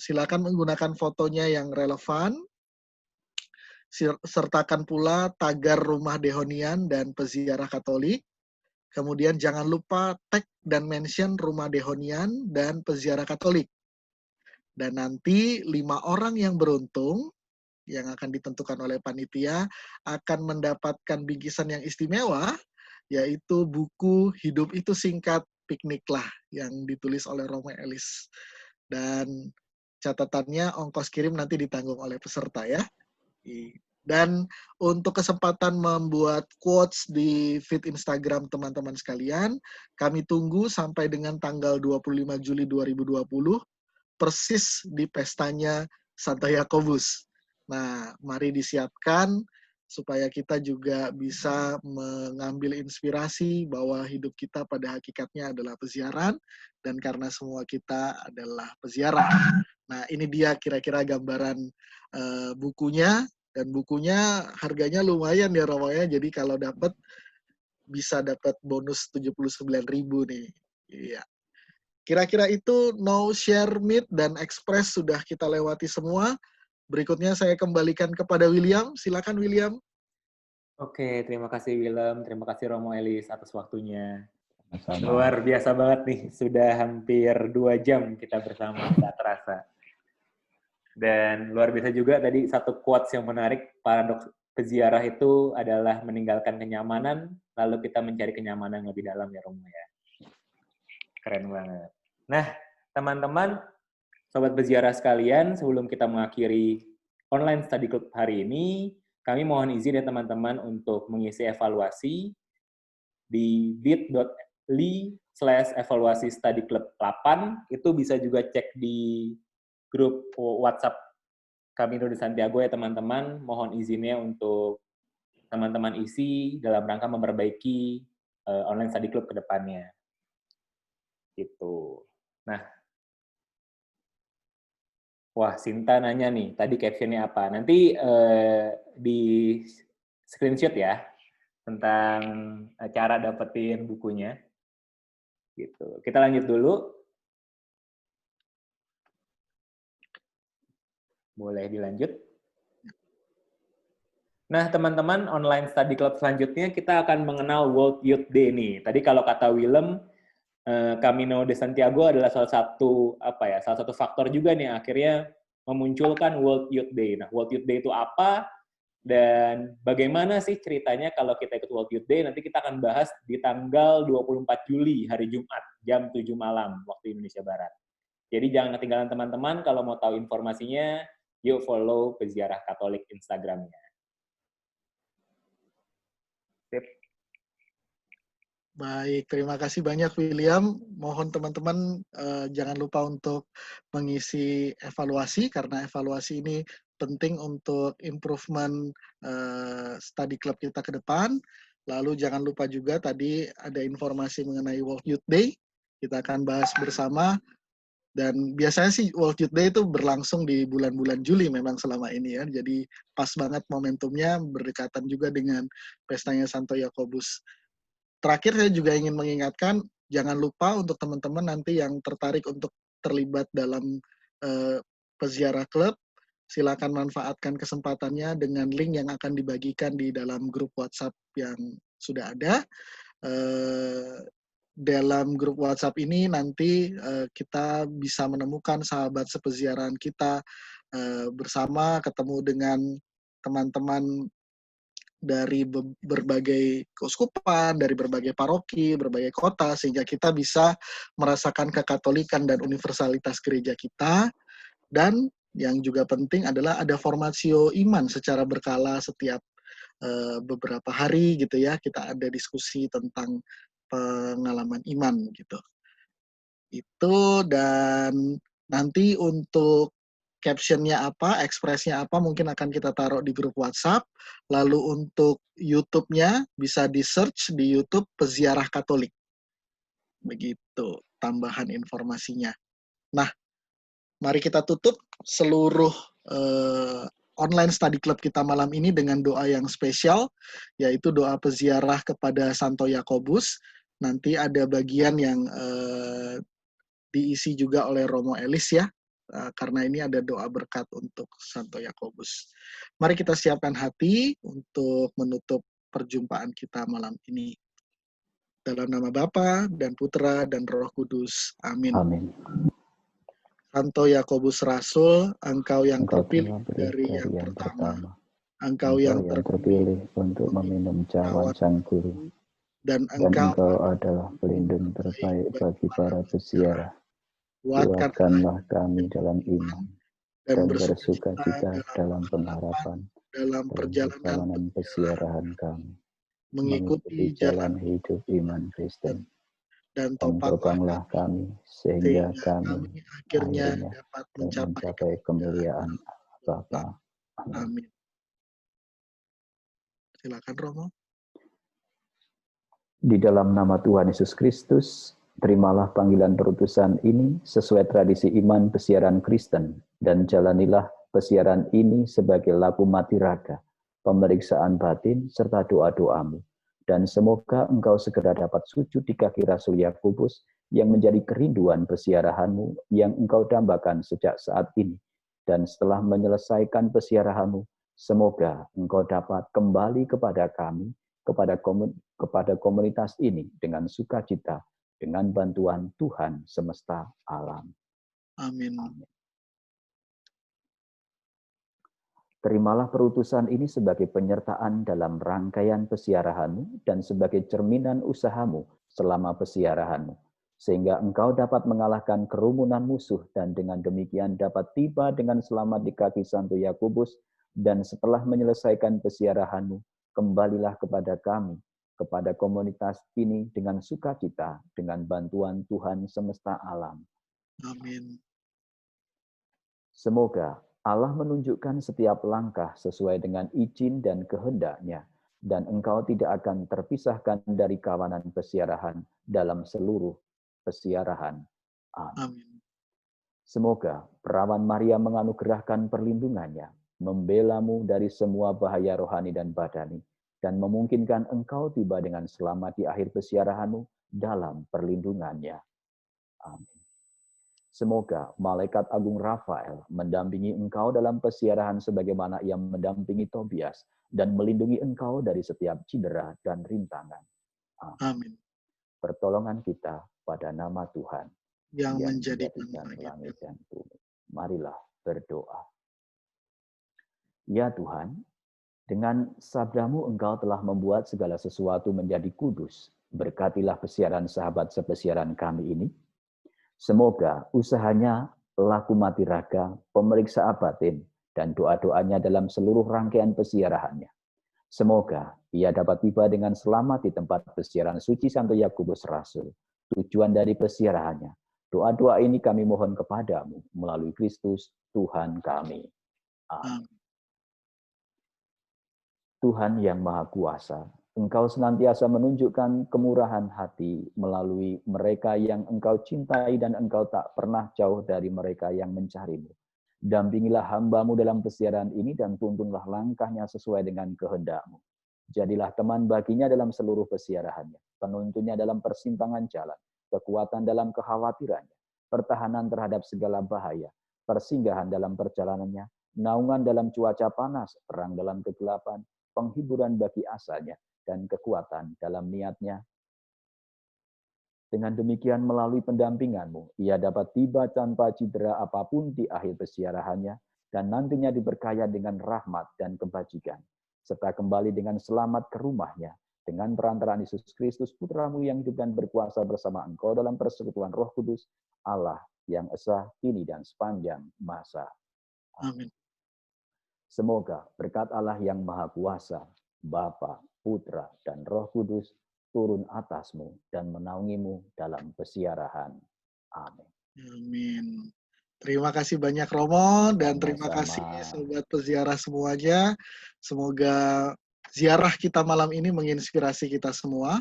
silakan menggunakan fotonya yang relevan, sertakan pula tagar Rumah Dehonian dan Peziarah Katolik. Kemudian jangan lupa tag dan mention Rumah Dehonian dan Peziarah Katolik. Dan nanti 5 orang yang beruntung yang akan ditentukan oleh panitia akan mendapatkan bingkisan yang istimewa, yaitu buku Hidup Itu Singkat, Pikniklah yang ditulis oleh Romo Elis. Dan catatannya ongkos kirim nanti ditanggung oleh peserta ya. Dan untuk kesempatan membuat quotes di feed Instagram teman-teman sekalian, kami tunggu sampai dengan tanggal 25 Juli 2020, persis di pestanya Santo Yakobus. Nah, mari disiapkan supaya kita juga bisa mengambil inspirasi bahwa hidup kita pada hakikatnya adalah peziaran, dan karena semua kita adalah peziarah. Nah, ini dia kira-kira gambaran bukunya, dan bukunya harganya lumayan ya Romo ya, jadi kalau dapat bisa dapat bonus 79.000 nih. Iya. Kira-kira itu no, share, meet, dan express sudah kita lewati semua. Berikutnya saya kembalikan kepada William. Silakan William. Oke, terima kasih Willem, terima kasih Romo Elis atas waktunya. Sama-sama. Luar biasa banget nih, sudah hampir 2 jam kita bersama, nggak terasa. Dan luar biasa juga tadi satu quotes yang menarik, paradoks peziarah itu adalah meninggalkan kenyamanan, lalu kita mencari kenyamanan yang lebih dalam ya Romo ya. Keren banget. Nah, teman-teman, sobat peziarah sekalian, sebelum kita mengakhiri online study club hari ini, kami mohon izin ya teman-teman untuk mengisi evaluasi di bit.ly/evaluasi study club 8. Itu bisa juga cek di grup WhatsApp Camino de Santiago ya teman-teman. Mohon izinnya untuk teman-teman isi dalam rangka memperbaiki online study club ke depannya. Gitu. Nah, wah, Sinta nanya nih, tadi captionnya apa? Nanti di screenshot ya, tentang cara dapetin bukunya. Gitu. Kita lanjut dulu. Boleh dilanjut. Nah, teman-teman, online study club selanjutnya kita akan mengenal World Youth Day nih. Tadi kalau kata Willem, Camino de Santiago adalah salah satu faktor juga nih akhirnya memunculkan World Youth Day. Nah, World Youth Day itu apa dan bagaimana sih ceritanya kalau kita ikut World Youth Day? Nanti kita akan bahas di tanggal 24 Juli hari Jumat jam 7 malam waktu Indonesia Barat. Jadi jangan ketinggalan teman-teman, kalau mau tahu informasinya, yuk follow Peziarah Katolik Instagram-nya. Sip. Baik, terima kasih banyak William. Mohon teman-teman jangan lupa untuk mengisi evaluasi, karena evaluasi ini penting untuk improvement study club kita ke depan. Lalu jangan lupa juga tadi ada informasi mengenai World Youth Day. Kita akan bahas bersama. Dan biasanya sih World Youth Day itu berlangsung di bulan-bulan Juli memang selama ini ya. Jadi pas banget momentumnya, berdekatan juga dengan pestanya Santo Yakobus. Terakhir saya juga ingin mengingatkan, jangan lupa untuk teman-teman nanti yang tertarik untuk terlibat dalam peziarah klub, silakan manfaatkan kesempatannya dengan link yang akan dibagikan di dalam grup WhatsApp yang sudah ada. dalam grup WhatsApp ini nanti kita bisa menemukan sahabat sepeziarahan kita bersama, ketemu dengan teman-teman dari berbagai keuskupan, dari berbagai paroki, berbagai kota, sehingga kita bisa merasakan kekatolikan dan universalitas gereja kita. Dan yang juga penting adalah ada formasio iman secara berkala setiap beberapa hari gitu ya, kita ada diskusi tentang pengalaman iman gitu. Itu, dan nanti untuk caption-nya apa, ekspresnya apa, mungkin akan kita taruh di grup WhatsApp. Lalu untuk YouTube-nya bisa di-search di YouTube Peziarah Katolik. Begitu tambahan informasinya. Nah, mari kita tutup seluruh online study club kita malam ini dengan doa yang spesial, yaitu doa peziarah kepada Santo Yakobus. Nanti ada bagian yang diisi juga oleh Romo Elis ya, karena ini ada doa berkat untuk Santo Yakobus. Mari kita siapkan hati untuk menutup perjumpaan kita malam ini. Dalam nama Bapa dan Putra dan Roh Kudus. Amin. Amin. Santo Yakobus Rasul, engkau yang Engkau terpilih telah dari yang yang pertama. Engkau Engkau yang terpilih untuk meminum cawan sang guru. Dan Dan engkau engkau adalah pelindung terbaik bagi para peziarah. Kuatkanlah kami dalam iman dan bersukacita dalam pengharapan dalam perjalanan peziarahan kami, mengikuti jalan hidup iman Kristen, dan dan topanglah kami sehingga kami akhirnya akhirnya dapat mencapai kemuliaan Bapa. Amin. Silakan Romo. Di dalam nama Tuhan Yesus Kristus, terimalah panggilan perutusan ini sesuai tradisi iman pesiaran Kristen, dan jalanilah pesiaran ini sebagai laku mati raga, pemeriksaan batin, serta doa-doamu. Dan semoga engkau segera dapat sujud di kaki Rasul Yakobus yang menjadi kerinduan pesiarahanmu yang engkau dambakan sejak saat ini. Dan setelah menyelesaikan pesiarahanmu, semoga engkau dapat kembali kepada kami, kepada komunitas ini dengan sukacita, dengan bantuan Tuhan semesta alam. Amin. Amin. Terimalah perutusan ini sebagai penyertaan dalam rangkaian pesiarahanmu dan sebagai cerminan usahamu selama pesiarahanmu, sehingga engkau dapat mengalahkan kerumunan musuh dan dengan demikian dapat tiba dengan selamat di kaki Santo Yakobus, dan setelah menyelesaikan pesiarahanmu, kembalilah kepada kami, kepada komunitas ini dengan sukacita, dengan bantuan Tuhan semesta alam. Amin. Semoga Allah menunjukkan setiap langkah sesuai dengan izin dan kehendak-Nya, dan engkau tidak akan terpisahkan dari kawanan pesiarahan dalam seluruh pesiarahan. Amin. Semoga perawan Maria menganugerahkan perlindungannya, membelamu dari semua bahaya rohani dan badani, dan memungkinkan engkau tiba dengan selamat di akhir pesiarahanmu dalam perlindungannya. Amin. Semoga malaikat agung Rafael mendampingi engkau dalam pesiarahan sebagaimana ia mendampingi Tobias dan melindungi engkau dari setiap cedera dan rintangan. Amin. Pertolongan kita pada nama Tuhan yang menjadikan langit dan bumi. Marilah berdoa. Ya Tuhan, dengan sabdamu engkau telah membuat segala sesuatu menjadi kudus. Berkatilah pesiaran sahabat sepesiaran kami ini. Semoga usahanya laku mati raga, pemeriksa batin, dan doa-doanya dalam seluruh rangkaian pesiarahannya. Semoga ia dapat tiba dengan selamat di tempat pesiaran suci Santo Yakobus Rasul, tujuan dari pesiarahannya. Doa-doa ini kami mohon kepadamu melalui Kristus Tuhan kami. Amin. Tuhan yang Maha Kuasa, Engkau senantiasa menunjukkan kemurahan hati melalui mereka yang Engkau cintai dan Engkau tak pernah jauh dari mereka yang mencarimu. Dampingilah hamba-Mu dalam pesiaran ini dan tuntunlah langkahnya sesuai dengan kehendak-Mu. Jadilah teman baginya dalam seluruh pesiarahannya, penuntunnya dalam persimpangan jalan, kekuatan dalam kekhawatirannya, pertahanan terhadap segala bahaya, persinggahan dalam perjalanannya, naungan dalam cuaca panas, terang dalam kegelapan, penghiburan bagi asanya, dan kekuatan dalam niatnya. Dengan demikian melalui pendampingan-Mu, ia dapat tiba tanpa cedera apapun di akhir peziarahannya, dan nantinya diberkaya dengan rahmat dan kebajikan, serta kembali dengan selamat ke rumahnya, dengan perantaraan Yesus Kristus, Putra-Mu yang hidup dan berkuasa bersama Engkau dalam persekutuan Roh Kudus, Allah yang esa, kini dan sepanjang masa. Amin. Semoga berkat Allah yang Maha Kuasa, Bapa, Putra, dan Roh Kudus, turun atasmu dan menaungimu dalam peziarahan. Amin. Amin. Terima kasih banyak Romo, dan terima Sama-sama. kasih sobat peziarah semuanya. Semoga ziarah kita malam ini menginspirasi kita semua,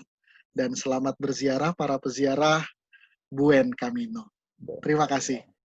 dan selamat berziarah para peziarah Buen Camino. Terima kasih.